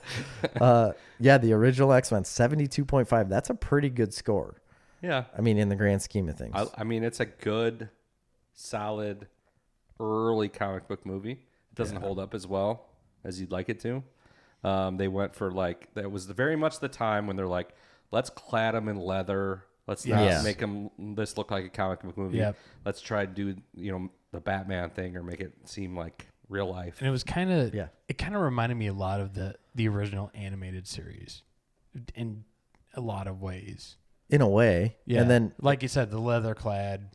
know. Yeah, the original X-Men, 72.5. That's a pretty good score. Yeah. I mean, in the grand scheme of things. I mean, it's a good, solid, early comic book movie. It doesn't hold up as well as you'd like it to. They went for that was very much the time when they're like, let's clad them in leather. Let's not Yeah. make this look like a comic book movie. Yep. Let's try to do, the Batman thing or make it seem like real life. And it was kind of, Yeah. it kind of reminded me a lot of the original animated series in a lot of ways. in a way. Yeah. And then like you said, the leather clad.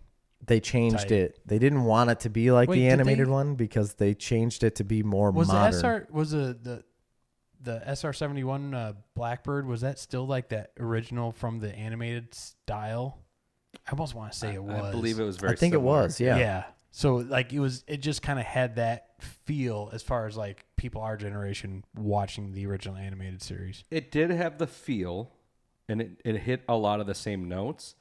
they changed Tight. it. They didn't want it to be like Wait, the did animated they? one because they changed it to be more Was modern. the SR, was the SR-71 Blackbird, was that still like that original from the animated style? I almost want to say it was. I believe it was very I think similar. it was, yeah. Yeah. So like it just kind of had that feel as far as like people our generation watching the original animated series. It did have the feel, and it hit a lot of the same notes,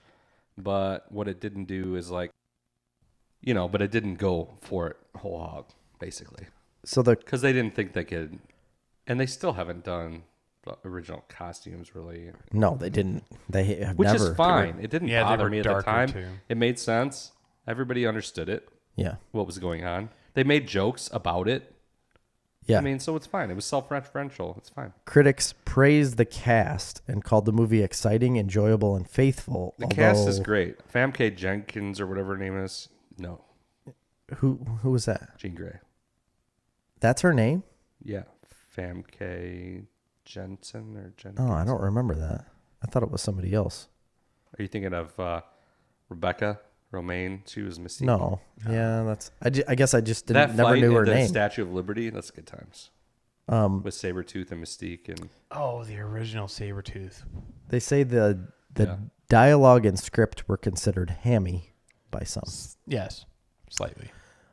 but what it didn't do is but it didn't go for it whole hog, basically. So the Because they didn't think they could, and they still haven't done the original costumes really, no, they didn't. They have which never. is fine. It didn't Yeah, they bother were me at the darker, time. too. It made sense. Everybody understood it, Yeah, what was going on. They made jokes about it. yeah. I mean, so it's fine. It was self-referential. It's fine. Critics praised the cast and called the movie exciting, enjoyable, and faithful. The cast is although- great. Famke Jenkins or whatever her name is. No, Who was that? Jean Grey. That's her name? Yeah, Famke Jensen or Jenkins. Oh, I don't remember that. I thought it was somebody else. Are you thinking of Rebecca Romaine? She was Mystique. No. Yeah, that's. I guess I just That didn't never fight knew at her the name. Statue of Liberty. That's good times with Sabretooth and Mystique and Oh, the original Sabretooth. They say the Yeah. dialogue and script were considered hammy by some. Yes, slightly.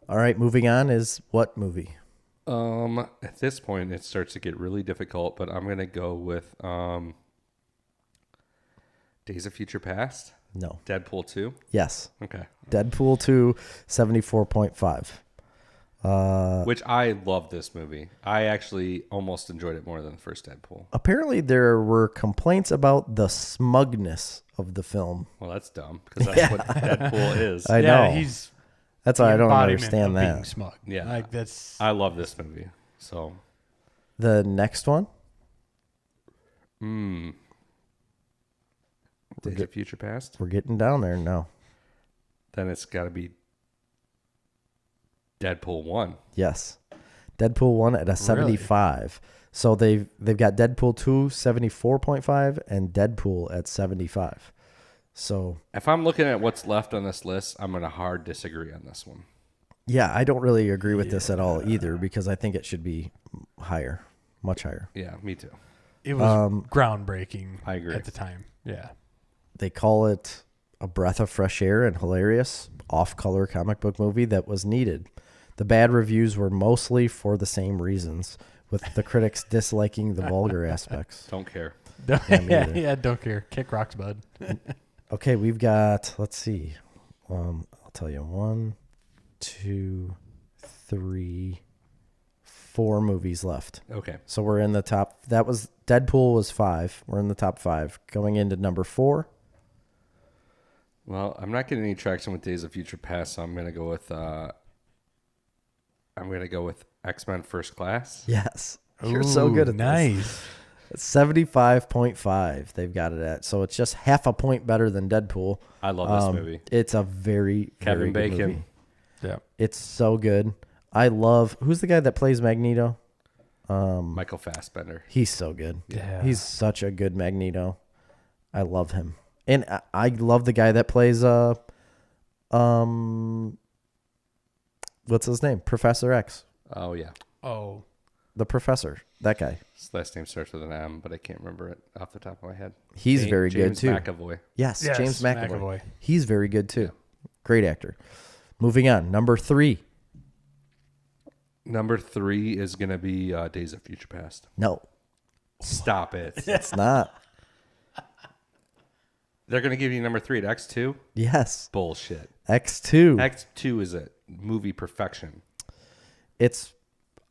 All right, moving on is what movie? At this point, it starts to get really difficult, but I'm gonna go with Days of Future Past, No. Deadpool 2. Yes. Okay, Deadpool 2, 74.5. which I love this movie. I actually almost enjoyed it more than the first Deadpool. Apparently, there were complaints about the smugness of the film. Well, that's dumb because that's what Deadpool is. I yeah, know. he's That's why I the don't embodiment understand of being that. smug. Yeah. Like that's I love this movie. So, The next one? Days of Future Past. We're getting down there now. Then it's got to be Deadpool 1. Yes. Deadpool 1 at a 75. So they've got Deadpool 2, 74.5, and Deadpool at 75. So, If I'm looking at what's left on this list, I'm going to hard disagree on this one. yeah, I don't really agree with this at all either because I think it should be higher, much higher. Yeah, me too. it was groundbreaking. I agree. At the time. Yeah. They call it a breath of fresh air and hilarious, off-color comic book movie that was needed. The bad reviews were mostly for the same reasons, with the critics disliking the vulgar aspects. Don't care. Yeah, don't care. Kick rocks, bud. Okay, we've got, let's see. I'll tell you, 1, 2, 3, 4 movies left. Okay. So we're in the top. Deadpool was 5. We're in the top 5. Going into number 4. Well, I'm not getting any traction with Days of Future Past, so I'm gonna go with X-Men First Class. Yes. You're so good at nice. this. It's 75.5 they've got it at. So it's just half a point better than Deadpool. I love this movie. It's a very, Kevin very good Bacon. movie. Yeah. It's so good. I love, who's the guy that plays Magneto? Michael Fassbender. He's so good. Yeah. He's such a good Magneto. I love him. And I love the guy that plays what's his name? Professor X. Oh yeah. Oh. The professor. That guy. His last name starts with an M, but I can't remember it off the top of my head. He's very good James too. McAvoy. Yes, James McAvoy. McAvoy. He's very good too. Great actor. Moving on. Number 3. Number 3 is gonna be Days of Future Past. No, Stop it. it's not. They're gonna give you number 3 at X2. Yes. Bullshit. X2. X2 is a movie perfection.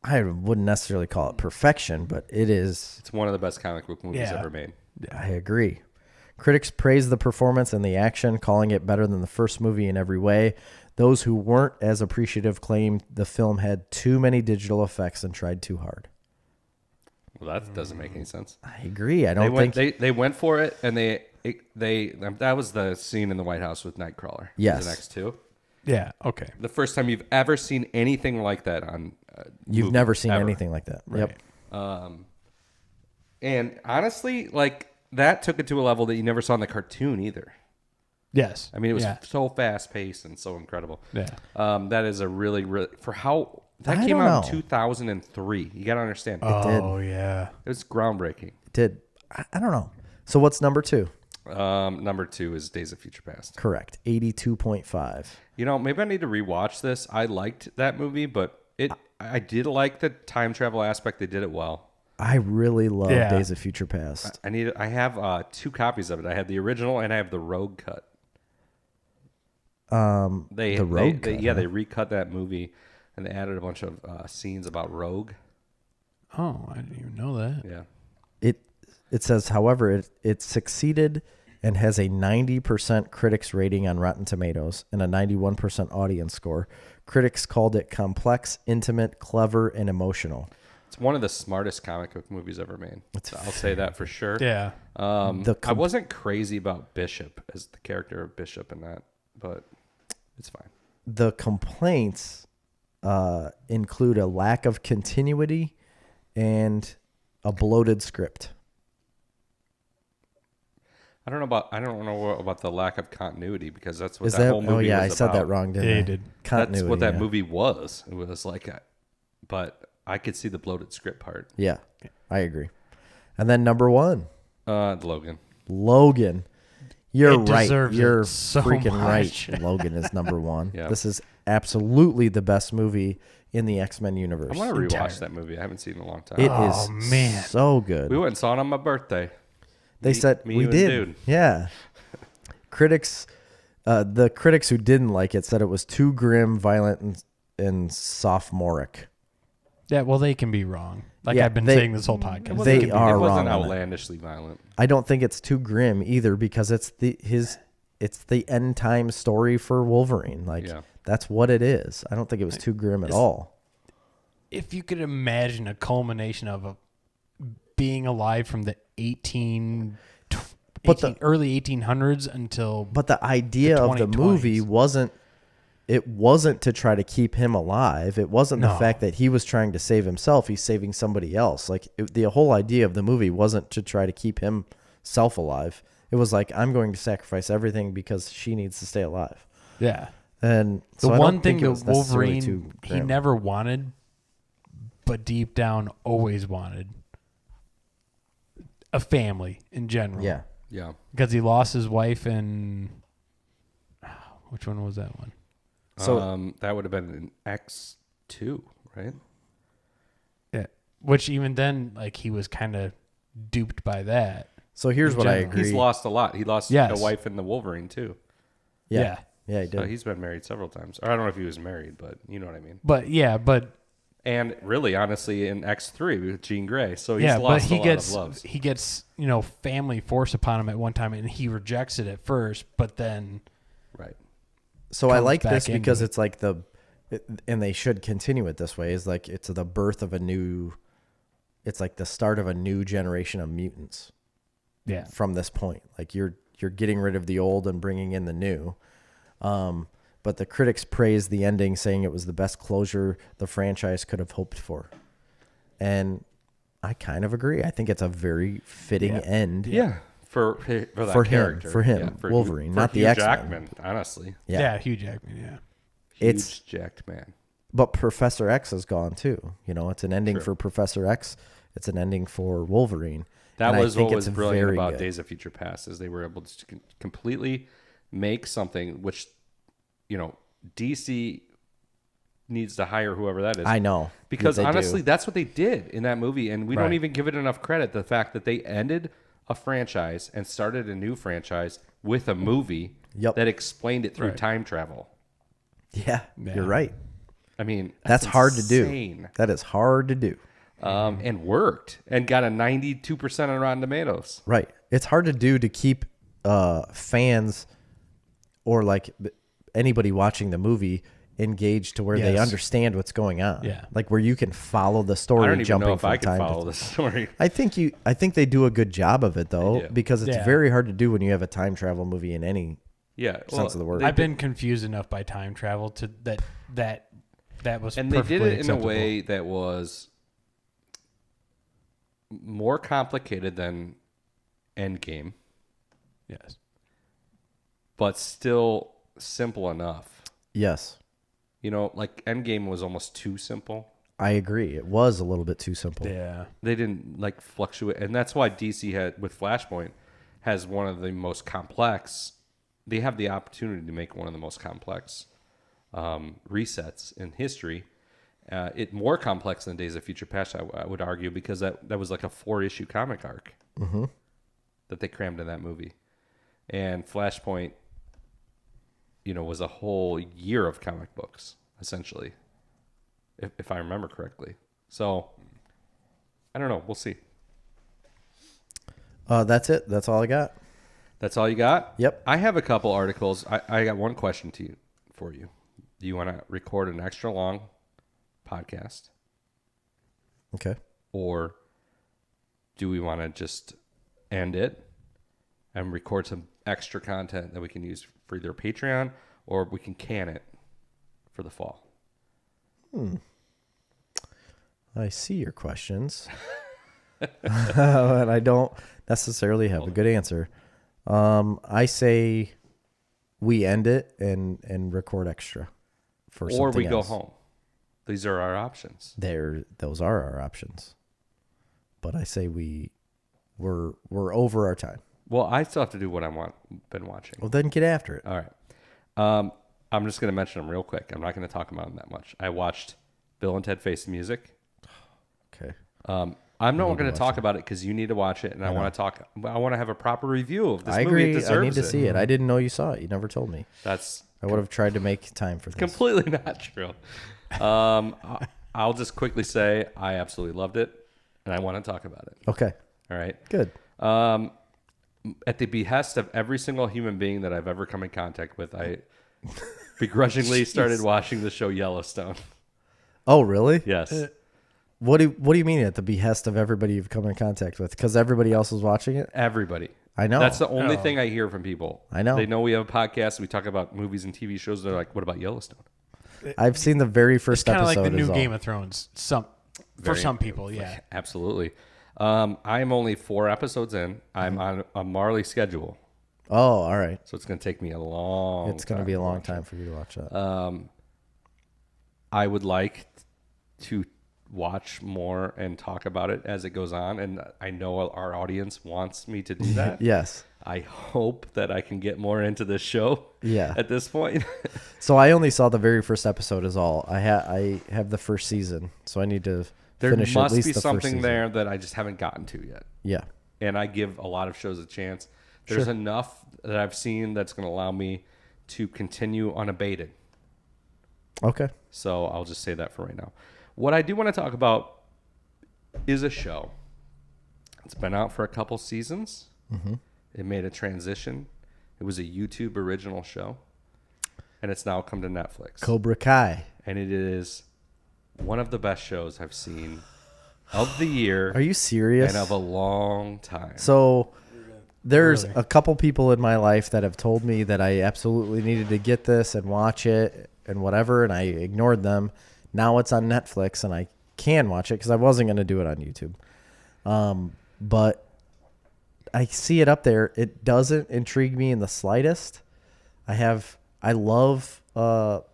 I wouldn't necessarily call it perfection, but it is. It's one of the best comic book movies Yeah. ever made. I agree. Critics praised the performance and the action, calling it better than the first movie in every way. Those who weren't as appreciative claimed the film had too many digital effects and tried too hard. Well, that doesn't make any sense. I agree. I don't think They went for it, and they that was the scene in the White House with Nightcrawler. Yes. It was an X2. Yeah. Okay. The first time you've ever seen anything like that on. you've movie, never seen ever. anything like that. Right. Yep. And honestly, like that took it to a level that you never saw in the cartoon either. Yes. I mean, it was Yeah. so fast paced and so incredible. Yeah. That is a really, really for how that I came don't out know. in 2003. You got to understand, did. Oh yeah. it was groundbreaking. It did. I don't know. So what's number 2? Number 2 is Days of Future Past. Correct. 82.5. You know, maybe I need to rewatch this. I liked that movie, but I did like the time travel aspect. They did it well. I really love Yeah. Days of Future Past. I have 2 copies of it. I have the original and I have the Rogue cut. The Rogue cut, they recut that movie and they added a bunch of scenes about Rogue. Oh, I didn't even know that. Yeah. It says, however, it succeeded and has a 90% critics rating on Rotten Tomatoes and a 91% audience score. Critics called it complex, intimate, clever, and emotional. It's one of the smartest comic book movies ever made. I'll say that for sure. Yeah. I wasn't crazy about Bishop as the character of Bishop in that, but it's fine. The complaints include a lack of continuity and a bloated script. I don't know about the lack of continuity because that's what Is that that? whole movie Oh yeah, was I said about. that wrong, didn't Yeah, I? you did. Continuity. That's what that yeah. movie was. It was like, but I could see the bloated script part. Yeah, I agree. And then number 1, Logan. Logan. You're It right. deserves You're it so freaking much. right. Logan is number 1. Yeah. This is absolutely the best movie in the X-Men universe. I want to rewatch Entire. that movie. I haven't seen it in a long time. It is Oh, man. so good. We went and saw it on my birthday. They said me, we you, and did. Dude. Yeah. Critics, the critics who didn't like it said it was too grim, violent, and sophomoric. Yeah. Well, they can be wrong. Like Yeah, I've been they- saying this whole podcast. They It are wasn't wrong on it. outlandishly violent. I don't think it's too grim either because it's the end time story for Wolverine. Like Yeah. that's what it is. I don't think it was too grim at all. If you could imagine a culmination of being alive from the early 1800s until But the idea The of the 2020s. movie wasn't to try to keep him alive. It wasn't the No. fact that he was trying to save himself. He's saving somebody else. Like the whole idea of the movie wasn't to try to keep himself alive. It was like, I'm going to sacrifice everything because she needs to stay alive. yeah. And The so I one don't thing think it that was necessarily too Wolverine he grim. never wanted, but deep down always wanted a family in general. Yeah. Yeah. Because he lost his wife in which one was that one? So that would have been an X2, right? Yeah. Which even then, like he was kind of duped by that. So here's what I general. agree. He's lost a lot. He lost Yes. a wife in the Wolverine too. Yeah, he did. So he's been married several times. Or I don't know if he was married, but you know what I mean. But And really, honestly, in X3 with Jean Grey. So he's yeah, lost but a lot of loves. he gets family forced upon him at one time, and he rejects it at first, but then Right. So I comes like back this into because it. it's like and they should continue it this way, is like it's the birth of it's like the start of a new generation of mutants yeah, from this point. Like you're getting rid of the old and bringing in the new. But the critics praised the ending, saying it was the best closure the franchise could have hoped for. And I kind of agree. I think it's a very fitting end. Yeah. For that For him, character. for him, Yeah, for Wolverine, for not the Hugh X-Men. Jackman, honestly. Yeah. Hugh Jackman, yeah. Huge It's- jacked man. But Professor X is gone too. It's an ending True. for Professor X. It's an ending for Wolverine. That And I was think what was it's brilliant very about good. Days of Future Past, is they were able to completely make something which, DC needs to hire whoever that is. I know. Because They do. honestly, that's what they did in that movie, and we don't Right. even give it enough credit. The fact that they ended a franchise and started a new franchise with a movie Yep. that explained it through Right. time travel. Yeah, Yeah. you're right. I mean, That's hard to do. insane. That is hard to do. And worked and got a 92% on Rotten Tomatoes. Right. It's hard to do to keep fans or like anybody watching the movie engaged to where they Yes. understand what's going on. Yeah. Like where you can follow the I story don't even jumping know if from I can time follow to the story. I think they do a good job of it though, They do. because it's Yeah. very hard to do when you have a time travel movie in any Yeah, sense of the word. they I've did- been confused enough by time travel to that was and they did perfectly it in a acceptable. way that was more complicated than Endgame, Yes. but still simple enough. Yes. Like Endgame was almost too simple. I agree. It was a little bit too simple. Yeah. They didn't like fluctuate, and that's why DC had with Flashpoint has one of the most complex. They have the opportunity to make one of the most complex resets in history. It more complex than Days of Future Past, I would argue, because that was like a 4-issue comic arc that they crammed in that movie, and Flashpoint, was a whole year of comic books essentially, if I remember correctly. So I don't know. We'll see. That's it. That's all I got. That's all you got? Yep. I have a couple articles. I got one question for you. Do you want to record an extra long podcast, Okay. or do we want to just end it and record some extra content that we can use for either Patreon, or we can can it for the fall? I see your questions. And I don't necessarily have a good answer. I say we end it and record extra for Or something we go else. home. These are our options. Those are our options. But I say we're over our time. Well, I still have to do what been watching. Well, then get after it. All right. I'm just going to mention them real quick. I'm not going to talk about them that much. I watched Bill and Ted Face the Music. Okay. I'm not going to talk about it because you need to watch it, and I want to have a proper review of this I movie. agree. It deserves I need to it. see it. I didn't know you saw it. You never told me. That's I would have tried to make time for this. completely not true. I'll just quickly say I absolutely loved it, and I want to talk about it. Okay. All right. Good. At the behest of every single human being that I've ever come in contact with, I begrudgingly started watching the show Yellowstone. Oh, really? Yes. What do you mean at the behest of everybody you've come in contact with? Because everybody else was watching it? Everybody. I know. That's the only Oh. thing I hear from people. I know. They know we have a podcast. We talk about movies and TV shows. They're like, what about Yellowstone? I've seen the very It's first kind of episode. like the new is all. Game of Thrones. For Very- some people, yeah. Absolutely. I'm only 4 episodes in. I'm on a Marley schedule. Oh, all right. So it's going to take me a long It's going to be a long time for you to watch that. I would like to watch more and talk about it as it goes on. And I know our audience wants me to do that. Yes. I hope that I can get more into this show Yeah. at this point. So I only saw the very first episode is all. I have the first season, so I need to There finish at must least be the first something season. there that I just haven't gotten to yet. Yeah. and I give a lot of shows a chance. There's enough that I've seen that's going to allow me to continue unabated. Okay. So I'll just say that for right now. What I do want to talk about is a show. It's been out for a couple seasons. Mm-hmm. It made a transition. It was a YouTube original show, and it's now come to Netflix. Cobra Kai. And it is one of the best shows I've seen of the year. Are you serious? And of a long time. So there's Really? a couple people in my life that have told me that I absolutely needed to get this and watch it and whatever, and I ignored them. Now it's on Netflix, and I can watch it because I wasn't going to do it on YouTube. But I see it up there. It doesn't intrigue me in the slightest. I love the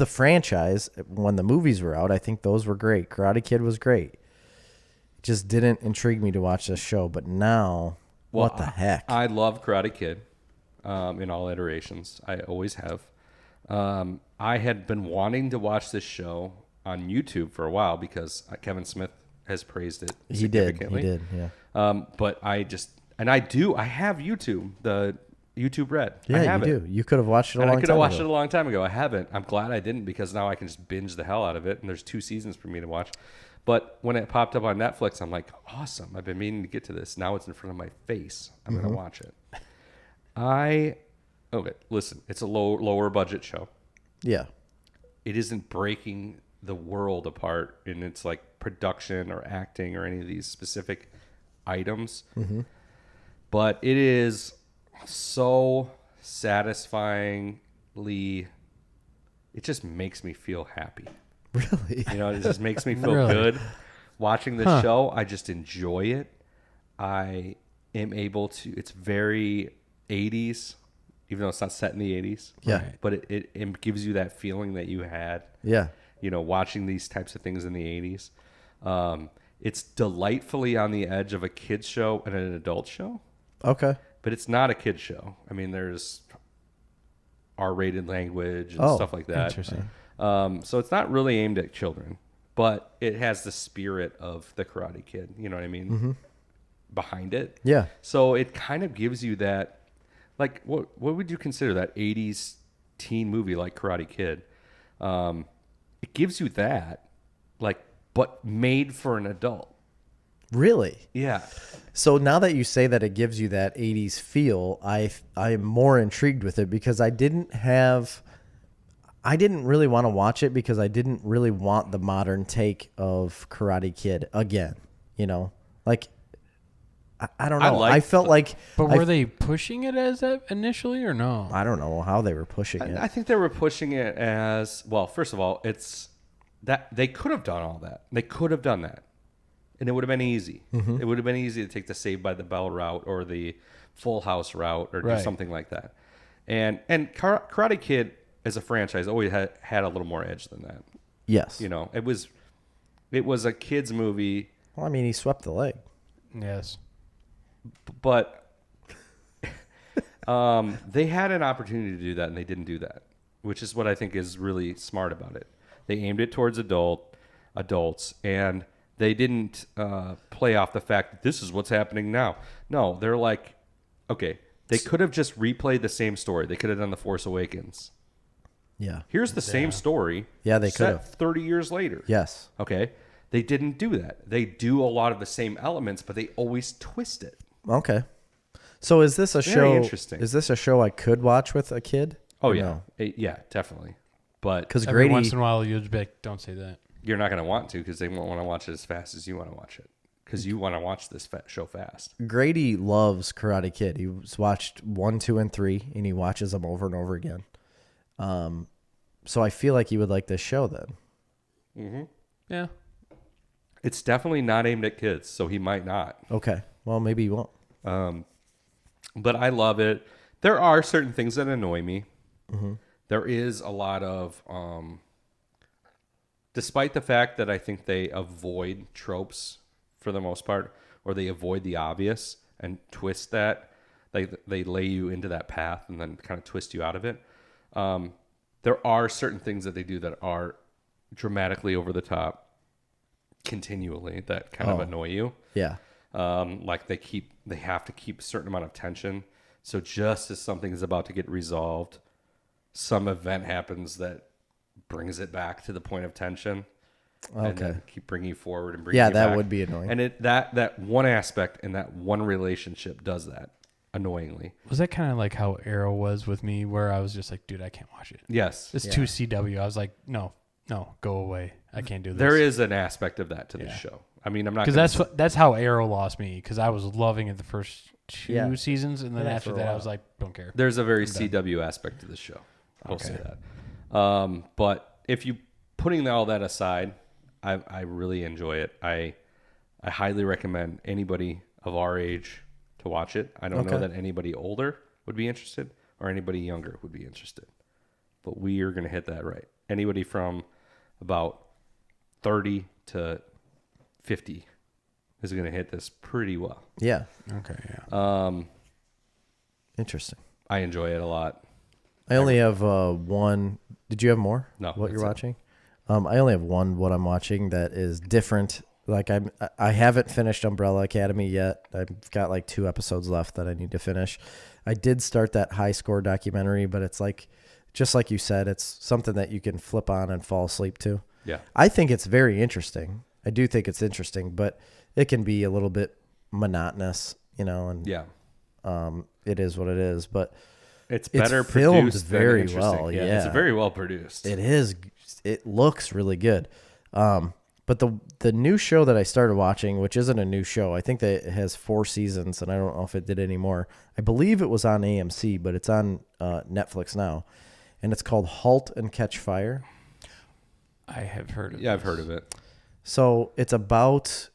franchise. When the movies were out, I think those were great. Karate Kid was great. It just didn't intrigue me to watch this show. But now, what the heck? I love Karate Kid in all iterations. I always have. I had been wanting to watch this show on YouTube for a while because Kevin Smith has praised it significantly. He did, yeah. But I have YouTube, the YouTube Red. Yeah, I have you it. do. You could have watched it a long time ago. I could have watched it a long time ago. I haven't. I'm glad I didn't because now I can just binge the hell out of it. And there's 2 seasons for me to watch. But when it popped up on Netflix, I'm like, awesome. I've been meaning to get to this. Now it's in front of my face. I'm going to watch it. Okay, listen. It's a lower budget show. Yeah. It isn't breaking the world apart in its like production or acting or any of these specific items. Mm-hmm. But it is so satisfyingly, it just makes me feel happy. Really? You know, it just makes me feel Really? good. Watching this show, I just enjoy it. I am able to, it's very 80s, even though it's not set in the 80s. Yeah. But it gives you that feeling that you had, Yeah. you know, watching these types of things in the 80s. It's delightfully on the edge of a kid's show and an adult show. Okay. But it's not a kid's show. I mean, there's R-rated language and stuff like that. Interesting. So it's not really aimed at children, but it has the spirit of the Karate Kid. You know what I mean? Behind it. Yeah. So it kind of gives you that, like, what would you consider that 80s teen movie like Karate Kid? It gives you that, like, but made for an adult. Really? Yeah. So now that you say that it gives you that 80s feel, I am more intrigued with it because I didn't really want to watch it because I didn't really want the modern take of Karate Kid again, you know? Like I don't know. I felt like But were they pushing it as that initially or no? I don't know how they were pushing it. I think they were pushing it as, well, first of all, it's that they could have done all that. They could have done that. And it would have been easy. It would have been easy to take the Saved by the Bell route or the Full House route or do something like that. And Karate Kid as a franchise always had a little more edge than that. Yes. You know, it was a kid's movie. Well, I mean, he swept the leg. Yes. But they had an opportunity to do that, and they didn't do that, which is what I think is really smart about it. They aimed it towards adults, and they didn't play off the fact that this is what's happening now. No, they're like, okay, they could have just replayed the same story. They could have done The Force Awakens. Yeah. Here's the same story. Yeah, they could set have. 30 years later. Yes. Okay. They didn't do that. They do a lot of the same elements, but they always twist it. Okay. So is this a Very show? interesting. Is this a show I could watch with a kid? Oh, Or yeah. no? Yeah, definitely. But Because Every Grady, once in a while, you'd be like, don't say that. you're not going to want to because they won't want to watch it as fast as you want to watch it because you want to watch this show fast. Grady loves Karate Kid. He's watched 1, 2, and 3, and he watches them over and over again. So I feel like he would like this show then. Mm-hmm. Yeah. It's definitely not aimed at kids, so he might not. Okay. Well, maybe he won't. But I love it. There are certain things that annoy me. Mm-hmm. There is a lot of, despite the fact that I think they avoid tropes for the most part, or they avoid the obvious and twist that, they lay you into that path and then kind of twist you out of it. There are certain things that they do that are dramatically over the top continually that kind of annoy you. Yeah. Like they have to keep a certain amount of tension. So just as something is about to get resolved, some event happens that brings it back to the point of tension. And then keep bringing you forward and bringing you back. Yeah, that would be annoying. And that one aspect and that one relationship does that annoyingly. Was that kind of like how Arrow was with me, where I was just like, dude, I can't watch it. Yes. It's too CW. I was like, no, go away. I can't do this. There is an aspect of that to this show. I mean, I'm not because that's how Arrow lost me, because I was loving it the first two seasons, and then after that I was like, don't care. There's a very CW aspect to this show. I'll say that. But if you putting all that aside, I really enjoy it. I highly recommend anybody of our age to watch it. I don't know that anybody older would be interested or anybody younger would be interested, but we are going to hit that right. Anybody from about 30 to 50 is going to hit this pretty well. Yeah. Okay. Yeah. Interesting. I enjoy it a lot. I only have one. Did you have more? No. What you're watching? I only have one. What I'm watching that is different. Like I haven't finished Umbrella Academy yet. I've got like 2 episodes left that I need to finish. I did start that High Score documentary, but it's like, just like you said, it's something that you can flip on and fall asleep to. Yeah. I think it's very interesting. I do think it's interesting, but it can be a little bit monotonous, and it is what it is. But it's better filmed produced very than well. Yeah, it's very well produced. It is. It looks really good. But the new show that I started watching, which isn't a new show, I think that it has 4 seasons, and I don't know if it did any more. I believe it was on AMC, but it's on Netflix now, and it's called *Halt and Catch Fire*. I have heard of it. Yeah, I've heard of it. So it's about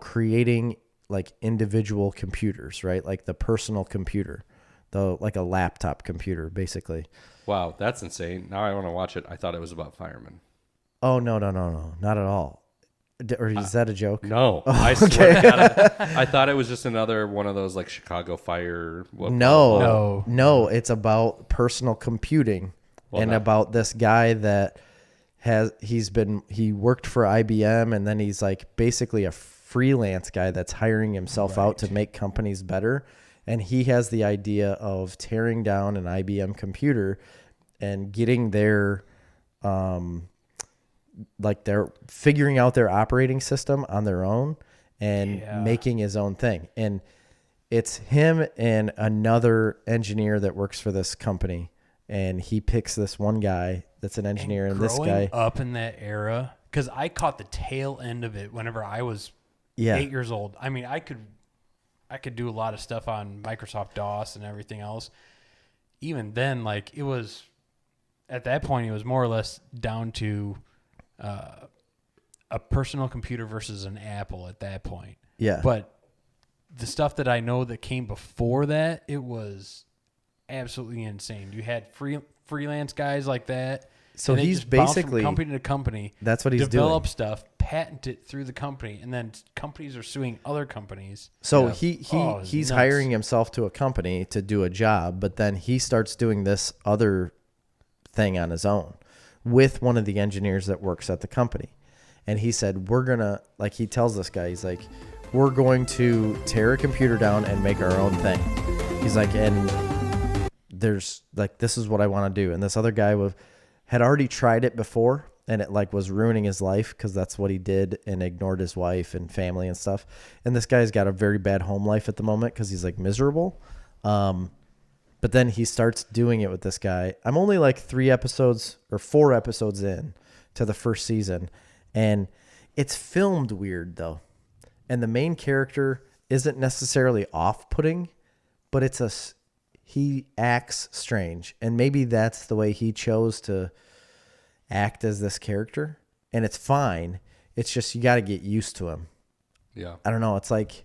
creating like individual computers, right? Like the personal computer, like a laptop computer, basically. Wow, that's insane. Now I want to watch it. I thought it was about firemen. Oh, no, not at all. Or is that a joke? No, I swear to God, I thought it was just another one of those like Chicago Fire. No, it's about personal computing about this guy that he worked for IBM, and then he's like basically a freelance guy that's hiring himself out to make companies better. And he has the idea of tearing down an IBM computer and getting their, they're figuring out their operating system on their own and making his own thing. And it's him and another engineer that works for this company. And he picks this one guy that's an engineer, and this guy up in that era, because I caught the tail end of it whenever I was 8 years old. I mean, I could do a lot of stuff on Microsoft DOS and everything else. Even then, like it was at that point, it was more or less down to a personal computer versus an Apple at that point. Yeah. But the stuff that I know that came before that, it was absolutely insane. You had freelance guys like that. So he's basically from company to company. That's what he's develop doing. Stuff, patent it through the company, and then companies are suing other companies. So he's nuts. hiring himself to a company to do a job, but then he starts doing this other thing on his own with one of the engineers that works at the company. And he said, he tells this guy, he's like, we're going to tear a computer down and make our own thing. He's like, and there's like, this is what I want to do. And this other guy had already tried it before, and it like was ruining his life because that's what he did, and ignored his wife and family and stuff. And this guy's got a very bad home life at the moment because he's like miserable. But then he starts doing it with this guy. I'm only like 4 episodes in to the first season, and it's filmed weird though. And the main character isn't necessarily off-putting, but he acts strange, and maybe that's the way he chose to act as this character, and it's fine. It's just you got to get used to him. Yeah. I don't know. It's like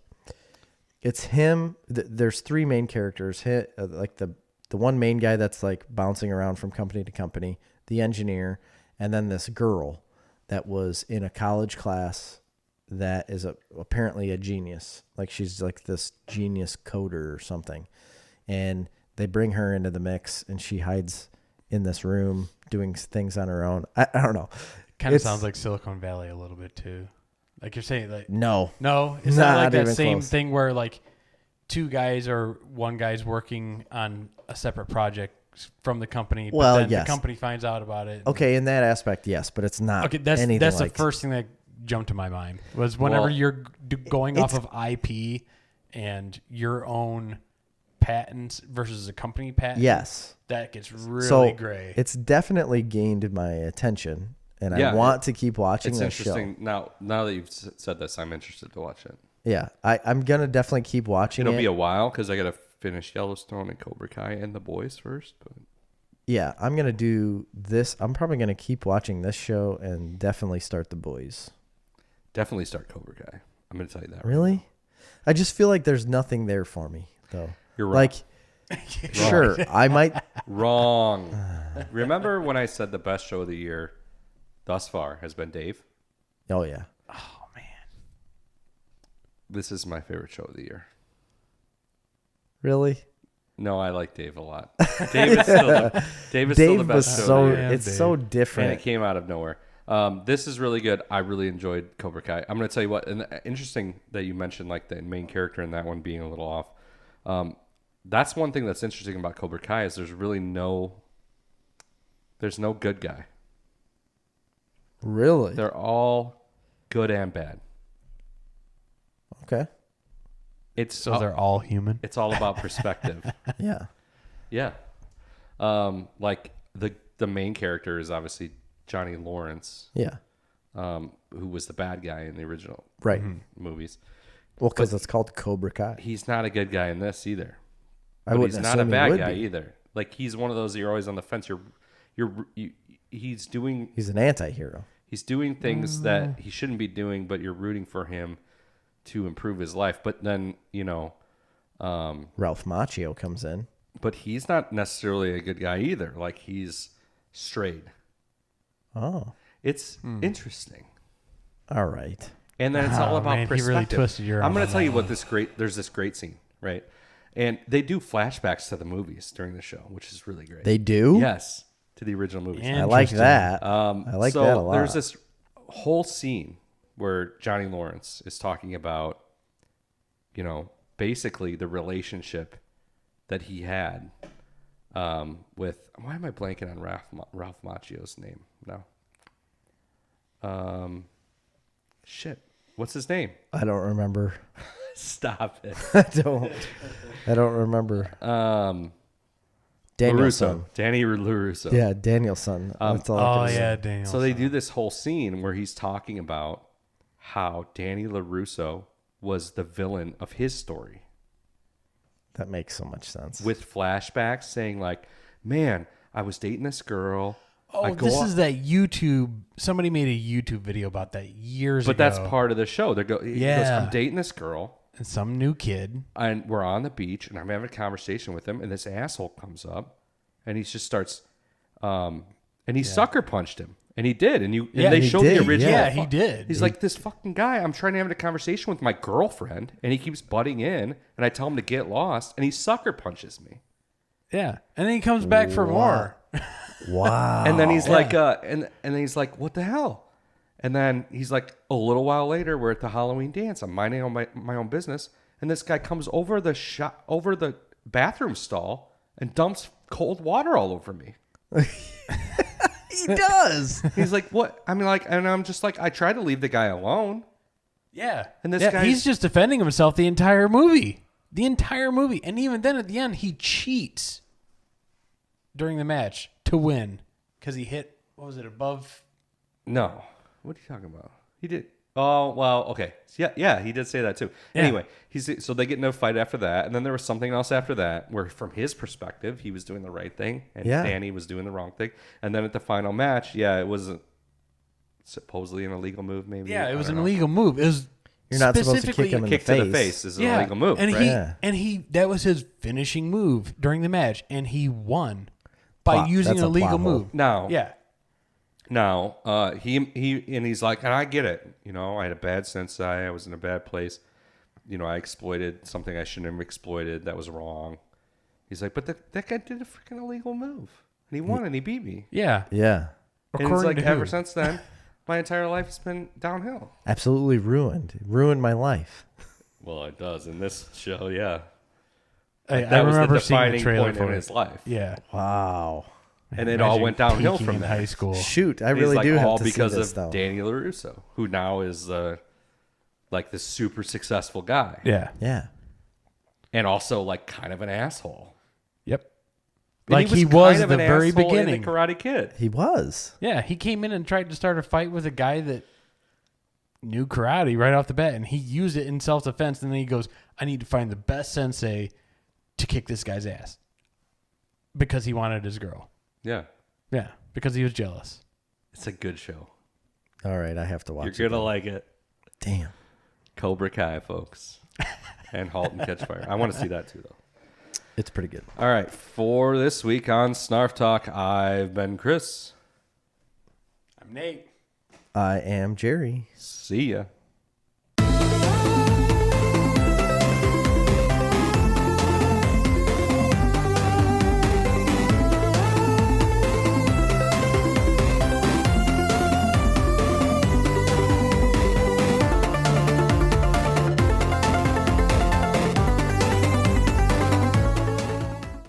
it's him. There's 3 main characters. Like the one main guy that's like bouncing around from company to company, the engineer, and then this girl that was in a college class that is apparently a genius. Like she's like this genius coder or something. And they bring her into the mix, and she hides in this room doing things on her own. I don't know. Kind of sounds like Silicon Valley a little bit too. Like you're saying, like No. no, it's not like that even same close. thing where like two guys or one guy's working on a separate project from the company, Well, but then yes. the company finds out about it. Okay, in that aspect, yes, but it's not. Okay, that's anything the like first thing that jumped to my mind was whenever Well, you're going off of IP and your own patents versus a company patent. Yes. That gets really So gray. it's definitely gained my attention, and Yeah, I want to keep watching It's this show. interesting. Now that you've said this, I'm interested to watch it. Yeah, I'm gonna definitely keep watching It'll it. be a while because I got to finish Yellowstone and Cobra Kai and The Boys first. But Yeah, I'm gonna do this. I'm probably gonna keep watching this show and definitely start The Boys. definitely start Cobra Kai. I'm going to tell you that. Really? I just feel like there's nothing there for me, though. You're wrong. Like, sure, I might. Wrong. Remember when I said the best show of the year thus far has been Dave? Oh yeah. oh man. This is my favorite show of the year. Really? No, I like Dave a lot. Dave is still the Dave best was show so. of the year. It's so And different. it came out of nowhere. This is really good. I really enjoyed Cobra Kai. I'm going to tell you what, and interesting that you mentioned like the main character in that one being a little off. That's one thing that's interesting about Cobra Kai is there's no good guy. Really? They're all good and bad. Okay. So they're all human. It's all about perspective. Yeah. Yeah. Like the main character is obviously Johnny Lawrence, Yeah. who was the bad guy in the original Right. movies. Well, because it's called Cobra Kai. He's not a good guy in this either. I But wouldn't he's not a assume he bad would guy be. either. Like he's one of those you're always on the fence. He's doing He's an anti-hero. things that he shouldn't be doing, but you're rooting for him to improve his life. But then Ralph Macchio comes in. but he's not necessarily a good guy either. Like he's strayed. Oh. It's interesting. All right. And then it's all about man, he perspective. really twisted your I'm arm going on to tell you that what there's this great scene, right? And they do flashbacks to the movies during the show, which is really great. They do? Yes, to the original movies. I like Interesting. that. I like so that a lot. There's this whole scene where Johnny Lawrence is talking about, basically the relationship that he had with. Why am I blanking on Ralph Macchio's name now? Shit. What's his name? I don't remember. Stop it. I don't remember. Danielson. LaRusso. Danny LaRusso. Yeah, Danielson. That's all I Oh can say. yeah, Daniel. So they do this whole scene where he's talking about how Danny LaRusso was the villain of his story That makes so much sense. with flashbacks saying like, man, I was dating this girl. I Oh, go this up- is that YouTube. Somebody made a YouTube video about that years But ago. that's part of the show. He goes, Yeah. I'm dating this girl. And some new kid. And we're on the beach and I'm having a conversation with him and this asshole comes up and he just starts and he sucker punched him and he did and Yeah, they he showed did, the original yeah, he did. He's like, this fucking guy, I'm trying to have a conversation with my girlfriend and he keeps butting in and I tell him to get lost and he sucker punches me Yeah, and then he comes back for more. Wow. and then he's like and then he's like, what the hell? And then he's like, a little while later, we're at the Halloween dance. I'm minding on my own business. And this guy comes over the bathroom stall and dumps cold water all over me. he does. He's like, what? I mean, like, and I'm just like, I tried to leave the guy alone. Yeah, And this yeah, guy's- he's just defending himself the entire movie. And even then, at the end, he cheats during the match to win because he hit. What was it above? No. What are you talking about? He did. Oh, well, okay. Yeah, he did say that too. Yeah. Anyway, so they get in a fight after that. And then there was something else after that where, from his perspective, he was doing the right thing and Yeah. Danny was doing the wrong thing. And then at the final match, it was supposedly an illegal move, maybe. Yeah, it was I an don't know. illegal move. It was You're not supposed to kick specifically- him in Kick the to face. the face is an illegal move, and right? he Yeah. and he that was his finishing move during the match, and he won by Plot. using That's an a illegal plot hole. move. Now, Yeah, he's like, and I get it. I had a bad sensei. I was in a bad place. I exploited something I shouldn't have exploited. That was wrong. He's like, but that guy did a freaking illegal move, and he won, and he beat me. yeah. Yeah. And it's According like to ever who? since then, my entire life has been downhill. Absolutely ruined my life. Well, it does in this show, yeah. I That was the remember seeing the defining trailer point for in it. his life. Yeah. Wow. And it all Imagine went downhill peaking from in there. high school. Shoot, I And really he's do like, have all to because see this of though. Danny LaRusso, who now is like this super successful guy. Yeah. Yeah. And also like kind of an asshole. Yep. And Like he kind was of at the an very asshole in beginning. The Karate Kid. He was. Yeah, he came in and tried to start a fight with a guy that knew karate right off the bat, and he used it in self-defense, and then he goes, I need to find the best sensei to kick this guy's ass. Because he wanted his girl. Yeah. Yeah, because he was jealous. It's a good show. All right, I have to watch You're it. going to like it. Damn. Cobra Kai, folks. And Halt and Catch Fire. I want to see that too, though. It's pretty good. All right. For this week on Snarf Talk, I've been Chris. I'm Nate. I am Jerry. See ya.